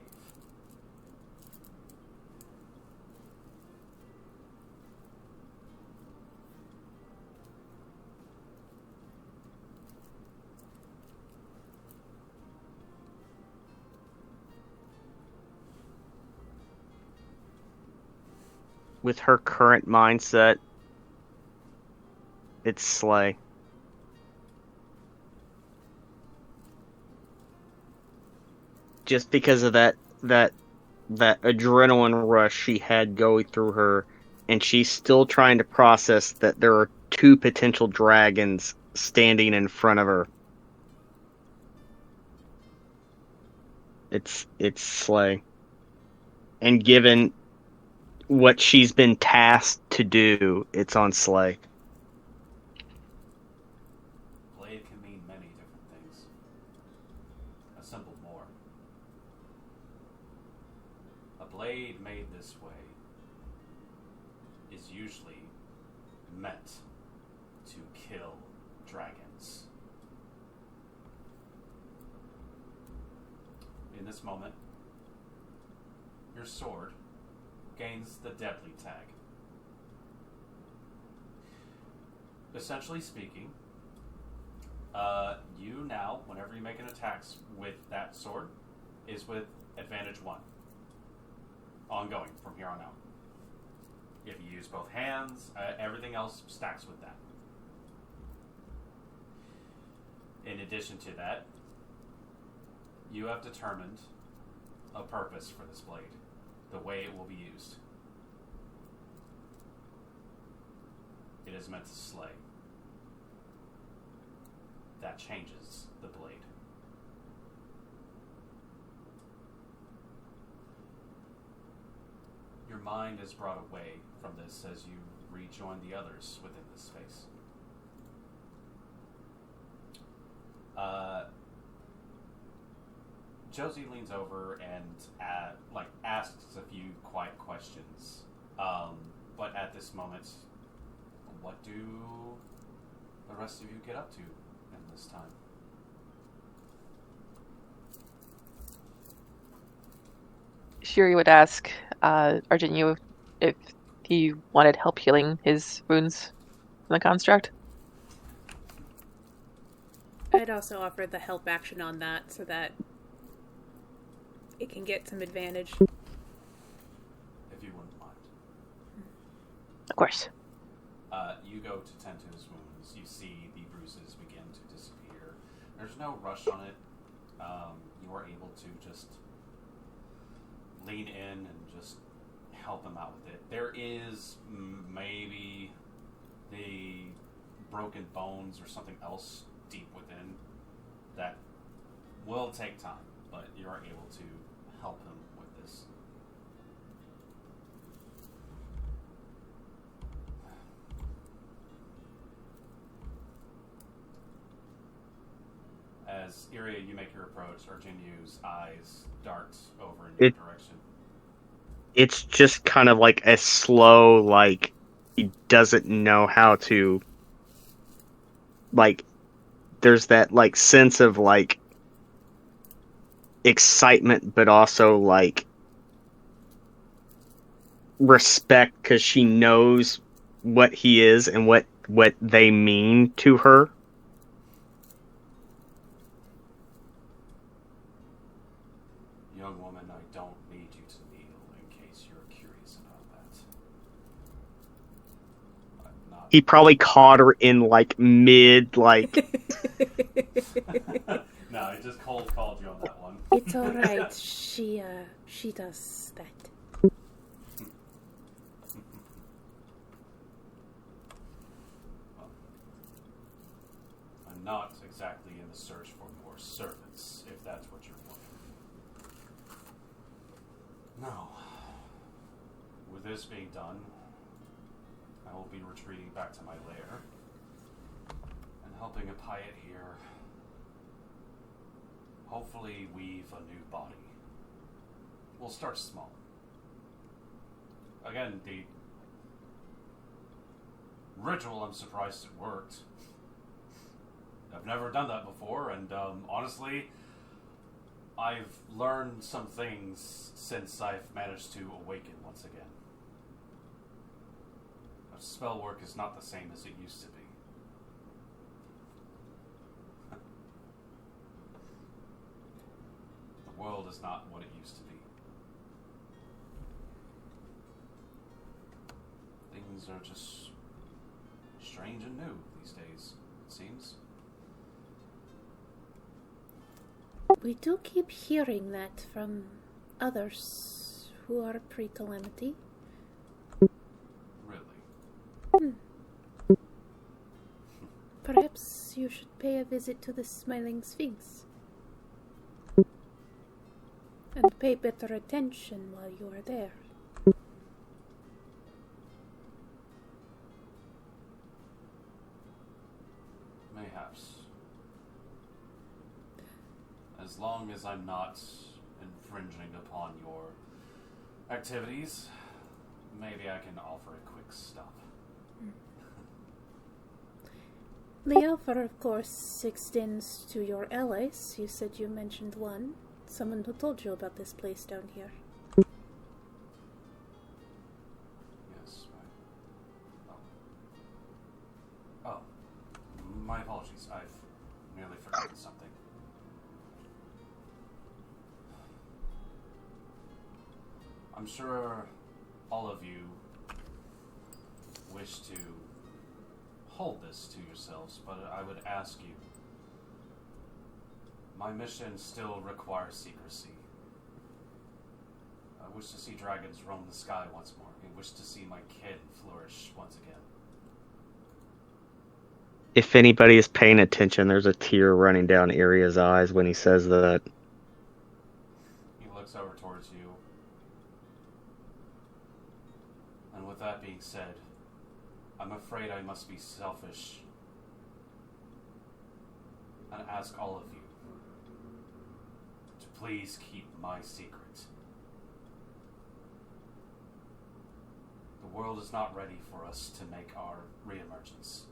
With her current mindset, it's slay. Just because of that adrenaline rush she had going through her, and she's still trying to process that there are two potential dragons standing in front of her. It's slay. And given what she's been tasked to do, it's on slay. Blade can mean many different things. A symbol more. A blade made this way is usually meant to kill dragons. In this moment, your sword gains the deadly tag. Essentially speaking, you now, whenever you make an attack with that sword, is with advantage 1. Ongoing from here on out. If you use both hands, everything else stacks with that. In addition to that, you have determined a purpose for this blade. The way it will be used. It is meant to slay. That changes the blade. Your mind is brought away from this as you rejoin the others within this space. Josie leans over and asks a few quiet questions. But at this moment, what do the rest of you get up to in this time? Shiri would ask Argenio if he wanted help healing his wounds from the construct. I'd also offer the help action on that so that it can get some advantage. If you wouldn't mind. Of course. You go to tend to his wounds. You see the bruises begin to disappear. There's no rush on it. You are able to just lean in and just help him out with it. There is maybe the broken bones or something else deep within that will take time, but you are able to help him with this. As as Iria, you make your approach, Arjuniu's eyes dart over in your direction. It's just kind of like a slow, like, he doesn't know how to, like, there's that, like, sense of, like, excitement, but also, like, respect, because she knows what he is and what they mean to her. Young woman, I don't need you to kneel in case you're curious about that. I'm not... He probably caught her in, like, mid, like... No, he just cold called you on that one. It's alright. She does that. Well, I'm not exactly in the search for more servants, if that's what you're wanting. No. With this being done, I will be retreating back to my lair and helping a Piet here hopefully weave a new body. We'll start small. Again, the ritual, I'm surprised it worked. I've never done that before, and honestly, I've learned some things since I've managed to awaken once again. Spell work is not the same as it used to be. The world is not what it used to be. Things are just strange and new these days, it seems. We do keep hearing that from others who are pre-calamity. Really? Perhaps you should pay a visit to the Smiling Sphinx. And pay better attention while you are there. Mayhaps. As long as I'm not infringing upon your activities, maybe I can offer a quick stop. The offer, of course, extends to your allies. You said you mentioned one. Someone who told you about this place down here. Yes, Oh, my apologies. I've nearly forgotten something. I'm sure all of you wish to hold this to yourselves, but I would ask you, my mission still requires secrecy. I wish to see dragons roam the sky once more. I wish to see my kid flourish once again. If anybody is paying attention, there's a tear running down Aria's eyes when he says that. He looks over towards you. And with that being said, I'm afraid I must be selfish and ask all of you to please keep my secret. The world is not ready for us to make our reemergence.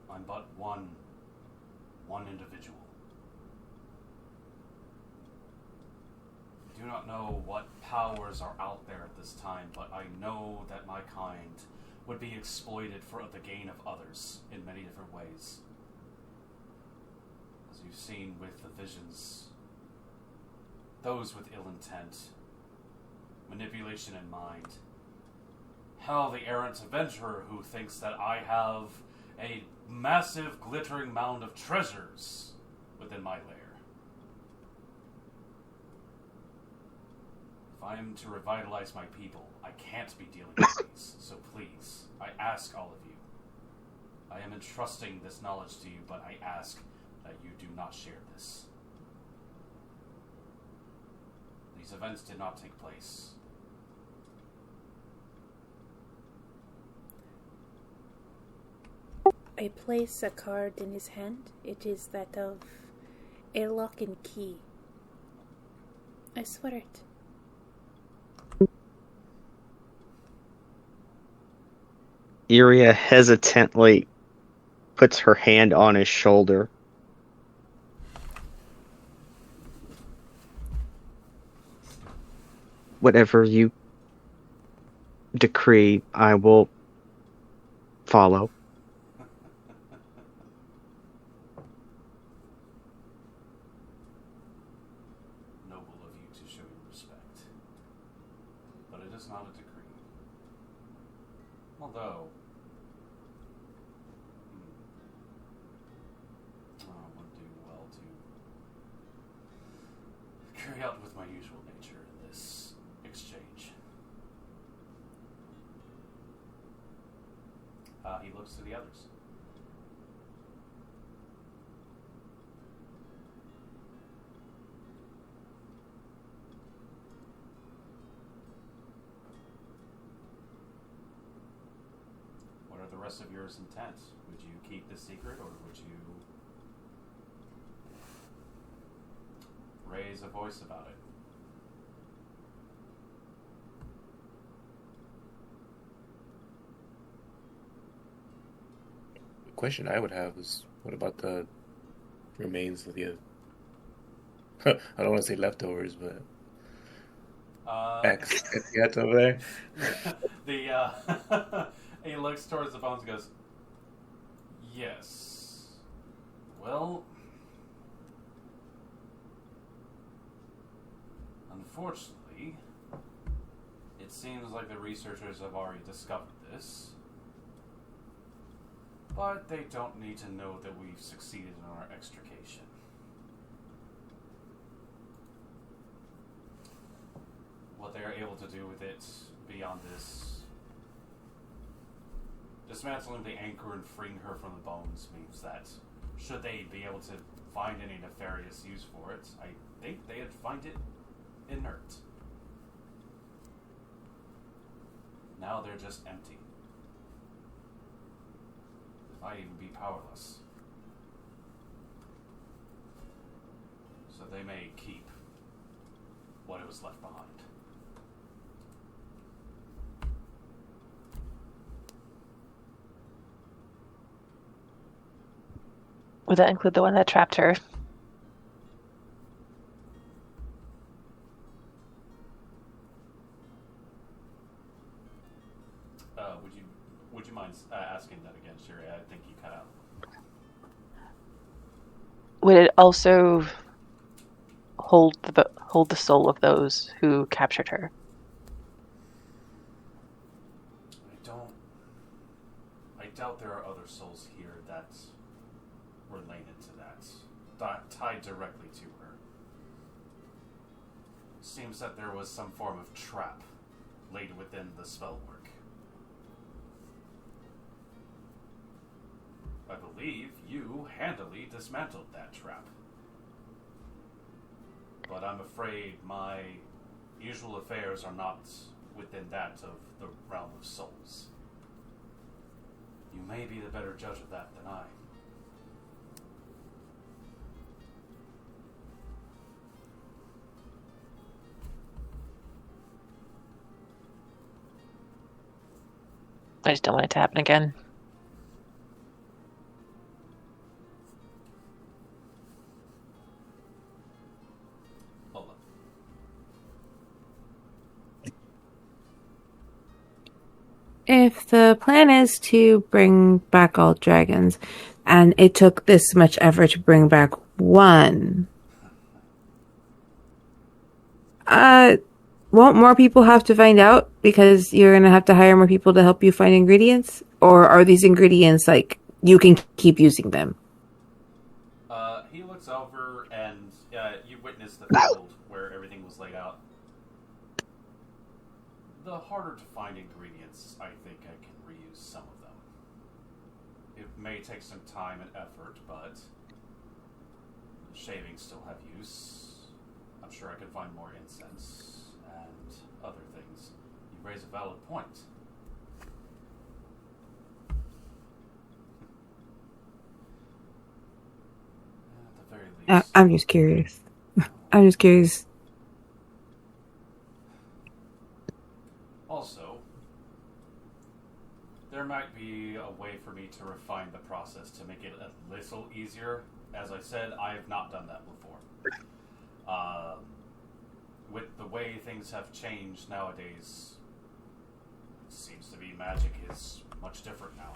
I'm but one individual. I do not know what powers are out there at this time, but I know that my kind would be exploited for the gain of others in many different ways. As you've seen with the visions, those with ill intent, manipulation in mind. Hell, the errant adventurer who thinks that I have a massive glittering mound of treasures within my lair. If I am to revitalize my people, I can't be dealing with these, so please, I ask all of you. I am entrusting this knowledge to you, but I ask that you do not share this. These events did not take place. I place a card in his hand. It is that of airlock and key. I swear it. Iria hesitantly puts her hand on his shoulder. Whatever you decree, I will follow. Noble of you to show your respect. But it is not a decree. Although, I would do well to carry out with my usual nature in this exchange. He looks to the others. What are the rest of yours intent? Would you keep this secret, or would you raise a voice about it? The question I would have is, what about the remains of the I don't want to say leftovers, but ex yet over there? He looks towards the bones and goes, yes. Well, unfortunately, it seems like the researchers have already discovered this. But they don't need to know that we've succeeded in our extrication. What they are able to do with it beyond this, dismantling the anchor and freeing her from the bones, means that should they be able to find any nefarious use for it, I think they'd find it inert. Now they're just empty. They might even be powerless. So they may keep what it was left behind. Would that include the one that trapped her? Would you mind asking that again, Sherry? I think you cut out. Would it also hold the soul of those who captured her? I doubt there are other souls here that related to that, tied directly to her. Seems that there was some form of trap laid within the spell work. I believe you handily dismantled that trap. But I'm afraid my usual affairs are not within that of the realm of souls. You may be the better judge of that than I. I just don't want it to happen again. Hold on. If the plan is to bring back all dragons, and it took this much effort to bring back one, won't more people have to find out because you're going to have to hire more people to help you find ingredients? Or are these ingredients like you can keep using them? He looks over and you witness the field where everything was laid out. The harder to find ingredients, I think I can reuse some of them. It may take some time and effort, but shavings still have use. I'm sure I can find more incense and other things. You raise a valid point. At the very enemies. I'm just curious. I'm just curious. Also, there might be a way for me to refine the process to make it a little easier. As I said, I have not done that before. With the way things have changed nowadays, it seems to be magic is much different now.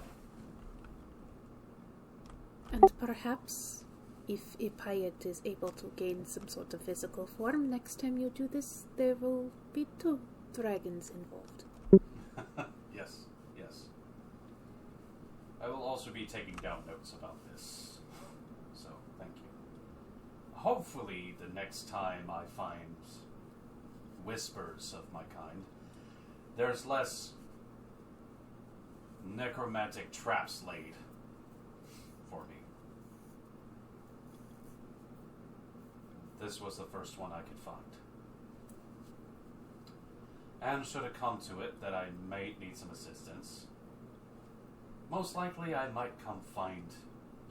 And perhaps, if a pirate is able to gain some sort of physical form, next time you do this, there will be 2 dragons involved. Yes, yes. I will also be taking down notes about this. So, thank you. Hopefully, the next time I find whispers of my kind, there's less necromantic traps laid for me. This was the first one I could find. And should it come to it that I might need some assistance, most likely I might come find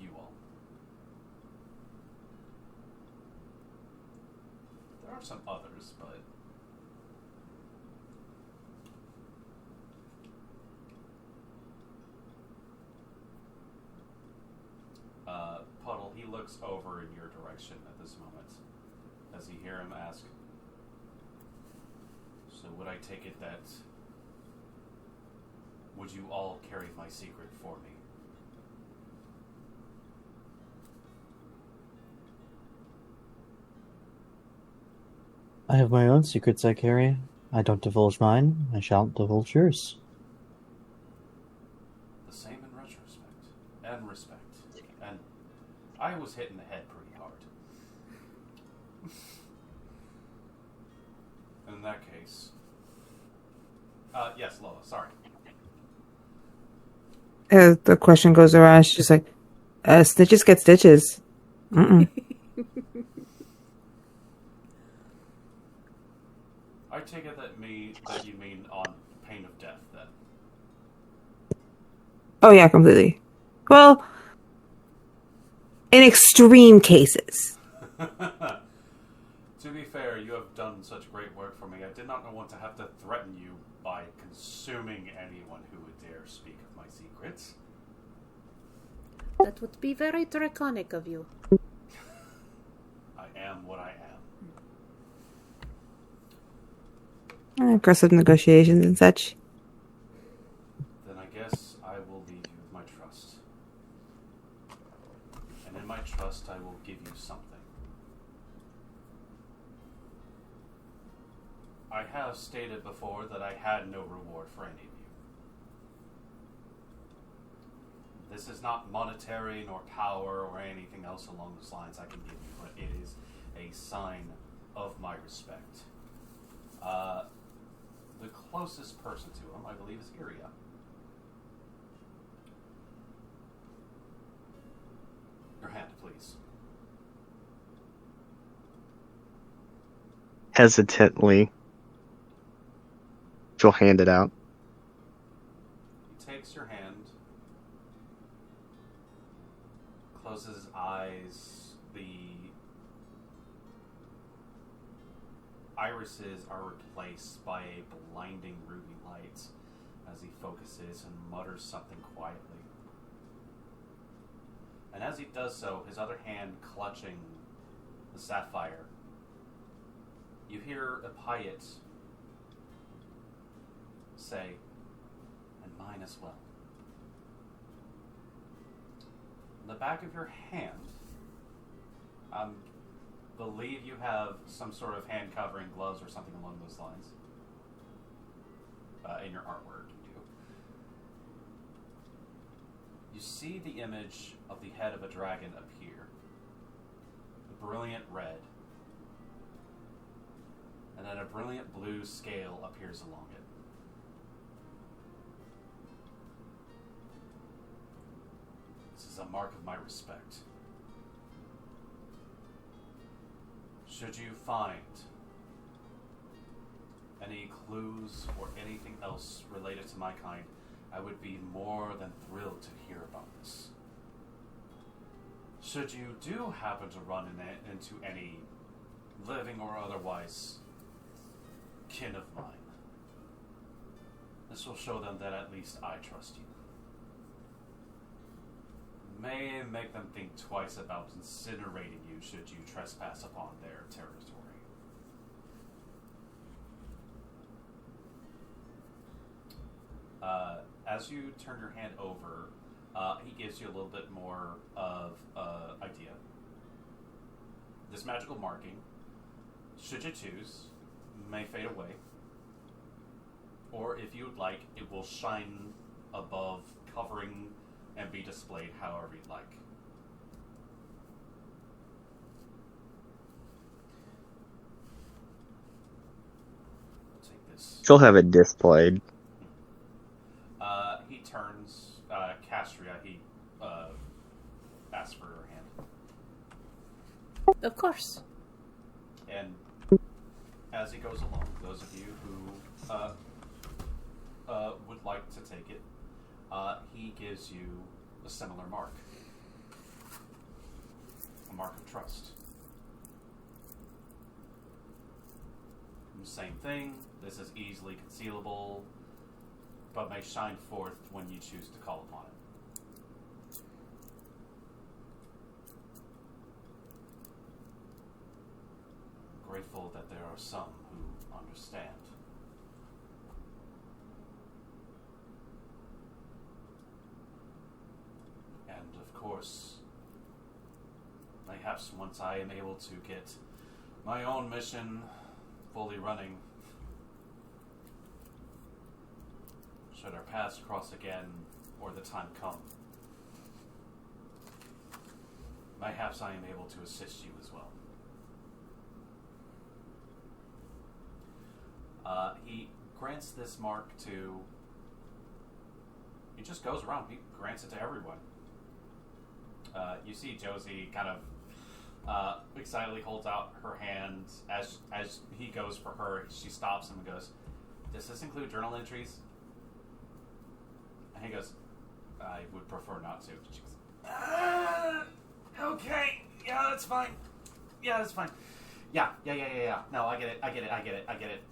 you all. There are some others, but Puddle, he looks over in your direction at this moment as you hear him ask, so would I take it that would you all carry my secret for me? I have my own secrets I carry. I don't divulge mine. I shan't divulge yours. The same in retrospect and respect. And I was hit in the head pretty hard. In that case, yes, Lola. Sorry. The question goes around. She's just like, "Snitches get stitches." Mm-mm. I take it that you mean on pain of death, then. Oh yeah, completely. Well, in extreme cases. To be fair, you have done such great work for me. I did not want to have to threaten you by consuming anyone who would dare speak of my secrets. That would be very draconic of you. I am what I am. Aggressive negotiations and such. Then I guess I will leave you with my trust. And in my trust, I will give you something. I have stated before that I had no reward for any of you. This is not monetary nor power or anything else along those lines I can give you, but it is a sign of my respect. The closest person to him, I believe, is Iria. Your hand, please. Hesitantly, she'll hand it out. He takes your hand, closes his eyes, the irises are replaced by a blinding ruby light as he focuses and mutters something quietly. And as he does so, his other hand clutching the sapphire, you hear a Payet say, "And mine as well." On the back of your hand, believe you have some sort of hand covering, gloves, or something along those lines. In your artwork, you do. You see the image of the head of a dragon appear. A brilliant red. And then a brilliant blue scale appears along it. This is a mark of my respect. Should you find any clues or anything else related to my kind, I would be more than thrilled to hear about this. Should you do happen to run into any living or otherwise kin of mine, this will show them that at least I trust you. May make them think twice about incinerating you should you trespass upon their territory. As you turn your hand over, he gives you a little bit more of idea. This magical marking, should you choose, may fade away. Or if you would like, it will shine above, covering, and be displayed however you'd like. We'll take this. She'll have it displayed. He turns, Castria, he asks for her hand. Of course. And as he goes along, those of you who would like to take it, he gives you a similar mark. A mark of trust. Same thing, this is easily concealable, but may shine forth when you choose to call upon it. I'm grateful that there are some who understand. And of course, perhaps once I am able to get my own mission fully running, should our paths cross again, or the time come, perhaps I am able to assist you as well. He grants this mark to... He just goes around, he grants it to everyone. You see Josie kind of excitedly holds out her hand as he goes for her. She stops him and goes, "Does this include journal entries?" And he goes, "I would prefer not to." She goes, "Okay, yeah, that's fine. Yeah, that's fine. Yeah. No, I get it.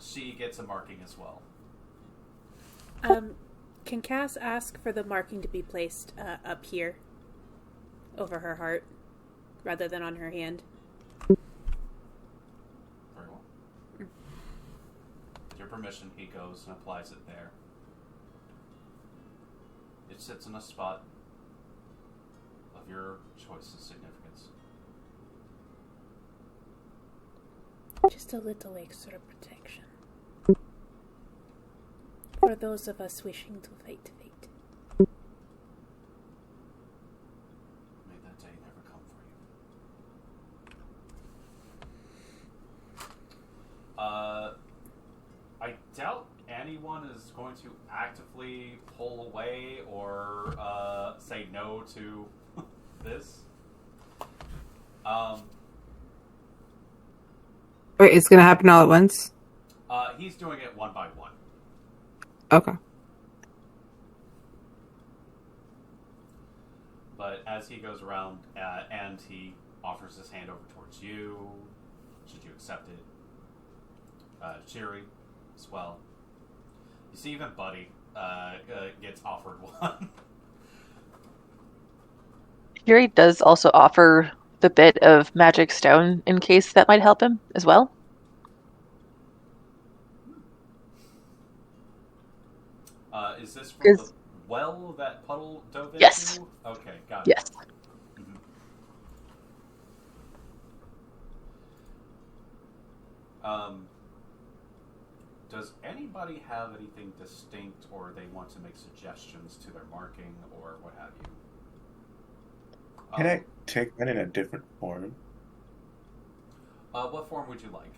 She gets a marking as well. Can Cass ask for the marking to be placed up here, over her heart, rather than on her hand? Very well. With your permission, he goes and applies it there. It sits in a spot of your choice and significance. Just a little extra protection. For those of us wishing to fight fate. May that day never come for you. I doubt anyone is going to actively pull away or say no to this. Wait, it's gonna happen all at once? He's doing it one by one. Okay. But as he goes around and he offers his hand over towards you, should you accept it? Cheery as well. You see, even Buddy gets offered one. Yuri does also offer the bit of magic stone in case that might help him as well. Is this from the well that Puddle dove into? Yes. Okay, got it. Yes. Does anybody have anything distinct, or they want to make suggestions to their marking, or what have you? Can I take that in a different form? What form would you like?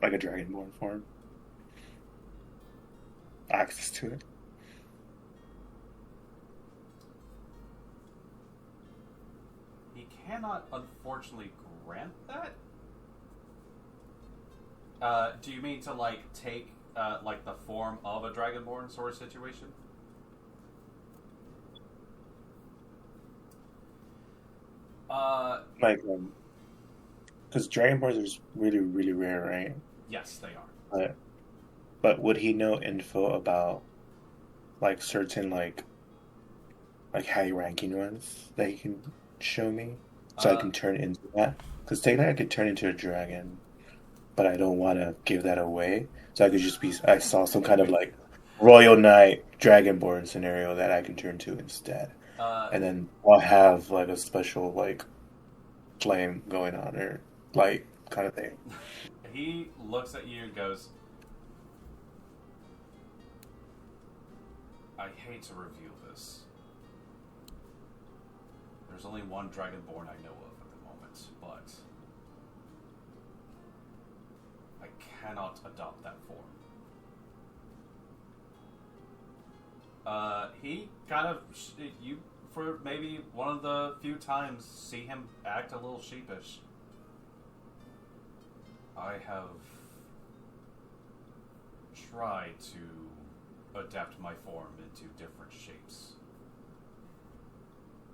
Like a dragonborn form? Access to it? He cannot, unfortunately, grant that. Do you mean to, like, take, like, the form of a dragonborn sort of situation? Like, because Dragonborns are really, really rare, right? Yes, they are. But would he know info about like certain like high ranking ones that he can show me so I can turn into that? Because technically I could turn into a dragon, but I don't want to give that away. So I could just be. I saw some kind of like Royal Knight Dragonborn scenario that I can turn to instead, and then I'll have like a special like flame going on or light kind of thing. He looks at you and goes, I hate to reveal this. There's only one Dragonborn I know of at the moment, but I cannot adopt that form. He kind of, you, for maybe one of the few times, see him act a little sheepish. I have tried to adapt my form into different shapes.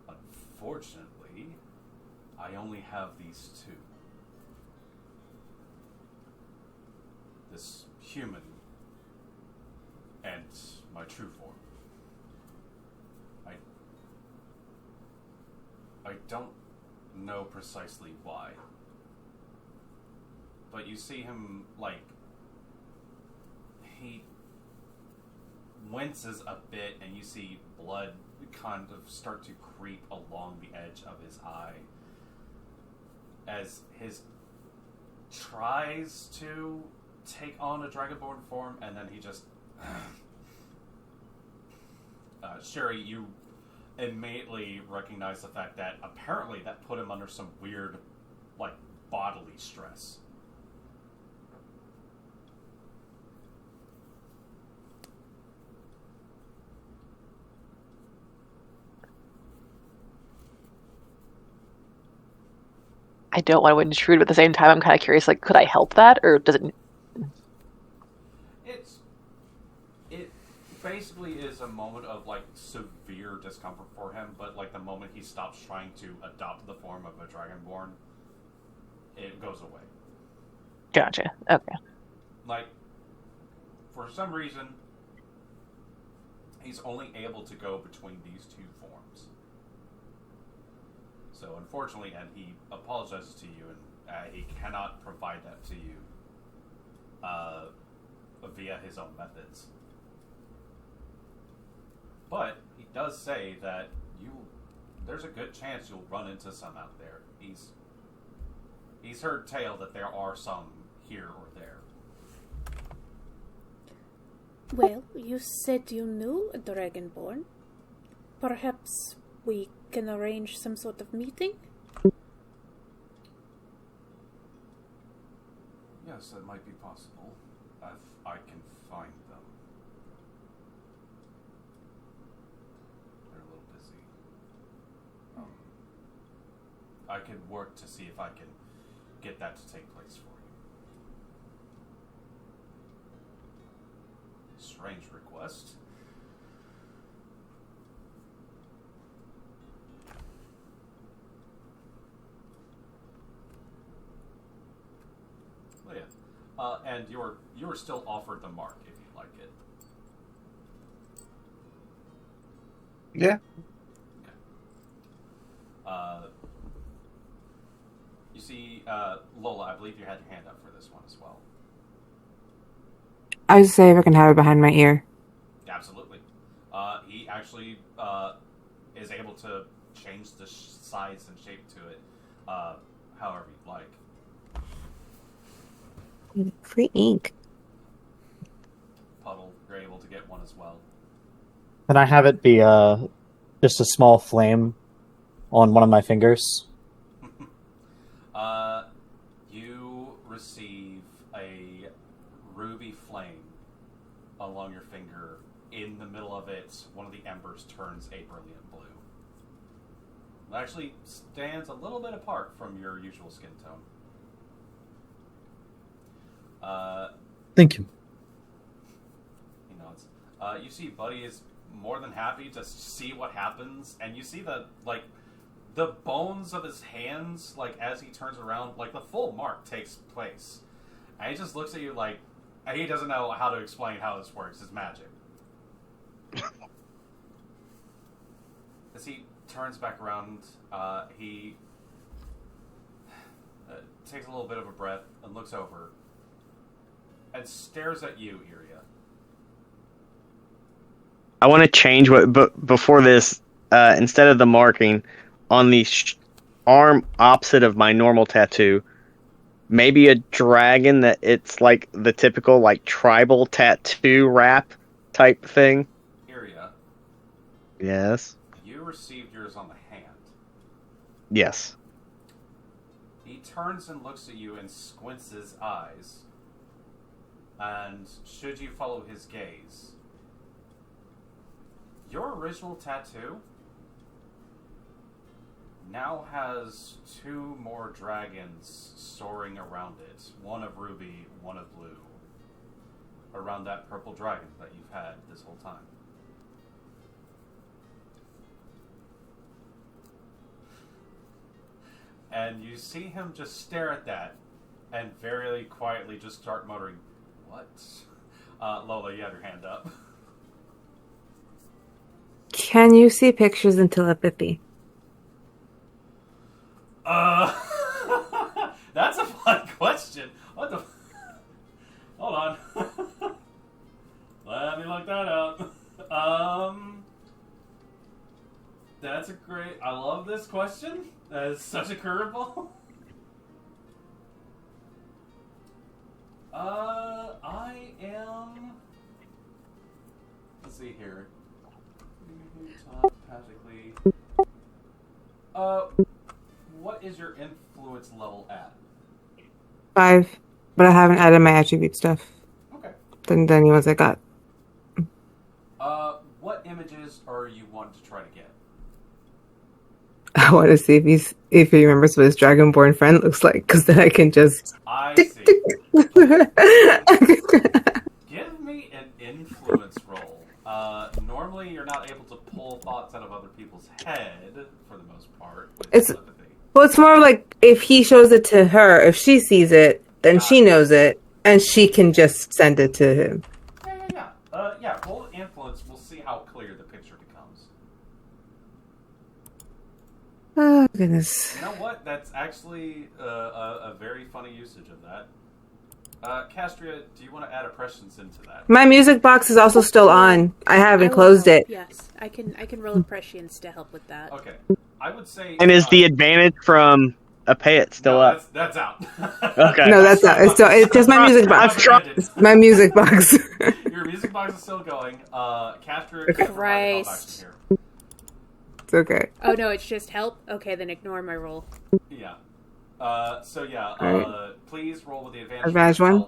Unfortunately, I only have these two. This human and my true form. I don't know precisely why. But you see him, like, he winces a bit, and you see blood kind of start to creep along the edge of his eye as his tries to take on a Dragonborn form, and then he just Sherry, you immediately recognize the fact that apparently that put him under some weird, like, bodily stress. I don't want to intrude, but at the same time, I'm kind of curious. Like, could I help that, or does it? It basically is a moment of like severe discomfort for him, but like the moment he stops trying to adopt the form of a Dragonborn, it goes away. Gotcha. Okay. Like, for some reason, he's only able to go between these two forms. So unfortunately, and he apologizes to you, and he cannot provide that to you via his own methods. But he does say that there's a good chance you'll run into some out there. He's heard tale that there are some here or there. Well, you said you knew a Dragonborn. Perhaps we can arrange some sort of meeting? Yes, that might be possible. If I can find them. They're a little busy. I could work to see if I can get that to take place for you. Strange request. Oh yeah, and you're still offered the mark if you like it. Yeah. Okay. You see, Lola, I believe you had your hand up for this one as well. I was say if I can have it behind my ear. Absolutely. He actually is able to change the size and shape to it however you'd like. Free ink. Puddle, you're able to get one as well. Can I have it be just a small flame on one of my fingers? You receive a ruby flame along your finger. In the middle of it, one of the embers turns a brilliant blue. It actually stands a little bit apart from your usual skin tone. Thank you. He nods. You see Buddy is more than happy to see what happens, and you see the, like, the bones of his hands, like, as he turns around, like, the full mark takes place. And he just looks at you like, he doesn't know how to explain how this works. It's magic. As he turns back around, he takes a little bit of a breath and looks over and stares at you, Iria. I want to change but before this, instead of the marking on the arm opposite of my normal tattoo, maybe a dragon that it's like the typical like tribal tattoo wrap type thing. Iria. Yes. You received yours on the hand. Yes. He turns and looks at you and squints his eyes. And should you follow his gaze, your original tattoo now has 2 more dragons soaring around it. One of ruby, one of blue. Around that purple dragon that you've had this whole time. And you see him just stare at that and very quietly just start muttering, "What?" Lola, you have your hand up. Can you see pictures in telepathy? That's a fun question. What the... Hold on. Let me look that up. That's a great... I love this question. That is such a curveball. I am... Let's see here. Telepathically... What is your influence level at? 5, but I haven't added my attribute stuff. Okay. Than the new ones I got. What images are you wanting to try to get? I want to see if he remembers what his dragonborn friend looks like, because then I can just. I see. Give me an influence roll. Normally, you're not able to pull thoughts out of other people's head for the most part. With telepathy. Well, it's more like if he shows it to her, if she sees it, then she knows it, and she can just send it to him. Yeah. Roll influence. We'll see how clear the picture becomes. Oh, goodness. You know what? That's actually a very funny usage of that. Castria, do you want to add a prescience into that? My music box is also still on. I haven't closed it. Yes, I can roll a prescience to help with that. Okay. I would say... And is the advantage from a payet still up? That's out. Okay. No, that's not. It's just my music box. It's my music box. Your music box is still going. Castria, Christ. It's okay. Oh no, it's just help? Okay, then ignore my roll. Yeah. Right. Please roll with the Advantage one?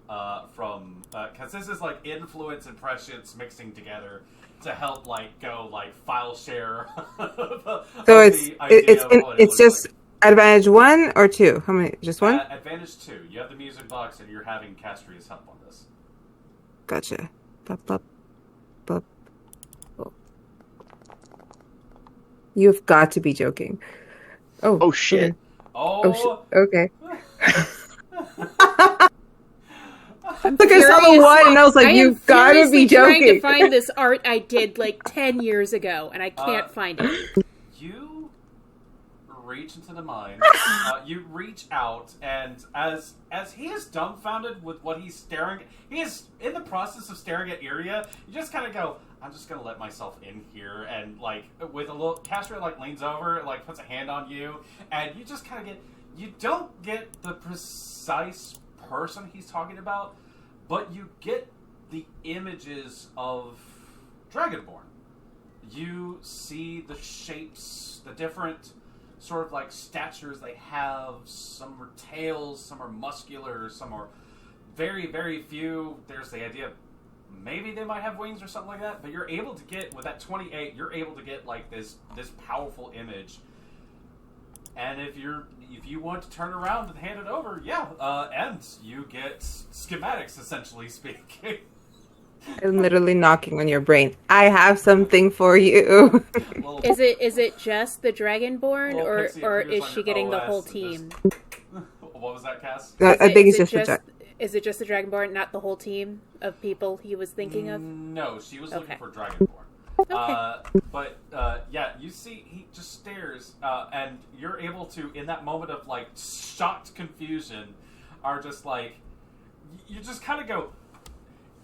Help, from... Because this is, like, influence and prescience mixing together to help, like, go, like, file share. So it's just advantage 1 or 2? How many? Just 1? Advantage 2. You have the music box and you're having Castria's help on this. Gotcha. Bop, bop, bop. Oh. You've got to be joking. Oh shit. Okay. Oh shit. Okay. Look, I saw the one and I was like, "You've got to be joking." Trying to find this art I did like 10 years ago, and I can't find it. You reach into the mind. You reach out, and as he is dumbfounded with what he's staring, he is in the process of staring at Iria. You just kind of go, "I'm just gonna let myself in here," and like with a little, Castria like leans over, like puts a hand on you, and you just kind of get. You don't get the precise person he's talking about, but you get the images of Dragonborn. You see the shapes, the different sort of like statures they have. Some are tails, some are muscular, some are very, very few. There's the idea maybe they might have wings or something like that, but you're able to get, with that 28, you're able to get like this powerful image. And if you want to turn around and hand it over, and you get schematics, essentially speaking. I'm literally knocking on your brain. I have something for you. Little- Is it just the Dragonborn, little or pixie or appears is on she your getting the OS whole and team? What was that, Cass? I think it's just Is it just the Dragonborn, not the whole team of people he was thinking of? No, she was looking Okay. for Dragonborn. Okay. But yeah, you see, he just stares, and you're able to, in that moment of like shocked confusion, are just like, you just kind of go.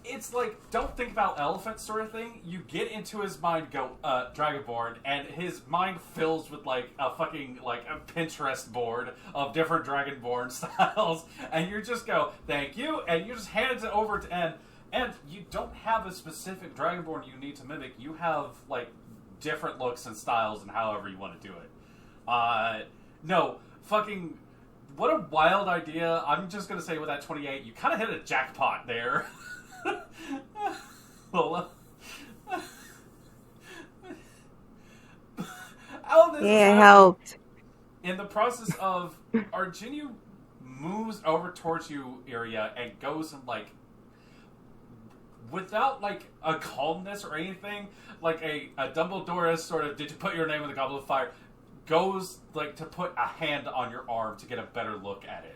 It's like, don't think about elephants sort of thing. You get into his mind, go Dragonborn, and his mind fills with like a fucking like a Pinterest board of different Dragonborn styles, and you just go thank you, and you just hand it over to N. And you don't have a specific Dragonborn you need to mimic. You have, like, different looks and styles and however you want to do it. No, fucking, what a wild idea. I'm just going to say with that 28, you kind of hit a jackpot there. Lola. Yeah, it helped. In the process of, Arginu moves over towards you, Iria, and goes and, like, without, like, a calmness or anything, like a Dumbledore sort of, did you put your name in the Goblet of Fire, goes, like, to put a hand on your arm to get a better look at it.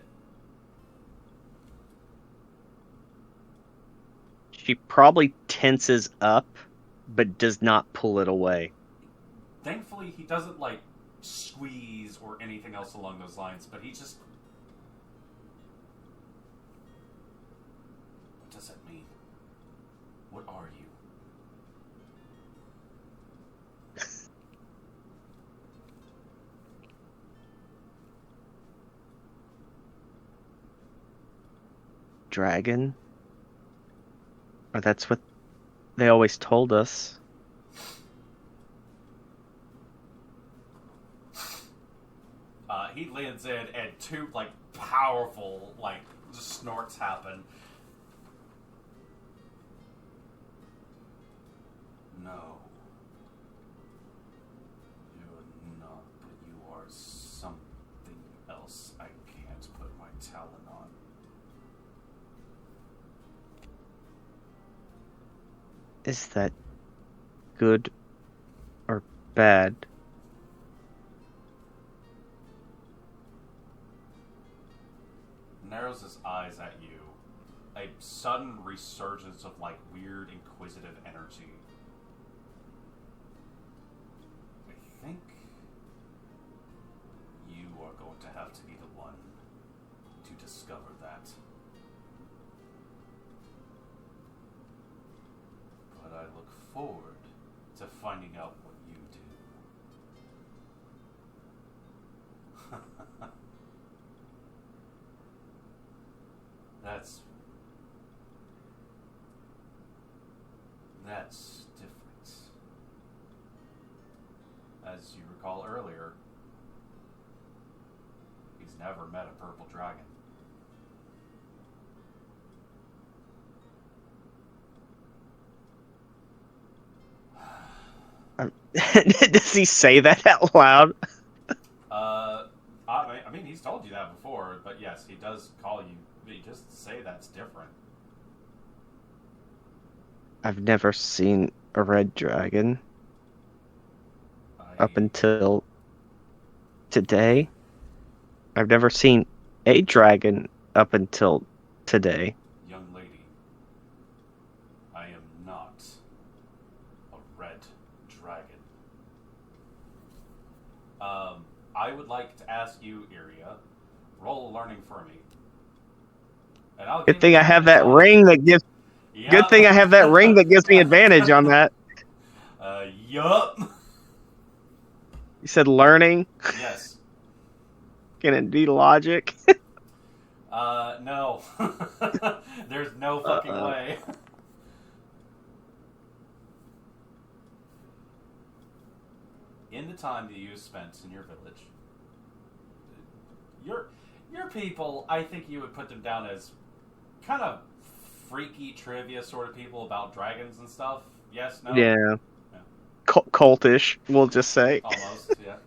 She probably tenses up, but does not pull it away. Thankfully, he doesn't, like, squeeze or anything else along those lines, but he just... What does that mean? What are you? Dragon? Or that's what they always told us. He leans in, and two, like, powerful, like, just snorts happen. No. You're not, but you are something else I can't put my talon on. Is that good or bad? Narrows his eyes at you. A sudden resurgence of, like, weird, inquisitive energy. I think you are going to have to be the one to discover that. But I look forward to finding out what you do. That's different. As you recall earlier, he's never met a purple dragon. Does he say that out loud? I mean, he's told you that before, but yes, he does call you. He just say that's different. I've never seen a red dragon up until today. I've never seen a dragon up until today. Young lady, I am not a red dragon. I would like to ask you, Iria, roll a learning for me. And I'll Good thing I have that ring that gives. Yep. Good thing I have that ring that gives me advantage on that. Yup. You said learning. Yes. Can it be logic? No. There's no fucking way. In the time that you spent in your village, your people, I think you would put them down as kind of freaky trivia sort of people about dragons and stuff. Yes, no? Yeah. Cultish, we'll just say. Almost, yeah.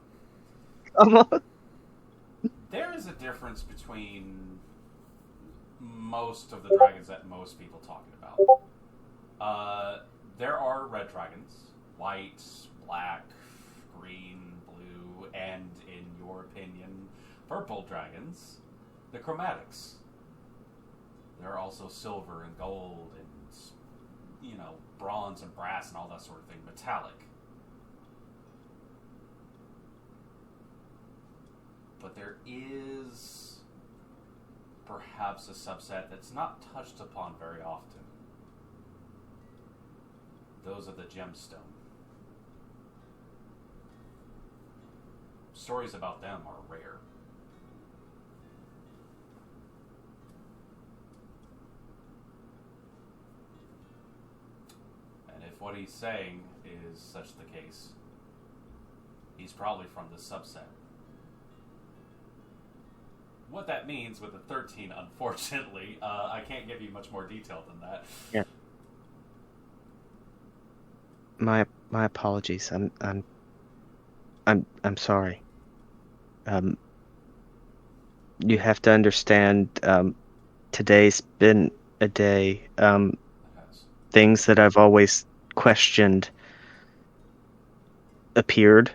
Almost. There is a difference between most of the dragons that most people talking about. There are red dragons. White, black, green, blue, and, in your opinion, purple dragons. The chromatics. There are also silver and gold and, bronze and brass and all that sort of thing. Metallic. But there is perhaps a subset that's not touched upon very often. Those are the gemstone. Stories about them are rare. And if what he's saying is such the case, he's probably from the subset. What that means with the 13, unfortunately, I can't give you much more detail than that. Yeah. My apologies. I'm sorry. You have to understand. Today's been a day. Things that I've always questioned appeared.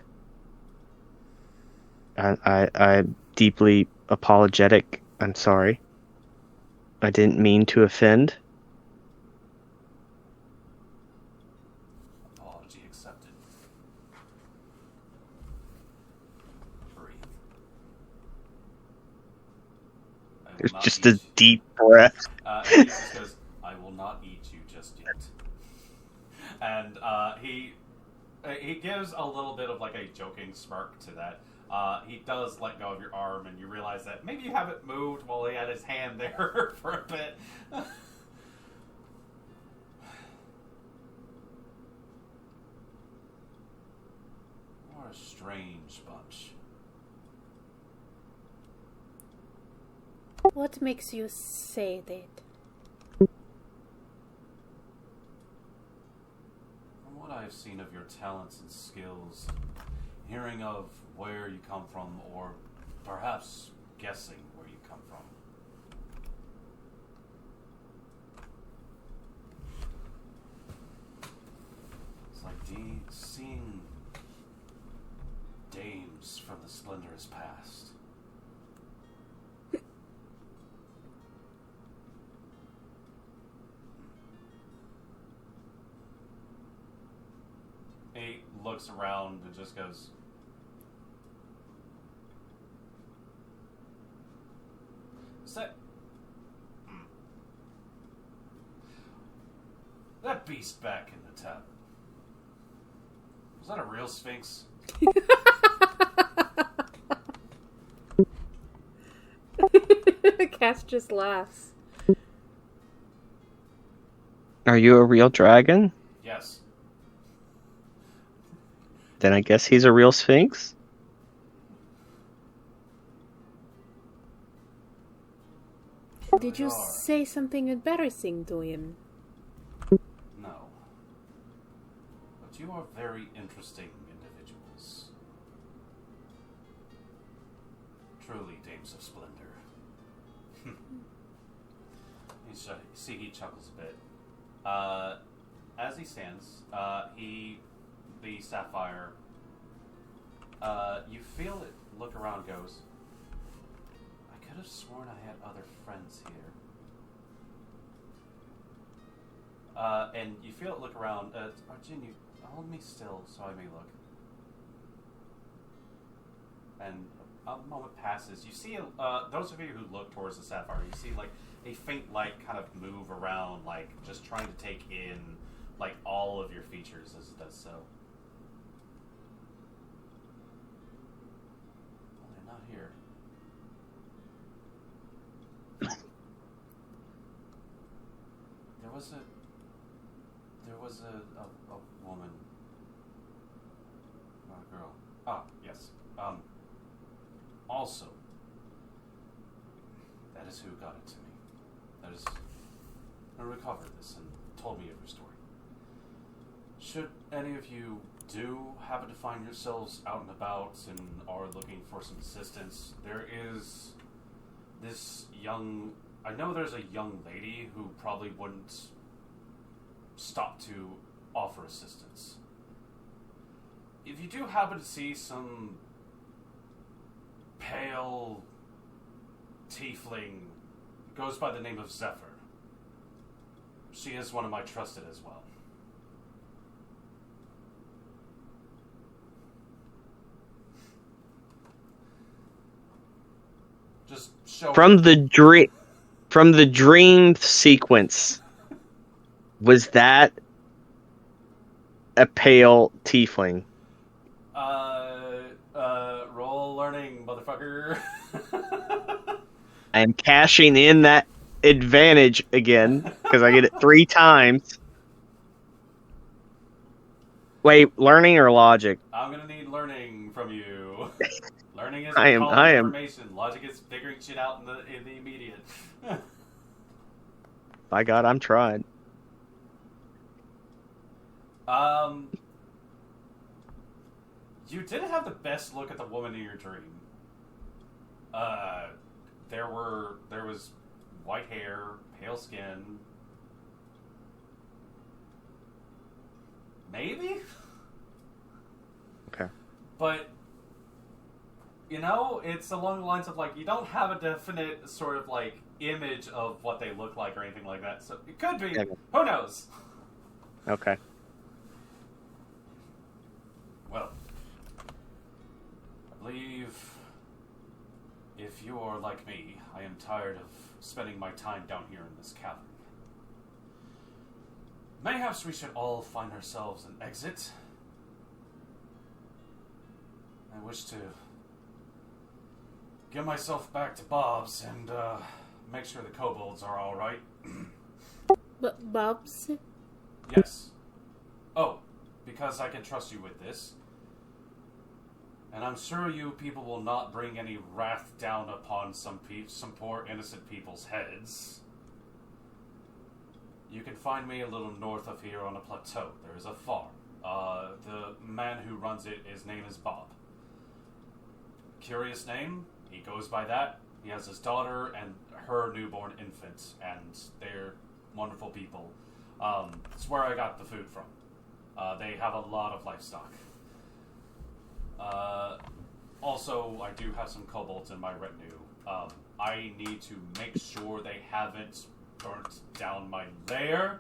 I'm deeply apologetic. I'm sorry. I didn't mean to offend. Apology accepted. Breathe. There's just a deep breath. He just goes, I will not eat you just yet. And he gives a little bit of like a joking smirk to that. He does let go of your arm, and you realize that maybe you haven't moved while he had his hand there for a bit. What a strange bunch. What makes you say that? From what I've seen of your talents and skills, hearing of where you come from, or perhaps guessing where you come from. It's like seeing dames from the splendorous past. He looks around and just goes, that beast back in the tavern. Was that a real sphinx? Cass just laughs. Are you a real dragon? Yes. Then I guess he's a real sphinx? Did you say something embarrassing to him? No. But you are very interesting individuals. Truly dames of splendor. He chuckles a bit. As he stands, the sapphire, you feel it look around, goes, I could have sworn I had other friends here. And you feel it look around. Arjun, you hold me still so I may look. And a moment passes. You see, those of you who look towards the sapphire, you see like a faint light kind of move around, like just trying to take in like all of your features as it does so. Well, they're not here. There was a woman. Or a girl. Ah, yes. Also, that is who got it to me. That is who recovered this and told me of your story. Should any of you do happen to find yourselves out and about and are looking for some assistance, there is this young... I know there's a young lady who probably wouldn't stop to offer assistance. If you do happen to see some pale tiefling, goes by the name of Zephyr, she is one of my trusted as well. Just show From the dream sequence, was that a pale tiefling? Roll learning, motherfucker. I'm cashing in that advantage again because I get it 3 times. Wait, learning or logic? I'm gonna need learning from you. Learning is I am- information. Logic is figuring shit out in the immediate. By God, I'm trying. You didn't have the best look at the woman in your dream. There was white hair, pale skin. Maybe? Okay. But, you know, it's along the lines of, like, you don't have a definite sort of, like, image of what they look like or anything like that. So it could be. Yeah. Who knows? Okay. Well, I believe if you are like me, I am tired of spending my time down here in this cavern. Mayhaps we should all find ourselves an exit. I wish to get myself back to Bob's and make sure the kobolds are alright. Bob's? Yes. Oh, because I can trust you with this. And I'm sure you people will not bring any wrath down upon some poor innocent people's heads. You can find me a little north of here on a plateau. There is a farm. The man who runs it, his name is Bob. Curious name. He goes by that. He has his daughter and her newborn infant, and they're wonderful people. It's where I got the food from. They have a lot of livestock. Also, I do have some kobolds in my retinue. I need to make sure they haven't burnt down my lair,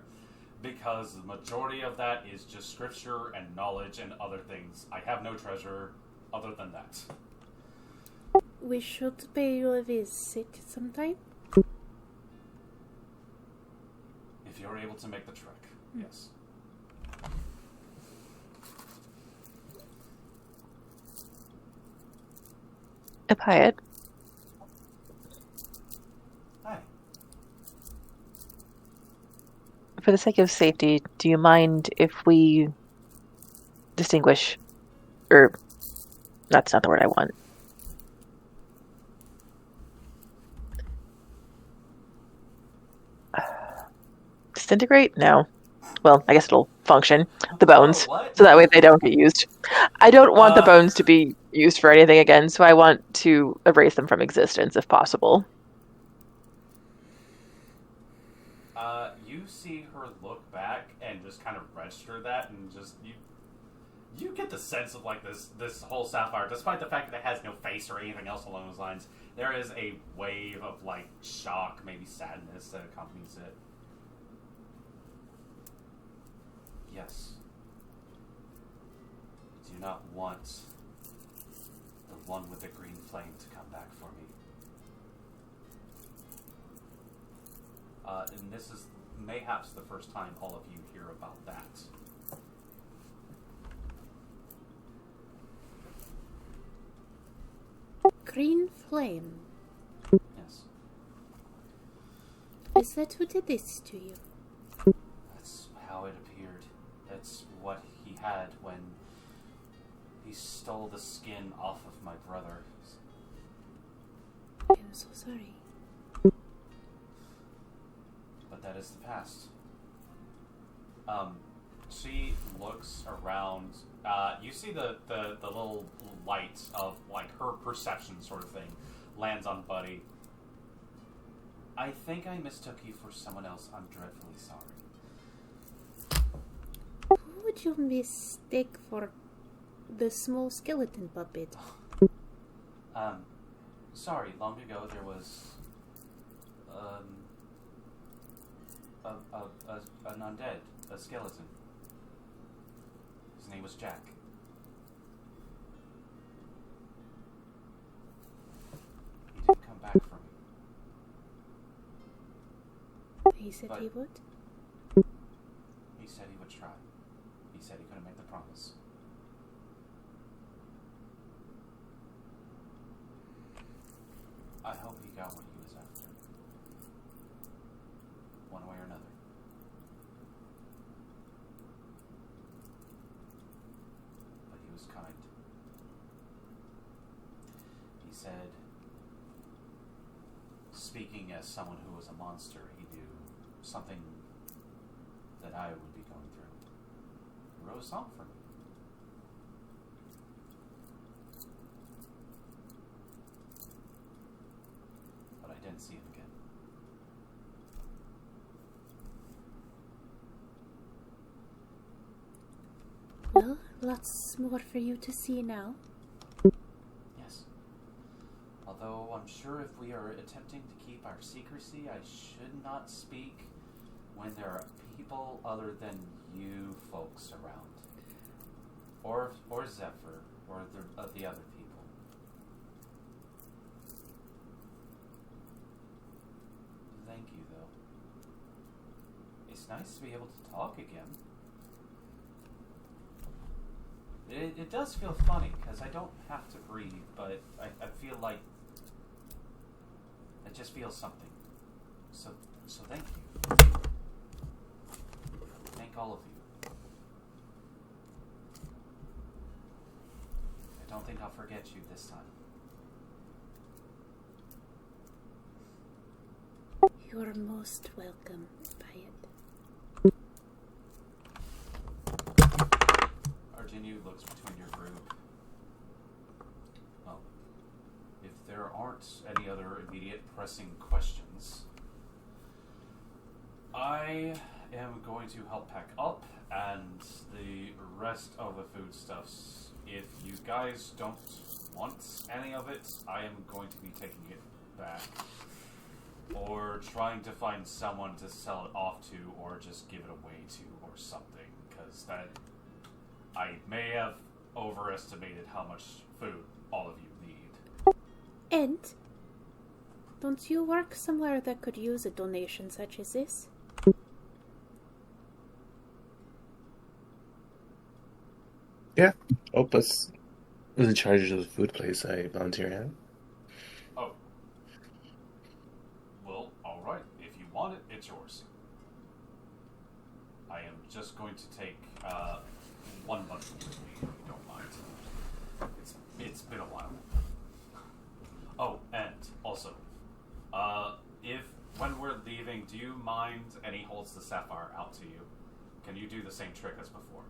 because the majority of that is just scripture and knowledge and other things. I have no treasure other than that. We should pay you a visit sometime. If you're able to make the trek, yes. Ephiot, Hi. for the sake of safety, do you mind if we distinguish, or that's not the word I want. Disintegrate? No. Well, I guess it'll function. The bones. What? So that way they don't get used. I don't want the bones to be used for anything again, so I want to erase them from existence if possible. You see her look back and just kind of register that, and just you get the sense of like this whole sapphire, despite the fact that it has no face or anything else along those lines, there is a wave of like shock, maybe sadness that accompanies it. Yes. Do you not want the one with the green flame to come back for me? And this is mayhaps the first time all of you hear about that. Green flame. Yes. Is that who did this to you? That's how it appeared. That's what he had when he stole the skin off of my brother. I'm so sorry. But that is the past. She looks around. You see the little light of like her perception sort of thing lands on Buddy. I think I mistook you for someone else. I'm dreadfully sorry. Who would you mistake for the small skeleton puppet? Sorry, long ago there was, an undead, a skeleton. His name was Jack. He didn't come back for me. He said But- he would? He said he would try. He said he couldn't make the promise. I hope he got what he was after. One way or another. But he was kind. He said, speaking as someone who was a monster, he'd do something that I would be going through. He wrote a song for me. But I didn't see him again. Well, lots more for you to see now. Yes. Although I'm sure if we are attempting to keep our secrecy, I should not speak when there are people other than you folks around. Or Zephyr, or the other people. Thank you, though. It's nice to be able to talk again. It does feel funny, because I don't have to breathe, but I feel like I just feel something. So thank you. Thank all of you. I don't think I'll forget you this time. You're most welcome, Payet. Arginu looks between your group. Well, if there aren't any other immediate pressing questions, I am going to help pack up, and the rest of the foodstuffs, if you guys don't want any of it, I am going to be taking it back. Or trying to find someone to sell it off to, or just give it away to, or something, because that I may have overestimated how much food all of you need. And don't you work somewhere that could use a donation such as this? Yeah. Opus was in charge of the food place I volunteer at. Oh. Well, alright. If you want it, it's yours. I am just going to take one bundle with me, if you don't mind. It's been a while. Oh, and also, if when we're leaving, do you mind, and he holds the sapphire out to you, can you do the same trick as before?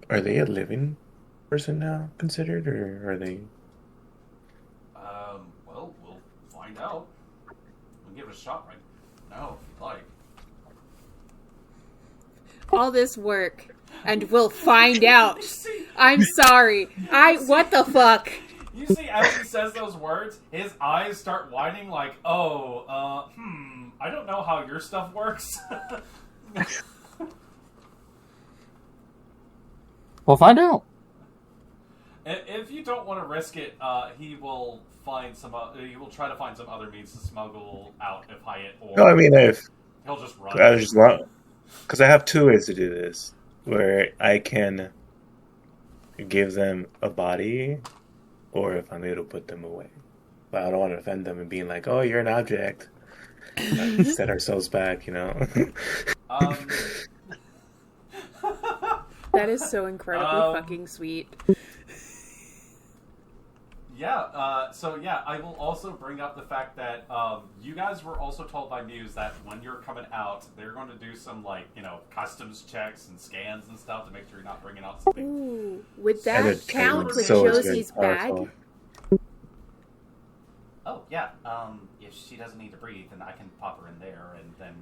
Are they a living person now considered, or are they? Well, we'll find out. We'll give it a shot right now, if you'd like. All this work, and we'll find out. I'm sorry. What the fuck? You see, as he says those words, his eyes start widening like, I don't know how your stuff works. We'll find out. If you don't want to risk it, he will find some. He will try to find some other means to smuggle out if Hyatt, or No, I mean he'll just run. I just want, because I have two ways to do this, where I can give them a body, or if I'm able to put them away. But I don't want to offend them and being like, "Oh, you're an object." Set ourselves back, you know. That is so incredibly fucking sweet. Yeah, I will also bring up the fact that you guys were also told by Muse that when you're coming out, they're going to do some, customs checks and scans and stuff to make sure you're not bringing out something. Ooh, would And that it count was with so Josie's powerful. bag? Oh, yeah. If she doesn't need to breathe, then I can pop her in there, and then...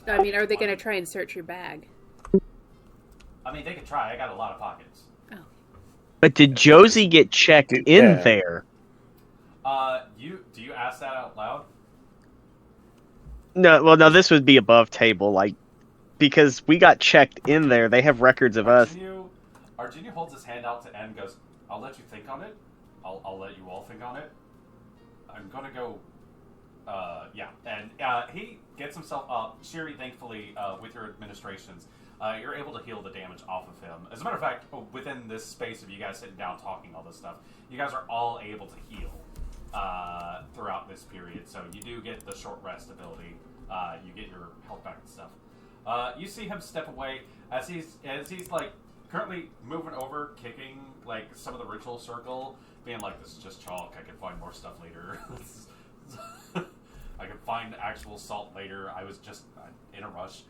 I mean, are they going to try and search your bag? I mean, they could try. I got a lot of pockets. Oh. But did Josie get checked in Yeah. there? Do you ask that out loud? No, well, no, this would be above table, like, because we got checked in there. They have records of us. Argenio holds his hand out to N and goes, I'll let you think on it. I'll let you all think on it. I'm gonna go, yeah. And he gets himself up. Shiri, thankfully, with your administrations, you're able to heal the damage off of him. As a matter of fact, within this space of you guys sitting down talking all this stuff, you guys are all able to heal throughout this period. So you do get the short rest ability. You get your health back and stuff. You see him step away as he's like currently moving over, kicking like some of the ritual circle, being like, "This is just chalk. I can find more stuff later. I can find actual salt later. I was just in a rush."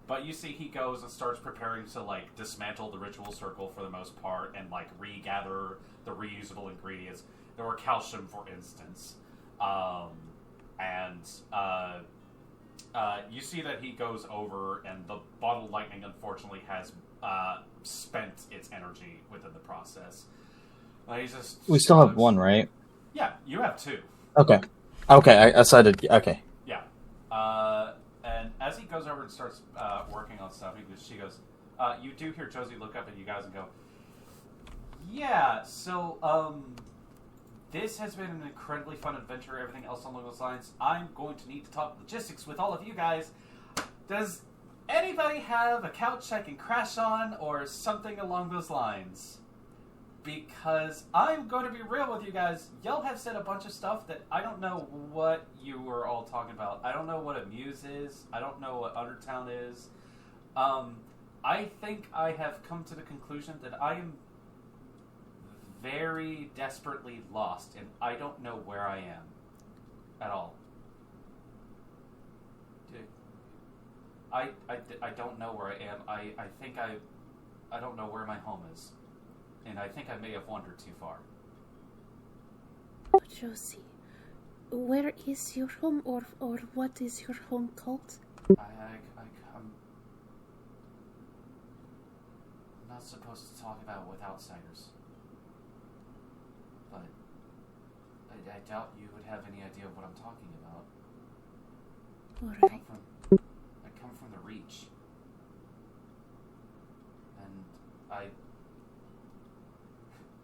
But you see he goes and starts preparing to like dismantle the ritual circle for the most part and like regather the reusable ingredients. There were calcium, for instance, and you see that he goes over, and the bottle lightning unfortunately has spent its energy within the process. He's just We still have one, right? Yeah, you have two. Okay. Okay, I decided. Okay. Yeah. And as he goes over and starts working on stuff, she goes, you do hear Josie look up at you guys and go, yeah, so, this has been an incredibly fun adventure, everything else along those lines. I'm going to need to talk logistics with all of you guys. Does anybody have a couch I can crash on or something along those lines? Because I'm going to be real with you guys. Y'all have said a bunch of stuff that I don't know what you were all talking about. I don't know what a muse is. I don't know what Undertown is. I think I have come to the conclusion that I am very desperately lost, and I don't know where I am at all. I don't know where I am. I think I don't know where my home is. And I think I may have wandered too far. Oh, Josie, where is your home, or what is your home called? I'm not supposed to talk about with outsiders. But I doubt you would have any idea what I'm talking about. Alright. I come from the Reach. And I'm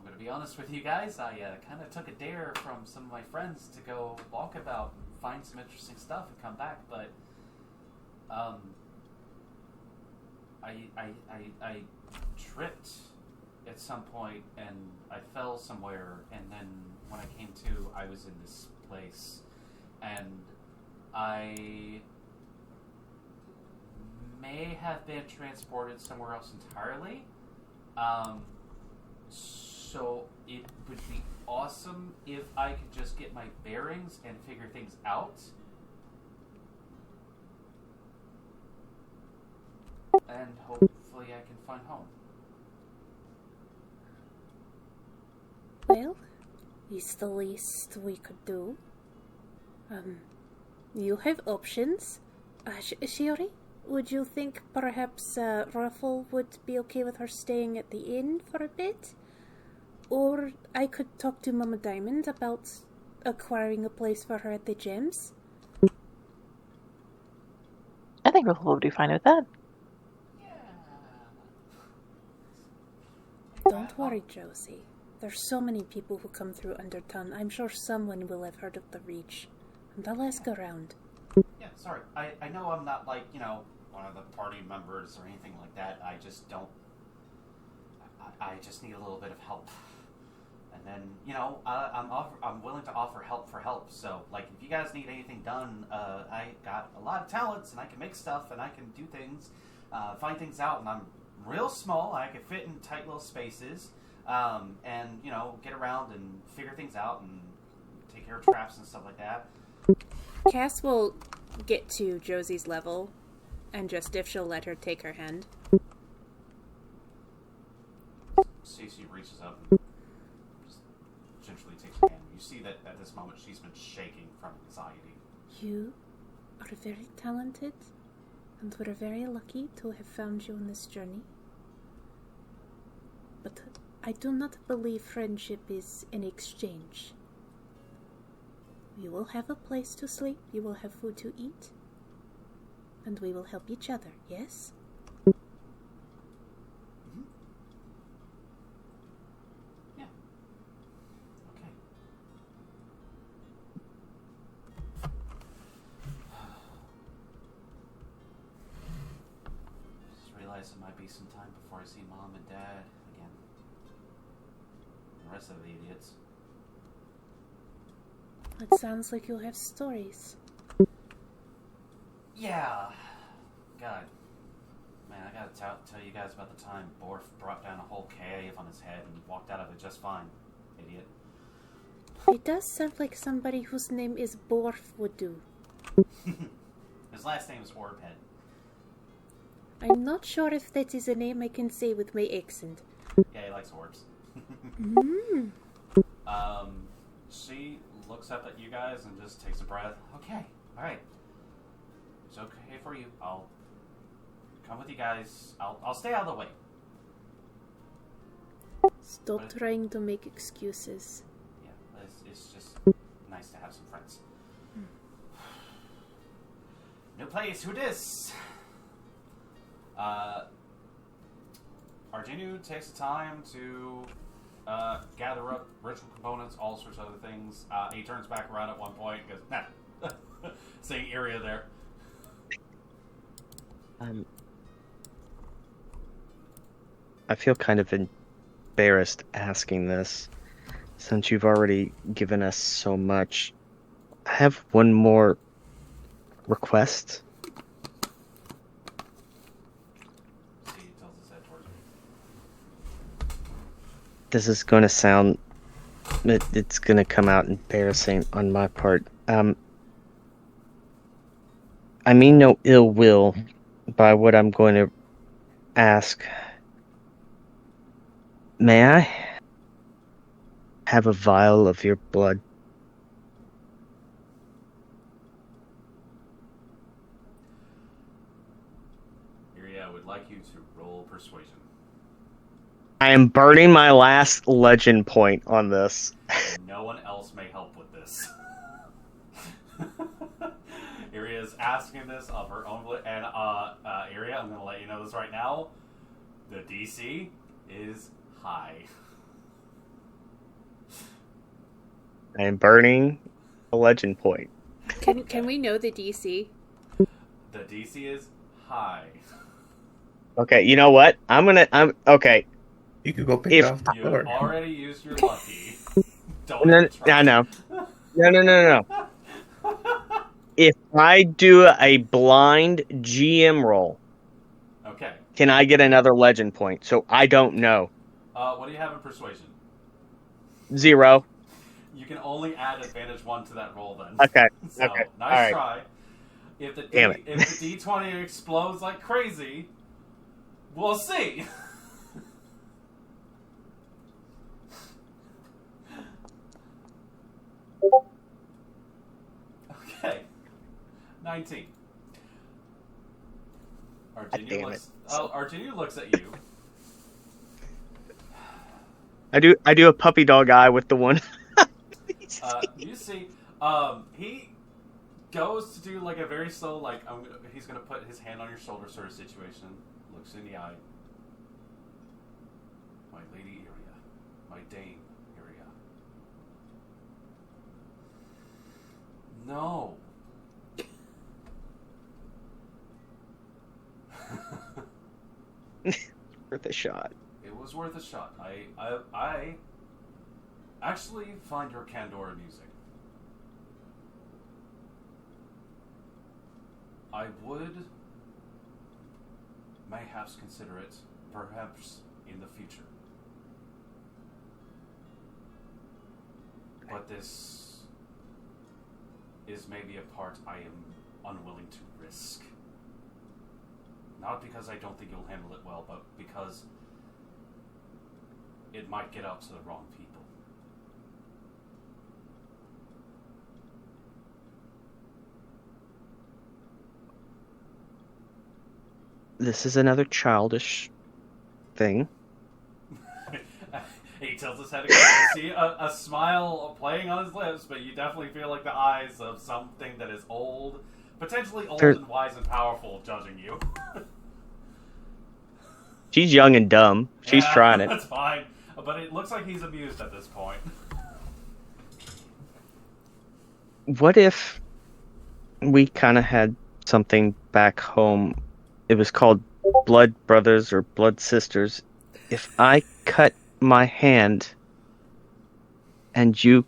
going to be honest with you guys, I kind of took a dare from some of my friends to go walk about and find some interesting stuff and come back, but I tripped at some point and I fell somewhere, and then when I came to, I was in this place, and I may have been transported somewhere else entirely. So it would be awesome if I could just get my bearings and figure things out. And hopefully I can find home. Well, it's the least we could do. You have options. Shiori, would you think perhaps Ruffle would be okay with her staying at the inn for a bit? Or I could talk to Mama Diamond about acquiring a place for her at the gyms. I think Ruffle would be fine with that. Don't worry, Josie. There's so many people who come through Undertown. I'm sure someone will have heard of the Reach. And I'll ask around. Yeah, sorry. I know I'm not like, one of the party members or anything like that. I just don't... I just need a little bit of help. And then, I'm willing to offer help for help. So, like, if you guys need anything done, I got a lot of talents, and I can make stuff, and I can do things, find things out, and I'm real small. I can fit in tight little spaces, and, get around and figure things out and take care of traps and stuff like that. Cass will get to Josie's level, and just if she'll let her take her hand. Stacey reaches up and just gently takes your hand. You see that at this moment she's been shaking from anxiety. You are very talented, and we're very lucky to have found you on this journey. But I do not believe friendship is an exchange. You will have a place to sleep, you will have food to eat, and we will help each other, yes? Yeah. Okay. Just realized it might be some time before I see Mom and Dad again. And the rest of the idiots. It sounds like you have stories. Yeah. God. Man, I gotta tell you guys about the time Borf brought down a whole cave on his head and walked out of it just fine. Idiot. It does sound like somebody whose name is Borf would do. His last name is Orbhead. I'm not sure if that is a name I can say with my accent. Yeah, he likes orbs. Mm. She looks up at you guys and just takes a breath. Okay, alright. It's okay for you. I'll come with you guys. I'll stay out of the way. Stop trying to make excuses. Yeah, it's just nice to have some friends. New place, who dis? Argenu takes the time to gather up ritual components, all sorts of other things. He turns back around at one point and goes, nah. Seeing Iria there. I feel kind of embarrassed asking this, since you've already given us so much. I have one more request. He tilts his head towards me. This is going to sound... It's going to come out embarrassing on my part. I mean no ill will by what I'm going to ask. May I have a vial of your blood? Iria, I would like you to roll persuasion. I am burning my last legend point on this. No one else may help with this. Iria is asking this of her own, and Iria, I'm going to let you know this right now. The DC is high. I am burning a legend point. Can we know the DC? The DC is high. Okay, you know what? Okay. You could go pick off the You floor. have already used your lucky. Don't No, even try. I know. No. If I do a blind GM roll, Okay. can I get another legend point? So I don't know. What do you have in persuasion? 0. You can only add advantage 1 to that roll then. Okay. So, Okay. nice All right. try. If the Damn it. if the D20 explodes like crazy, we'll see. Okay. 19. Damn it. Argenu looks at you. I do a puppy dog eye with the one. You see, he goes to do like a very slow, like he's gonna put his hand on your shoulder sort of situation. Looks in the eye. My lady Iria, my dame Iria. No. Worth a shot. It was worth a shot. I actually find your candor amusing. I would mayhaps consider it, perhaps in the future. But this is maybe a part I am unwilling to risk. Not because I don't think you'll handle it well, but because it might get out to the wrong people. this is another childish thing. He tilts his head again. You see a smile playing on his lips, but you definitely feel like the eyes of something that is old, potentially old and wise and powerful, judging you. She's young and dumb. She's trying it. That's fine. But it looks like he's amused at this point. What if we kind of had something back home? It was called Blood Brothers or Blood Sisters. If I cut my hand and you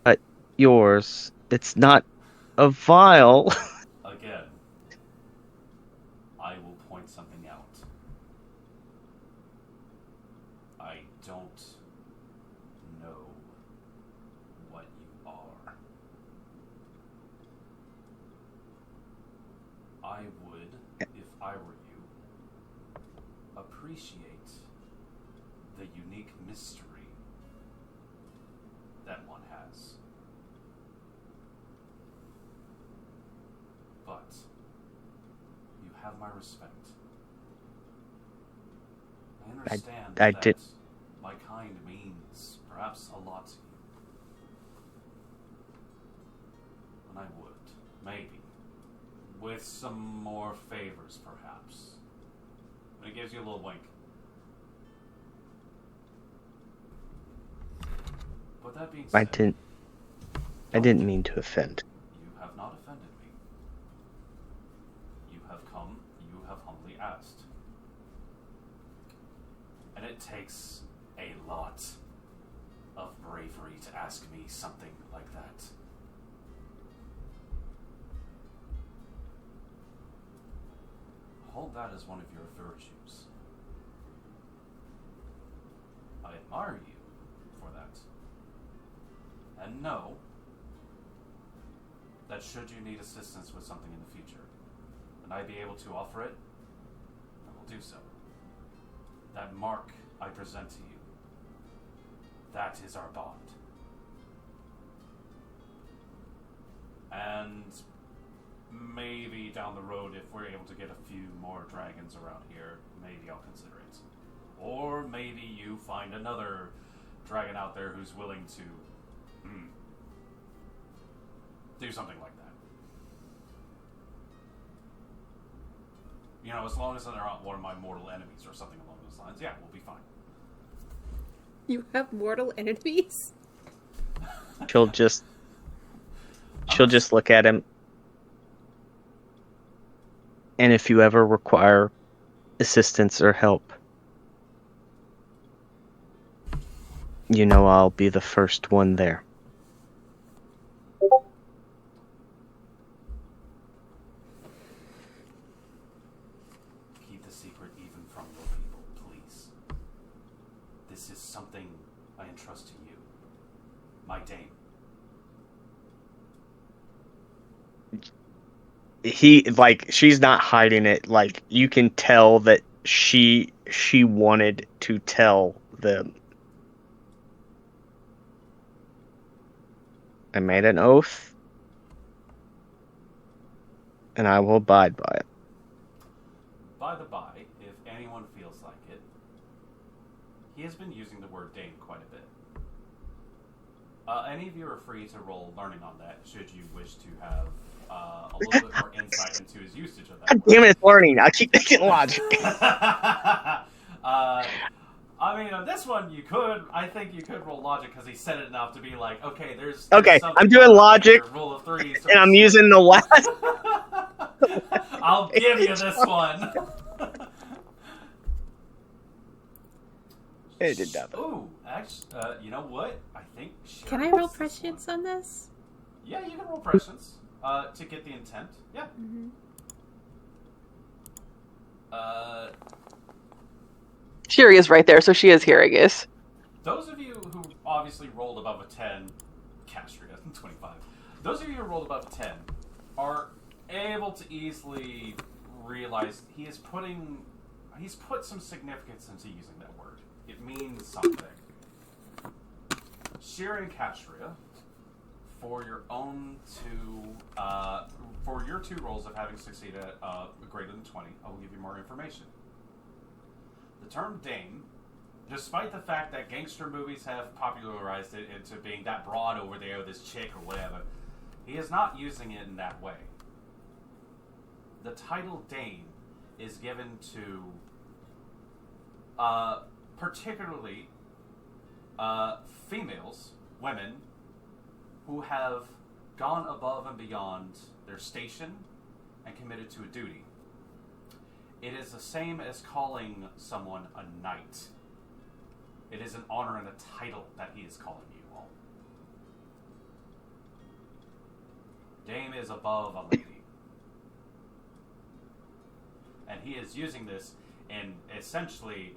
cut yours, it's not a vial. Again, I will point something out. I don't know what you are. I would, if I were you, appreciate the unique mystery that one has. But you have my respect. I understand I that did. my kind means perhaps a lot to you. And I would, maybe, with some more favors perhaps. And it gives you a little wink. But that being said, I didn't mean to offend. you have not offended me. You have come, you have humbly asked. And it takes a lot of bravery to ask me something like that. Hold that as one of your virtues. I admire you for that. And know that should you need assistance with something in the future, and I be able to offer it, I will do so. That mark I present to you, that is our bond. And maybe down the road, if we're able to get a few more dragons around here, maybe I'll consider it. Or maybe you find another dragon out there who's willing to do something like that. You know, as long as they're not one of my mortal enemies or something along those lines, yeah, we'll be fine. You have mortal enemies? She'll just look at him. And if you ever require assistance or help, you know I'll be the first one there. Keep the secret even from your people, please. This is something I entrust to you, my dame. She's not hiding it. Like, you can tell that she wanted to tell them. I made an oath, and I will abide by it. By the by, if anyone feels like it, he has been using the word dame quite a bit. Any of you are free to roll learning on that, should you wish to have a little bit more insight into his usage of that God word. damn it, it's learning. I keep thinking logic. I mean, on this one, I think you could roll logic because he said it enough to be like, okay, there's Okay, something I'm doing about logic, your rule of threes, and I'm using the last. I'll give you this one. It did nothing. Ooh, actually, you know what? I think. Can I Sherry roll gets this prescience one. on this? Yeah, you can roll prescience to get the intent. Yeah. Mm-hmm. Shiri is right there, so she is hearing us. Those of you who obviously rolled above a 10, Castria, 25. Those of you who rolled above a 10 are able to easily realize he's put some significance into using that word. It means something. Shiri and Castria for your own for your 2 rolls of having succeeded greater than 20, I will give you more information. The term dame, despite the fact that gangster movies have popularized it into being that broad over there, this chick or whatever, he is not using it in that way. The title dame is given to particularly females, women, who have gone above and beyond their station and committed to a duty. It is the same as calling someone a knight. It is an honor and a title that he is calling you all. Dame is above a lady. And he is using this in essentially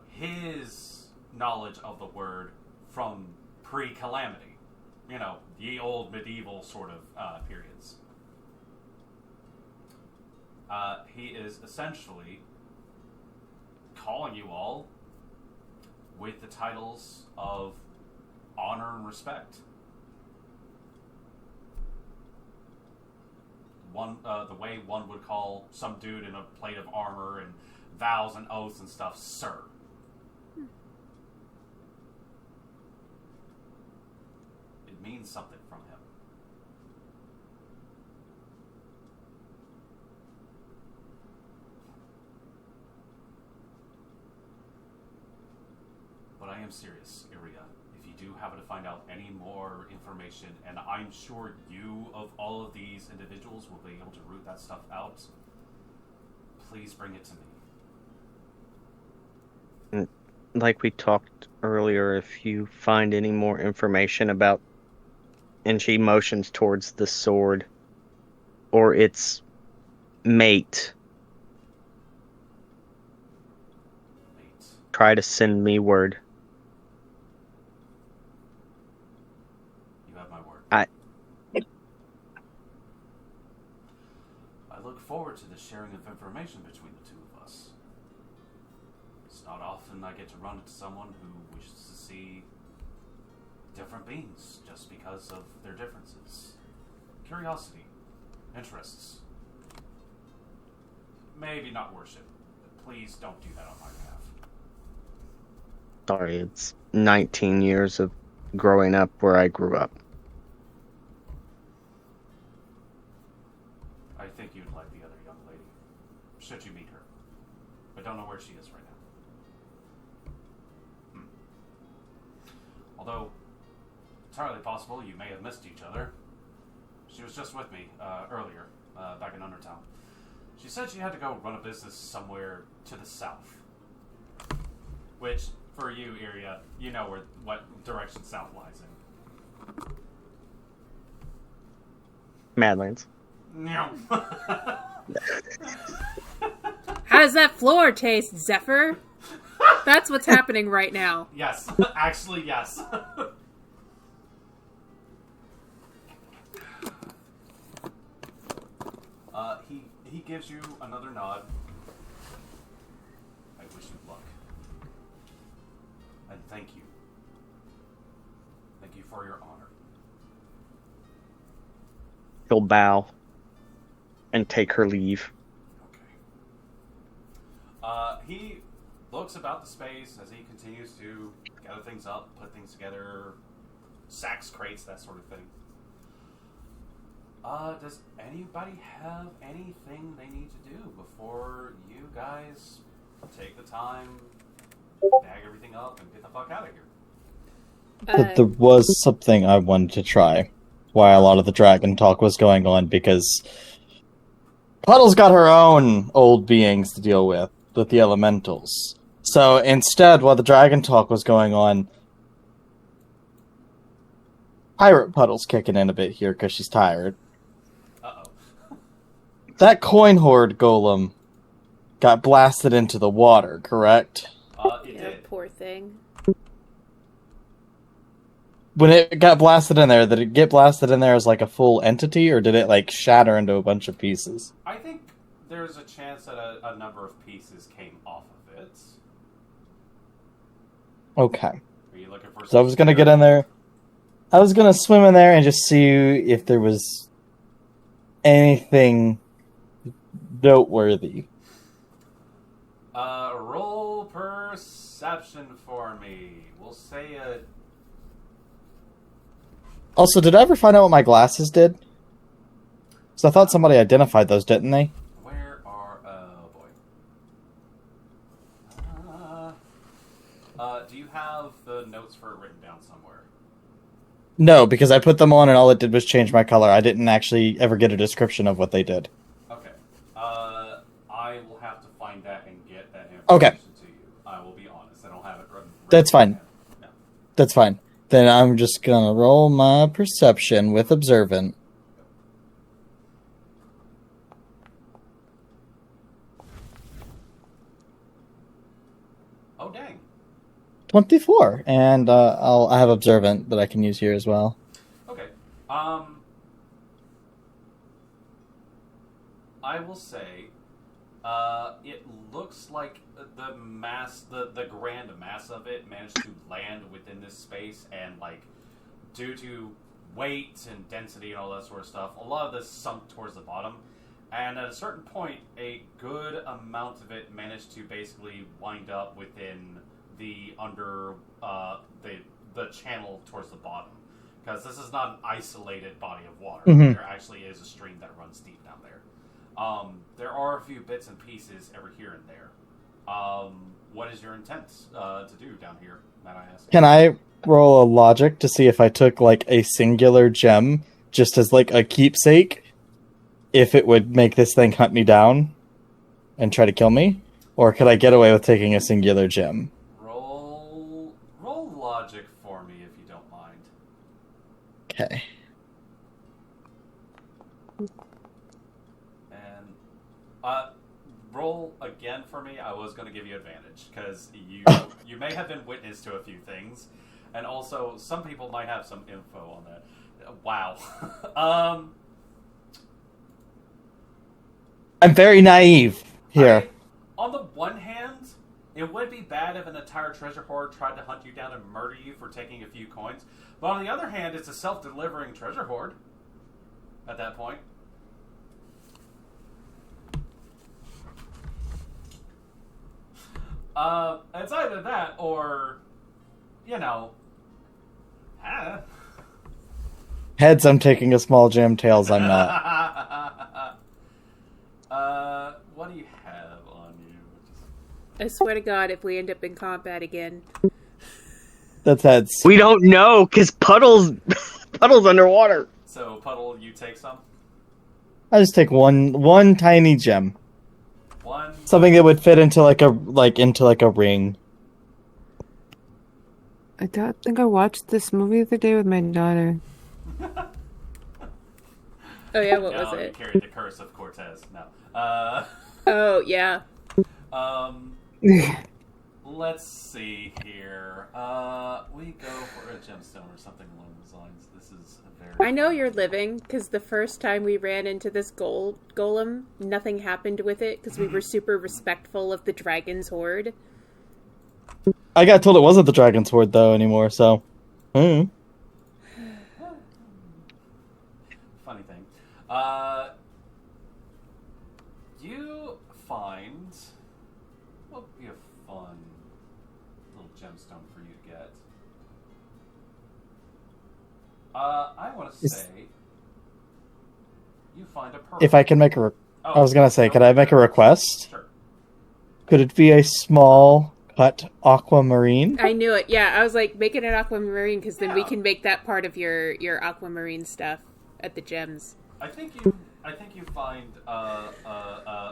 his knowledge of the word from pre-calamity. You know, ye old medieval sort of periods. He is essentially calling you all with the titles of honor and respect. The way one would call some dude in a plate of armor and vows and oaths and stuff, sir. It means something from him. But I am serious, Iria. If you do happen to find out any more information, and I'm sure you, of all of these individuals, will be able to root that stuff out, please bring it to me. Like we talked earlier, if you find any more information about, and she motions towards the sword or its mate, try to send me word. You have my word. I look forward to the sharing of information between the two of us. It's not often I get to run into someone who wishes to see different beings just because of their differences. Curiosity, interests. Maybe not worship. Please don't do that on my behalf. Sorry, it's 19 years of growing up where I grew up. I think you'd like the other young lady, should you meet her. I don't know where she is right now. Although, entirely possible you may have missed each other. She was just with me earlier, back in Undertown. She said she had to go run a business somewhere to the south. Which, for you, Iria, you know what direction south lies in. Madlands. No. How does that floor taste, Zephyr? That's what's happening right now. Yes. Actually, yes. He gives you another nod. I wish you luck. And thank you. Thank you for your honor. He'll bow and take her leave. Okay. He looks about the space as he continues to gather things up, put things together, sacks, crates, that sort of thing. Does anybody have anything they need to do before you guys take the time, bag everything up, and get the fuck out of here? But there was something I wanted to try while a lot of the dragon talk was going on, because Puddle's got her own old beings to deal with the elementals. So instead, while the dragon talk was going on, Pirate Puddle's kicking in a bit here because she's tired. Uh-oh. That coin hoard golem got blasted into the water, correct? It Yeah, did. poor thing. When it got blasted in there, did it get blasted in there as like a full entity, or did it like shatter into a bunch of pieces? I think there's a chance that a number of pieces came off of it. Okay. Are you looking for So I was gonna get in there. I was gonna swim in there and just see if there was anything noteworthy. Roll perception for me. We'll say a... Also, did I ever find out what my glasses did? Because I thought somebody identified those, didn't they? Where are... Oh, boy. Do you have the notes for it written down somewhere? No, because I put them on and all it did was change my color. I didn't actually ever get a description of what they did. Okay. I will have to find that and get that information Okay. to you. I will be honest. I don't have it written That's fine. No. That's fine. Then I'm just gonna roll my perception with observant. Oh, dang. 24, and I have observant that I can use here as well. Okay. I will say, it looks like the grand mass of it managed to land within this space, and like, due to weight and density and all that sort of stuff, a lot of this sunk towards the bottom, and at a certain point, a good amount of it managed to basically wind up within the the channel towards the bottom, because this is not an isolated body of water. Mhm. There actually is a stream that runs deep down there. There are a few bits and pieces every here and there. What is your intent to do down here, might I ask? Can I roll a logic to see if I took like a singular gem just as like a keepsake, if it would make this thing hunt me down and try to kill me? Or could I get away with taking a singular gem? Roll logic for me if you don't mind. Okay. And roll again for me. I was going to give you advantage because you may have been witness to a few things, and also some people might have some info on that. Wow. I'm very naive here. On the one hand, it would be bad if an entire treasure hoard tried to hunt you down and murder you for taking a few coins. But on the other hand, it's a self-delivering treasure hoard at that point. It's either that or, Heads, I'm taking a small gem. Tails, I'm not. What do you have on you? I swear to God, if we end up in combat again. That's heads. We don't know, because Puddle's underwater. So, Puddle, you take some? I just take one tiny gem. One? Something that would fit into like a ring. I don't think I watched this movie the other day with my daughter. Oh yeah, what No, was you it? carried the curse of Cortez. No. Oh yeah. Let's see here. We go for a gemstone or something along those lines. This is a very... I know you're living, because the first time we ran into this golem, nothing happened with it, because we were super respectful of the dragon's horde. I got told it wasn't the dragon's horde though anymore, so. Funny thing. You find... What would be a fun little gemstone for you to get? I want to say... You find a pearl. If I can make a... I was gonna say, could I make a request? Sure. Could it be a small cut aquamarine? I knew it. Yeah, I was like, make it an aquamarine, because then we Yeah. can make that part of your aquamarine stuff at the gems. I think you find a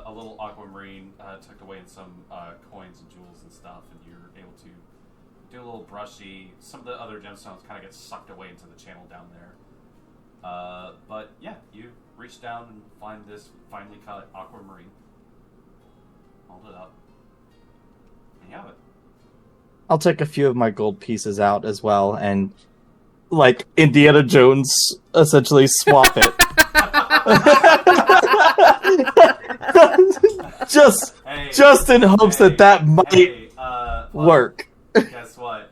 little aquamarine tucked away in some coins and jewels and stuff, and you're able to do a little brushy. Some of the other gemstones kind of get sucked away into the channel down there. But yeah, you reach down and find this finely cut aquamarine. Hold it up. And you have it. I'll take a few of my gold pieces out as well and, like, Indiana Jones, essentially swap it. just in hopes that might well, work. Guess what?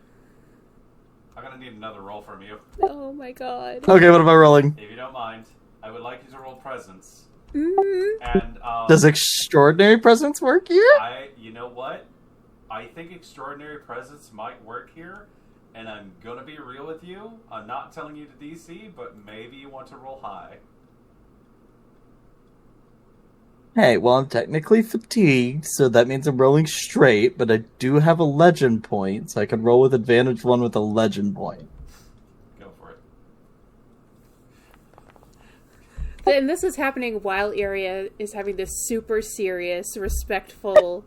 I'm gonna need another roll from you. Oh my my god. Okay, what am I rolling? If you don't mind, I would like you to roll presence. Mm-hmm. And Does extraordinary presence work here? you know what? I think extraordinary presence might work here, and I'm gonna be real with you. I'm not telling you to DC, but maybe you want to roll high. Hey, well, I'm technically fatigued, so that means I'm rolling straight, but I do have a legend point, so I can roll with advantage 1 with a legend point. Go for it. And this is happening while Iria is having this super serious, respectful,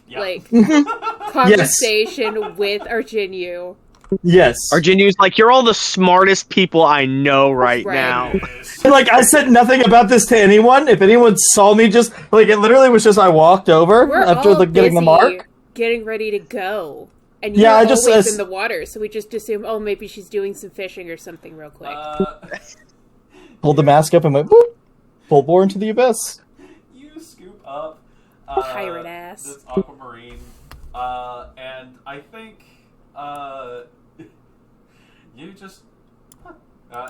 Yeah. like, conversation with Arjinu. Yes. Arjuni's like, you're all the smartest people I know right Right. now. It is. Like, I said nothing about this to anyone. If anyone saw me just, like, it literally was just I walked over We're after all like, getting the busy mark. getting ready to go. And you're Yeah, I just always in the water, so we just assume, oh, maybe she's doing some fishing or something real quick. Pulled the mask up and went, boop, full bore into the abyss. You scoop up Pirate ass. this aquamarine, and I think you just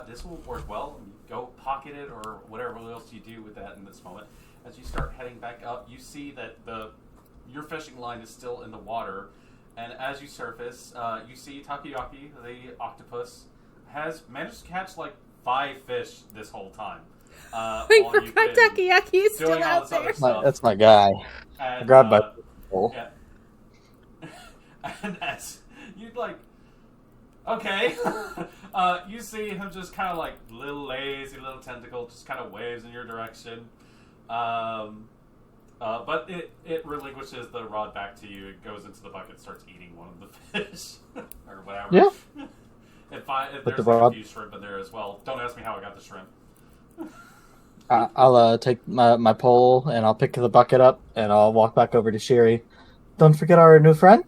this will work well. Go pocket it or whatever else you do with that in this moment. As you start heading back up, you see that your fishing line is still in the water, and as you surface, you see Takoyaki, the octopus, has managed to catch like 5 fish this whole time. We while you've forgot been Takoyaki is doing still all out this other there. stuff. That's my guy. And, I grabbed my... yeah. And as you'd like, okay, you see him just kind of like little lazy, little tentacle, just kind of waves in your direction. But it relinquishes the rod back to you. It goes into the bucket, starts eating one of the fish or whatever. Yeah. If With there's the like a rod. few shrimp in there as well. Don't ask me how I got the shrimp. I'll take my pole and I'll pick the bucket up and I'll walk back over to Sherry. Don't forget our new friend.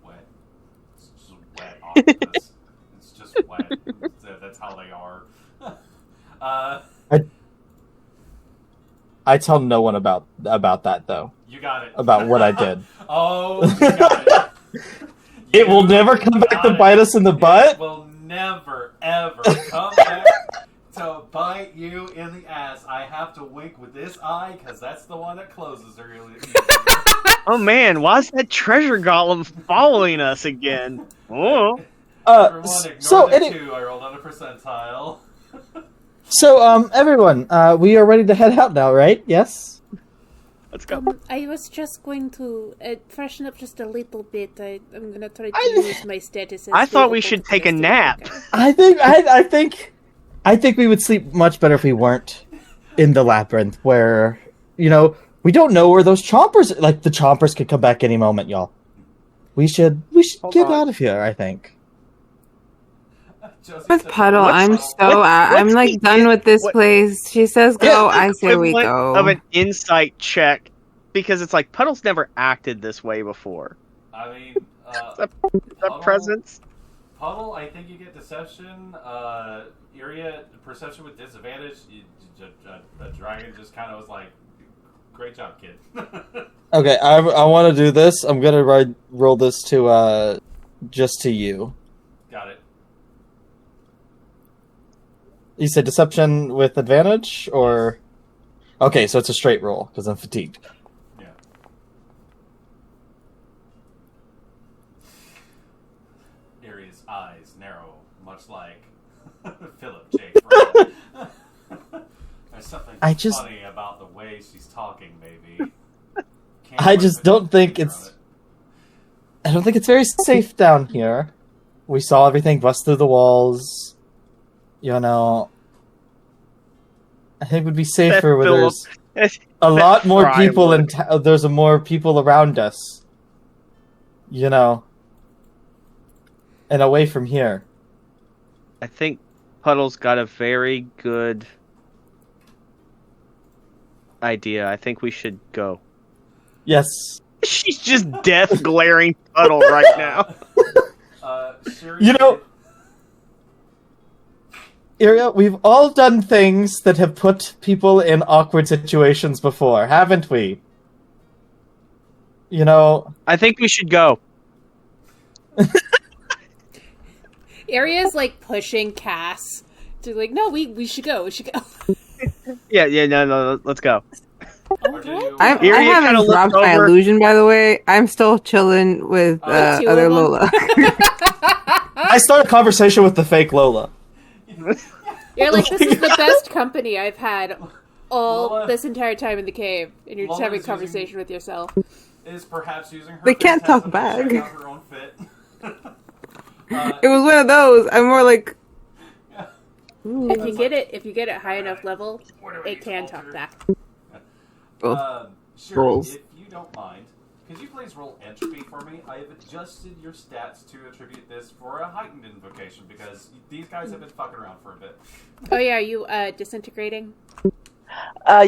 Wet. It's just wet octopus. It's just wet. That's how they are. I tell no one about that though. You got it. About what I did. Oh, you got it. It will never come back to got bite it. us in the It butt. will never, ever come back to bite you in the ass. I have to wink with this eye because that's the one that closes really easy. Oh man, why is that treasure golem following us again? Oh. Everyone, ignore So the any- 2. I rolled on a percentile. So everyone, we are ready to head out now, right? Yes. Let's go. I was just going to freshen up just a little bit. I'm going to try to use my status as I thought we available should to take a investigate. nap. I think we would sleep much better if we weren't in the labyrinth, where we don't know where those chompers. Like the chompers could come back any moment, y'all. We should get on. out of here. I think. Josie With said, Puddle, "What's I'm up?" so I'm what's like the done with this what- place. She says go, I say we Equivalent go. of an insight check, because it's like Puddle's never acted this way before. I mean, The Puddle- presence. Puddle, I think you get deception. Iria, perception with disadvantage. The dragon just kind of was like, "Great job, kid." Okay, I want to do this. I'm gonna roll this to just to you. Got it. You said deception with advantage, or okay, so it's a straight roll because I'm fatigued. Yeah. Iria's eyes narrow, much like Philip J. Fry. There's something I just- funny about the way she's talking, maybe. Can't I put just my don't think finger it's- on it. I don't think it's very safe down here. We saw everything bust through the walls. I think it would be safer where Philip. there's a lot more Fry people would. there's more people around us. And away from here. I think Puddle's got a very good idea. I think we should go. Yes. She's just death glaring Puddle right now. Sherry, You know- Iria, we've all done things that have put people in awkward situations before, haven't we? You know, I think we should go. Aria's like pushing Cass to like, no, we should go. We should go. Yeah, no, let's go. Or do you, I Iria kinda haven't looked dropped my over. illusion, by the way. I'm still chilling with Two other of them? Lola. I start a conversation with the fake Lola. You're like, this is the best company I've had all Lola- this entire time in the cave, and you're just Lola having a is using- conversation with yourself. is perhaps using her They can't talk phantasm to check back. out her own fit. It was one of those. I'm more like, If you get it high enough level, Whatever it you can call talk her. back. Sure, Rolls. if you don't mind, could you please roll entropy for me? I have adjusted your stats to attribute this for a heightened invocation because these guys have been fucking around for a bit. Oh yeah, are you disintegrating?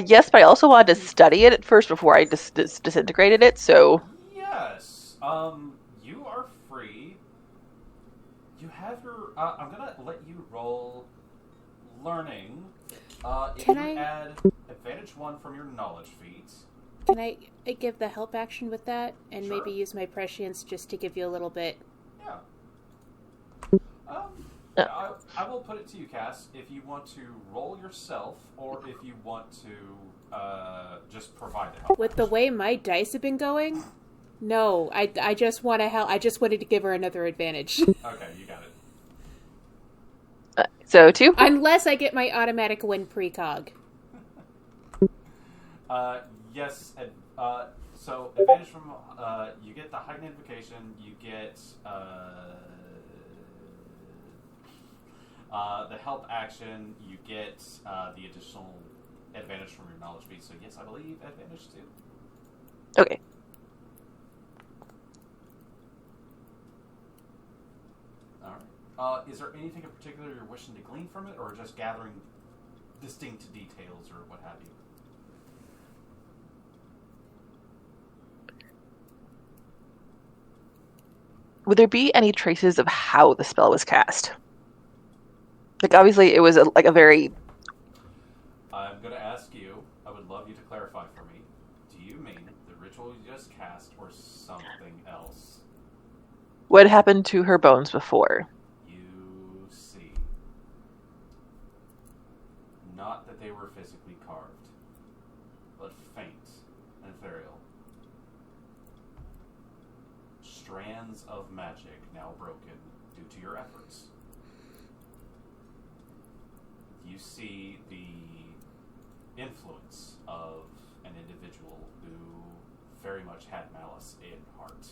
Yes, but I also wanted to study it at first before I disintegrated it, so... Yes. You are free. You have your. I'm gonna let you roll learning. If Can you I- add advantage 1 from your knowledge feat. Can I give the help action with that, and Sure. maybe use my prescience just to give you a little bit? Yeah. Yeah. I will put it to you, Cass, if you want to roll yourself, or if you want to just provide the help. With the way my dice have been going, no. I just want to help. I just wanted to give her another advantage. Okay, you got it. So, 2? Unless I get my automatic win precog. Yes. So advantage from you get the heightened invocation. You get the help action. You get the additional advantage from your knowledge feat. So yes, I believe advantage 2. Okay. All right. Is there anything in particular you're wishing to glean from it, or just gathering distinct details, or what have you? Would there be any traces of how the spell was cast? Like, obviously, it was a very... I'm going to ask you, I would love you to clarify for me. Do you mean the ritual you just cast or something else? What happened to her bones before? You see. Not that they were physically carved, but faint and ethereal. Strands of magic now broken due to your efforts. You see the influence of an individual who very much had malice in heart.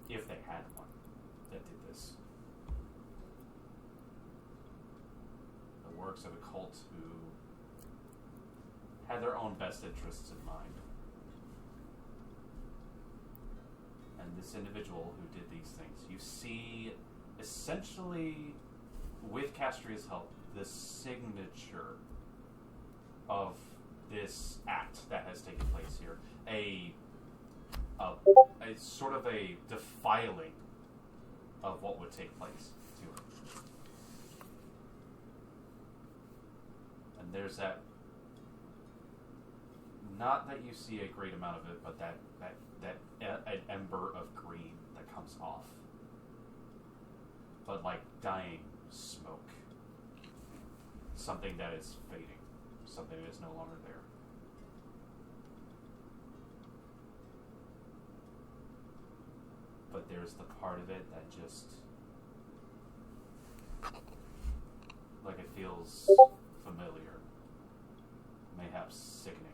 If they had one that did this. The works of a cult who had their own best interests in mind. And this individual who did these things, you see essentially, with Castria's help, the signature of this act that has taken place here. A sort of a defiling of what would take place to her. And there's that, not that you see a great amount of it, but that an ember of green that comes off. But like dying smoke. Something that is fading. Something that is no longer there. But there's the part of it that just, like, it feels familiar, mayhaps sickeningly.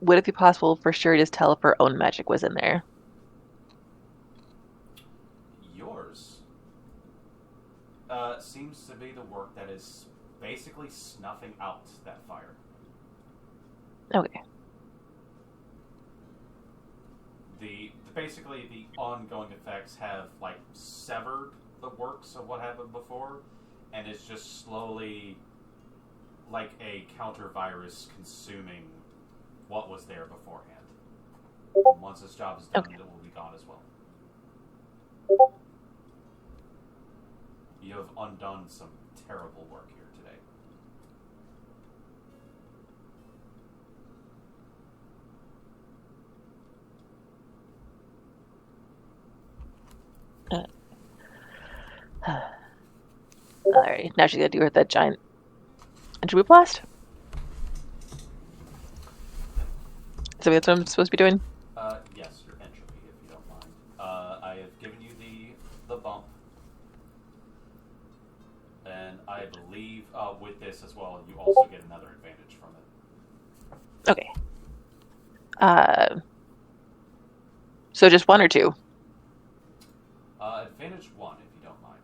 Would it be possible for Shuri to tell if her own magic was in there? Yours seems to be the work that is basically snuffing out that fire. Okay. Basically the ongoing effects have like severed the works of what happened before, and it's just slowly like a counter virus consuming what was there beforehand. Once this job is done, Okay. it will be gone as well. You have undone some terrible work here today. Alright, now she's gonna do her that giant entropy blast. So that's what I'm supposed to be doing? Yes, your entropy, if you don't mind. I have given you the bump. And I believe with this as well, you also get another advantage from it. Okay. So just 1 or 2? Advantage 1, if you don't mind.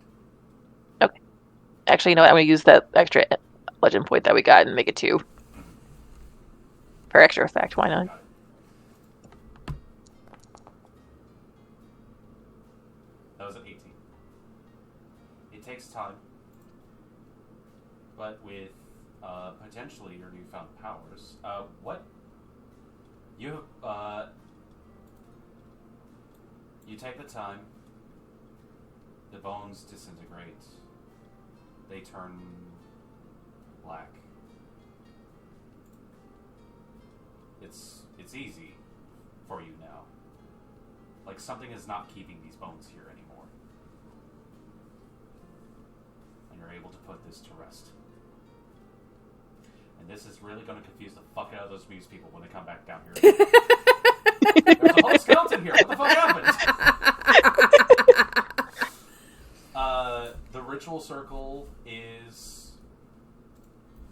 Okay. Actually, you know what? I'm going to use that extra legend point that we got and make it 2. For extra effect, why not? Got it. That was an 18. It takes time. But with potentially your newfound powers, you take the time. The bones disintegrate. They turn black. It's easy for you now. Like something is not keeping these bones here anymore. And you're able to put this to rest. And this is really going to confuse the fuck out of those muse people when they come back down here. There's a whole skeleton here. What the fuck happened? The ritual circle is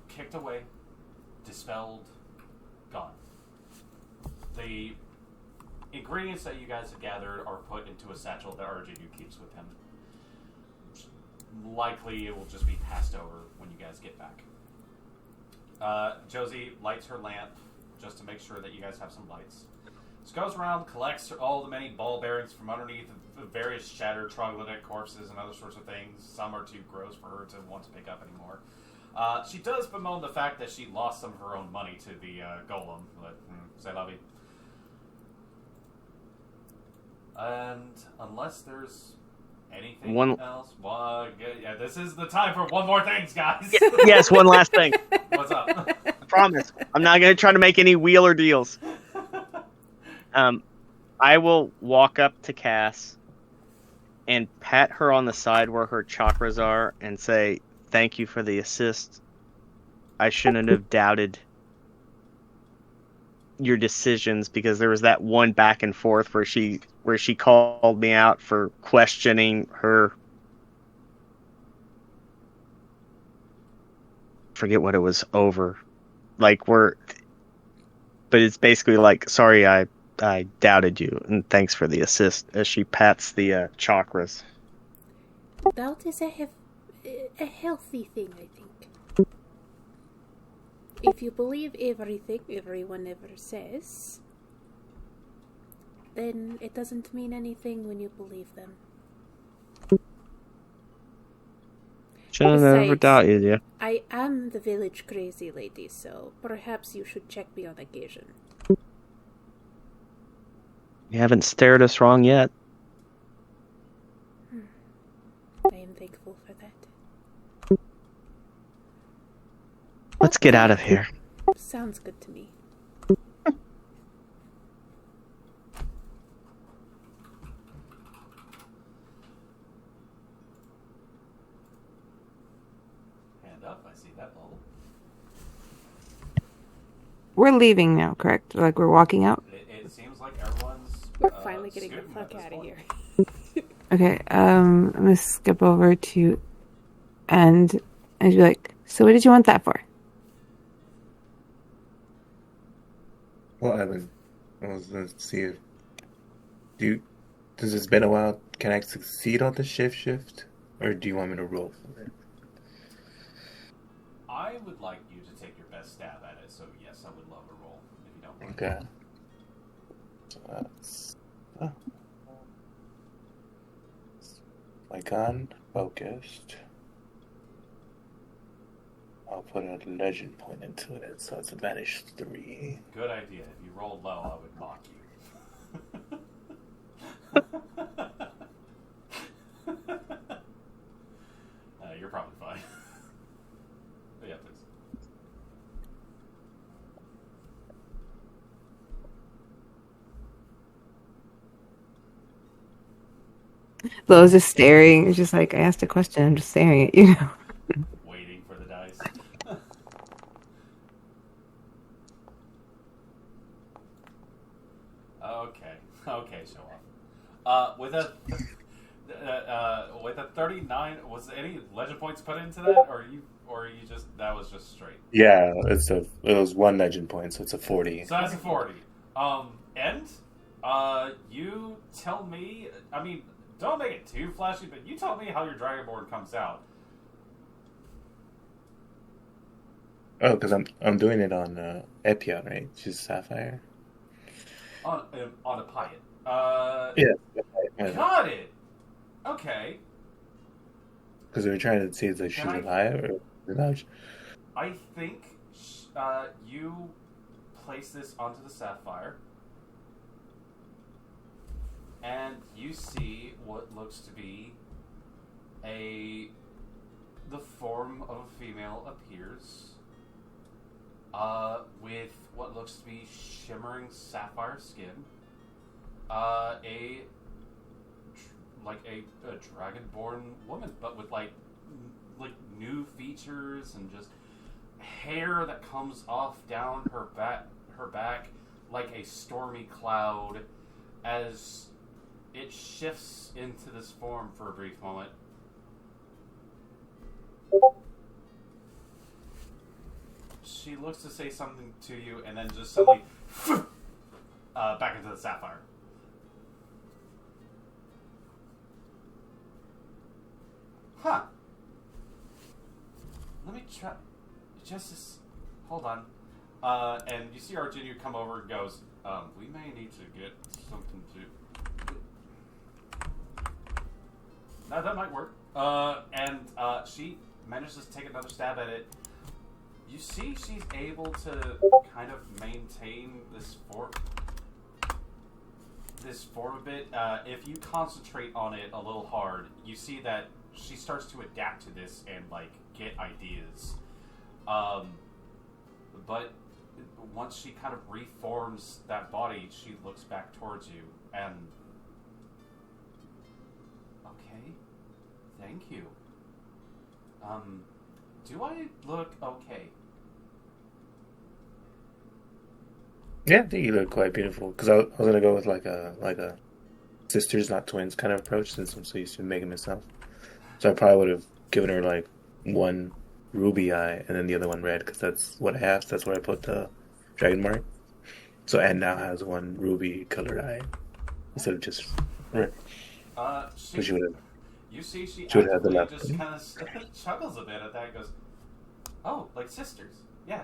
kicked away, dispelled, gone. The ingredients that you guys have gathered are put into a satchel that RJU keeps with him. Likely it will just be passed over when you guys get back. Josie lights her lamp just to make sure that you guys have some lights. She goes around, collects all the many ball bearings from underneath the various shattered troglodyte corpses and other sorts of things. Some are too gross for her to want to pick up anymore. She does bemoan the fact that she lost some of her own money to the golem, but c'est la vie. And unless there's anything else, well, yeah, this is the time for one more thing, guys. Yes, one last thing. What's up? I promise. I'm not going to try to make any wheeler deals. I will walk up to Cass and pat her on the side where her chakras are and say, "Thank you for the assist. I shouldn't have doubted your decisions because there was that one back and forth where she called me out for questioning her. Forget what it was over. But it's basically like, sorry, I doubted you, and thanks for the assist," as she pats the chakras. Doubt is a healthy thing, I think. If you believe everything everyone ever says, then it doesn't mean anything when you believe them. Shouldn't have ever doubted you. I am the village crazy lady, so perhaps you should check me on occasion. You haven't stared us wrong yet. I am thankful for that. Let's get out of here. Sounds good to me. Hand up, I see that bubble. We're leaving now, correct? Like we're walking out? It seems like everyone's We're finally getting the scooting fuck at this out of point. here. Okay, I'm gonna skip over to and be like, so what did you want that for? Well, I was gonna see if since it's been a while, can I succeed on the shift, or do you want me to roll for it? I would like you to take your best stab at it, so yes, I would love a roll, if you don't mind. Okay. So that's icon focused. I'll put a legend point into it, so it's advantage 3. Good idea. If you rolled low, I would mock you. You're probably fine. But yeah, please. Lowe's just staring. It's just like, I asked a question, I'm just staring at you. Waiting for the dice. Okay, show off. With a 39, was any legend points put into that, or you just that was just straight? Yeah, it was 1 legend point, so it's a 40. So that's a 40. And you tell me. I mean, don't make it too flashy, but you tell me how your Dragonborn comes out. Oh, because I'm doing it on Epion, right? She's Sapphire. On a Piet. Yeah. Got it. Okay. Because we were trying to see if she's alive or not. I think you place this onto the Sapphire, and you see what looks to be the form of a female appears, with what looks to be shimmering sapphire skin, a dragonborn woman, but with like new features and just hair that comes off down her back like a stormy cloud as it shifts into this form for a brief moment. She looks to say something to you and then just suddenly back into the sapphire. Huh. Let me try. Hold on. And you see Arjunu come over and goes, we may need to get something to... Now that might work. And she manages to take another stab at it. You see she's able to kind of maintain this form a bit. If you concentrate on it a little hard, you see that she starts to adapt to this and get ideas. But once she kind of reforms that body, she looks back towards you and... Okay. Thank you. Do I look okay? Yeah, I think you look quite beautiful. Because I was gonna go with like a sisters, not twins kind of approach, since I'm so used to making myself. So I probably would have given her like one ruby eye and then the other one red, because that's what I have. So that's where I put the dragon mark. So Anne now has one ruby colored eye instead of just red. She would have. You see, she would have the actually left. just kind of chuckles a bit at that. And goes, "Oh, like sisters, yeah."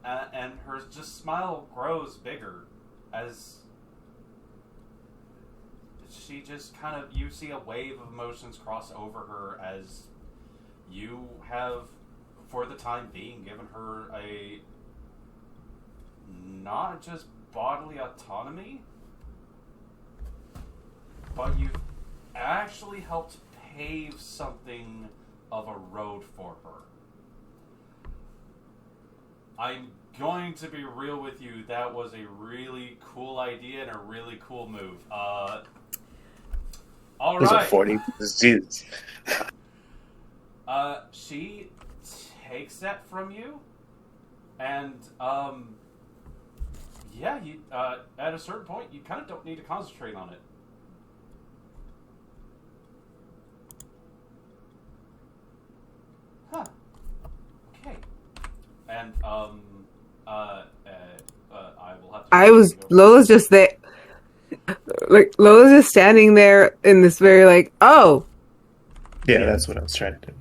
And her just smile grows bigger as she just kind of, you see a wave of emotions cross over her as you have, for the time being, given her a not just bodily autonomy, but you've actually helped pave something of a road for her. I'm going to be real with you, that was a really cool idea and a really cool move. All It's right. a 40. Jesus. She takes that from you, and yeah, you at a certain point you kind of don't need to concentrate on it. Huh. Okay. And I will have to. Lola's just there. Like, Lola's just standing there in this very, like, oh. Yeah, that's what I was trying to do.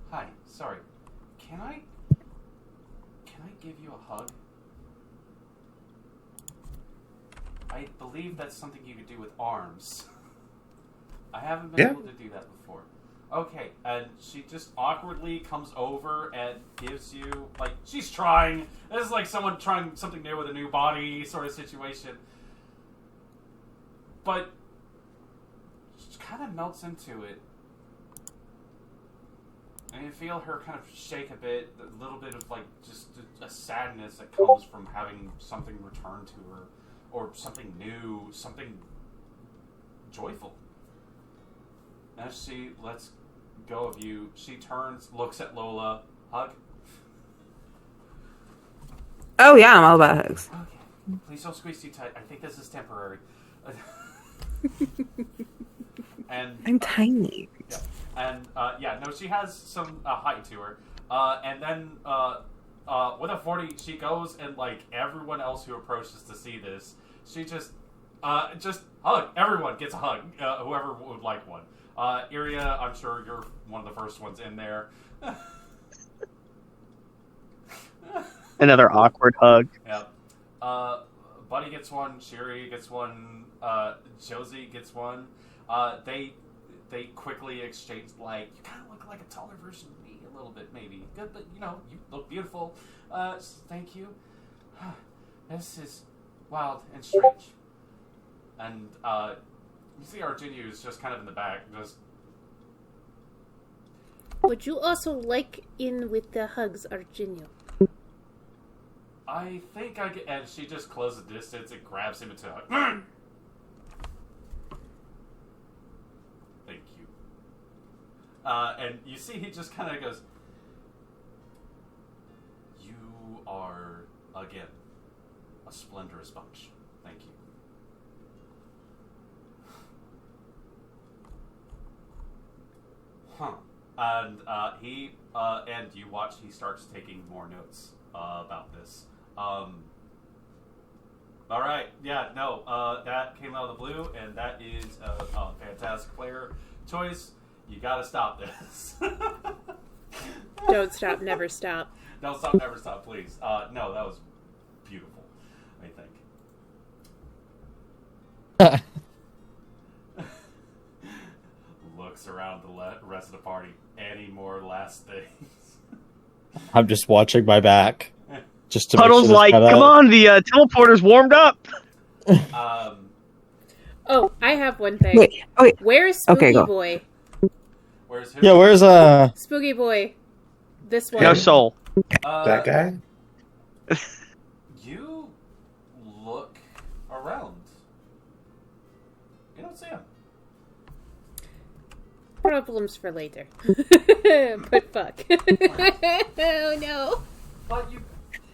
Hi, sorry. Can I give you a hug? I believe that's something you could do with arms. I haven't been able to do that before. Okay, and she just awkwardly comes over and gives you, like, she's trying. This is like someone trying something new with a new body sort of situation. But she kind of melts into it. And you feel her kind of shake a bit, a little bit of, like, just a sadness that comes from having something return to her. Or something new, something joyful. As she lets go of you, she turns, looks at Lola, hug. Oh yeah, I'm all about hugs. Okay, please don't squeeze too tight. I think this is temporary. And I'm tiny. yeah, and no, she has some height to her. And then with a 40, she goes and like everyone else who approaches to see this, she just hug. Everyone gets a hug. Whoever would like one. Iria, I'm sure you're one of the first ones in there. Another awkward hug. Yep. Buddy gets one. Sherry gets one. Josie gets one. They quickly exchange like, you kind of look like a taller version of me a little bit, maybe. Good, but you look beautiful. Thank you. This is wild and strange. And you see Arginio is just kind of in the back, just. Would you also like in with the hugs, Arginio? I think I get, and she just closes the distance and grabs him into a hug. Thank you. And you see he just kind of goes, you are, again, a splendorous bunch. Thank you. Huh. And and you watch, he starts taking more notes about this. Alright, yeah, no, that came out of the blue, and that is a fantastic player choice. You gotta stop this. Don't stop, never stop. Don't stop, never stop, please. No, that was beautiful, I think. Looks around the rest of the party. Any more last things? I'm just watching my back. Just to Puddle's make sure like, come on, the teleporter's warmed up. Oh, I have one thing. Wait. Where's Spooky Okay, go. Boy? Where's who? Yeah, where's Spooky Boy. This one. No soul. That guy? You look around. You don't see him. Problems for later. But fuck. Oh no. But you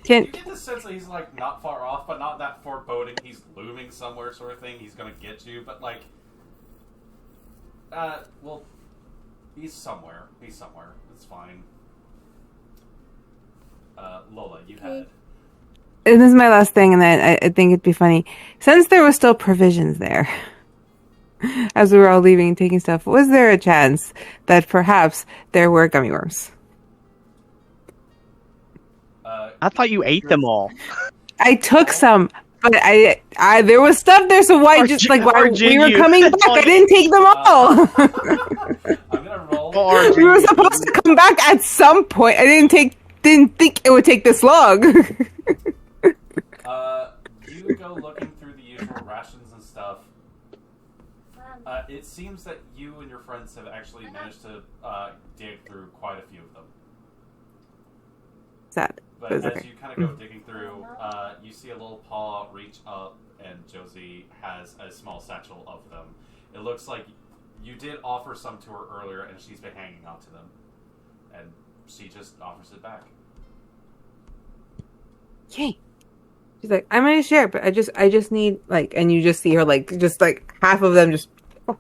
Can get the sense that he's like not far off, but not that foreboding. He's looming somewhere, sort of thing. He's gonna get you, but like, well, he's somewhere. He's somewhere. It's fine. Lola, you had. and this is my last thing, and then I think it'd be funny since there was still provisions there. As we were all leaving and taking stuff, was there a chance that perhaps there were gummy worms? I thought you ate them all. I took some, but I there was stuff there, so why just like while we were coming back, I didn't take them all. I'm gonna roll. We were supposed to come back at some point. I didn't think it would take this long. You go looking through the usual rations and stuff. It seems that you and your friends have actually managed to dig through quite a few of them. Sad. But as you kind of go digging through, you see a little paw reach up, and Josie has a small satchel of them. It looks like you did offer some to her earlier, and she's been hanging on to them. And she just offers it back. Yay. She's like, I'm gonna share, but I just need like, and you just see her like, just like half of them just.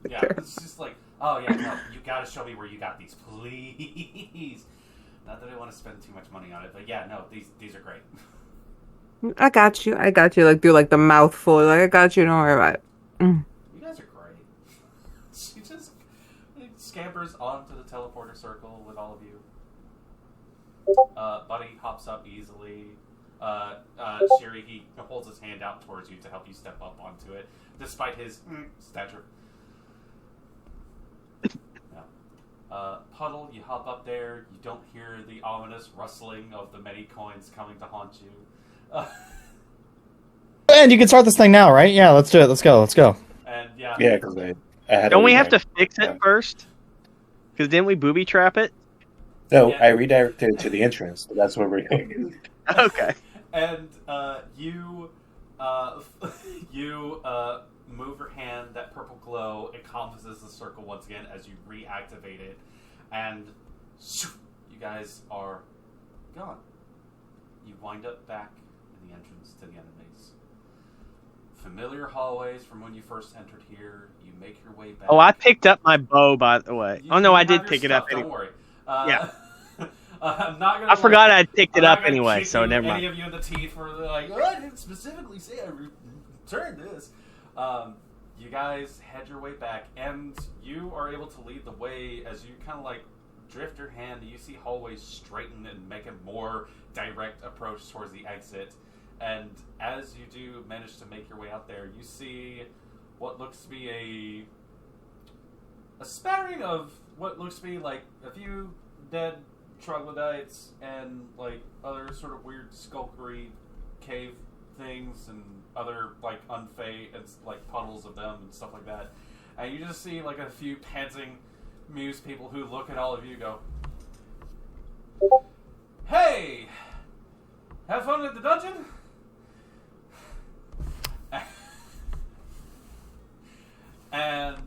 Yeah, it's just like, oh yeah, no, you gotta show me where you got these, please. Not that I want to spend too much money on it, but yeah, no, these are great. I got you. Like do like the mouthful. Like I got you. Don't worry about it. You guys are great. She just scampers onto the teleporter circle with all of you. Buddy hops up easily. Sherry, he holds his hand out towards you to help you step up onto it, despite his stature. Puddle, you hop up there. You don't hear the ominous rustling of the many coins coming to haunt you. And you can start this thing now, right? Yeah, let's do it. Let's go. And yeah, because I had Don't we have to fix it first? Because didn't we booby trap it? No, Yeah. I redirected it to the entrance. So that's where we're going. Okay. And you move your hand, that purple glow encompasses the circle once again as you reactivate it, and you guys are gone. You wind up back in the entrance to the enemies. Familiar hallways from when you first entered here. You make your way back. Oh, I picked up my bow, by the way. You- Oh no, you I have did your pick it stuff, up. Don't Anyway. worry. Yeah. I'm not gonna. I forgot I picked I'm it not up gonna anyway, kick so you, never any mind. of you in the teeth for like, oh, I didn't specifically say I returned this. You guys head your way back, and you are able to lead the way as you kind of like drift your hand. You see hallways straighten and make a more direct approach towards the exit. And as you do manage to make your way out there, you see what looks to be a spattering of what looks to be like a few dead troglodytes and like other sort of weird skulkery cave things and other like unfade and like puddles of them and stuff like that. And you just see like a few panting muse people who look at all of you and go, "Hey! Have fun at the dungeon?" And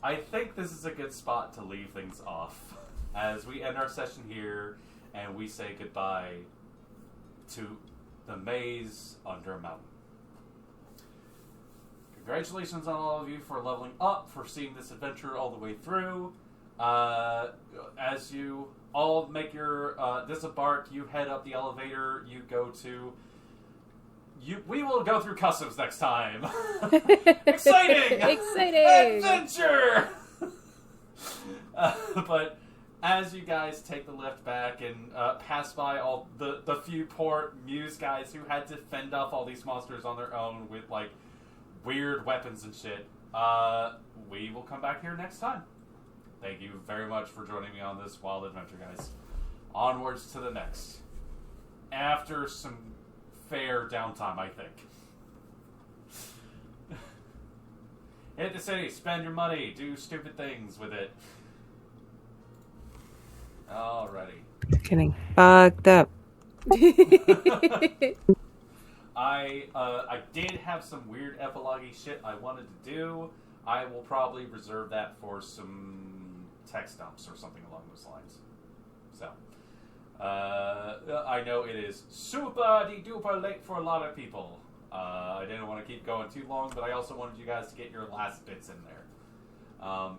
I think this is a good spot to leave things off as we end our session here and we say goodbye to the maze under a mountain. Congratulations on all of you for leveling up, for seeing this adventure all the way through. As you all make your disembark, you head up the elevator, you go to... we will go through customs next time. Exciting! Exciting! Adventure! But as you guys take the lift back and pass by all the few poor muse guys who had to fend off all these monsters on their own with like weird weapons and shit, we will come back here next time. Thank you very much for joining me on this wild adventure, guys. Onwards to the next. After some fair downtime, I think. Hit the city, spend your money, do stupid things with it. Alrighty. Getting fucked up. I did have some weird epilogue-y shit I wanted to do. I will probably reserve that for some text dumps or something along those lines. So, I know it is super-de-duper late for a lot of people. I didn't want to keep going too long, but I also wanted you guys to get your last bits in there.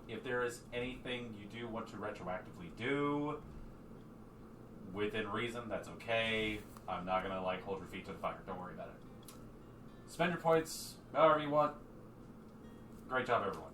If there is anything you do want to retroactively do, within reason, that's okay. I'm not going to like hold your feet to the fire. Don't worry about it. Spend your points however you want. Great job, everyone.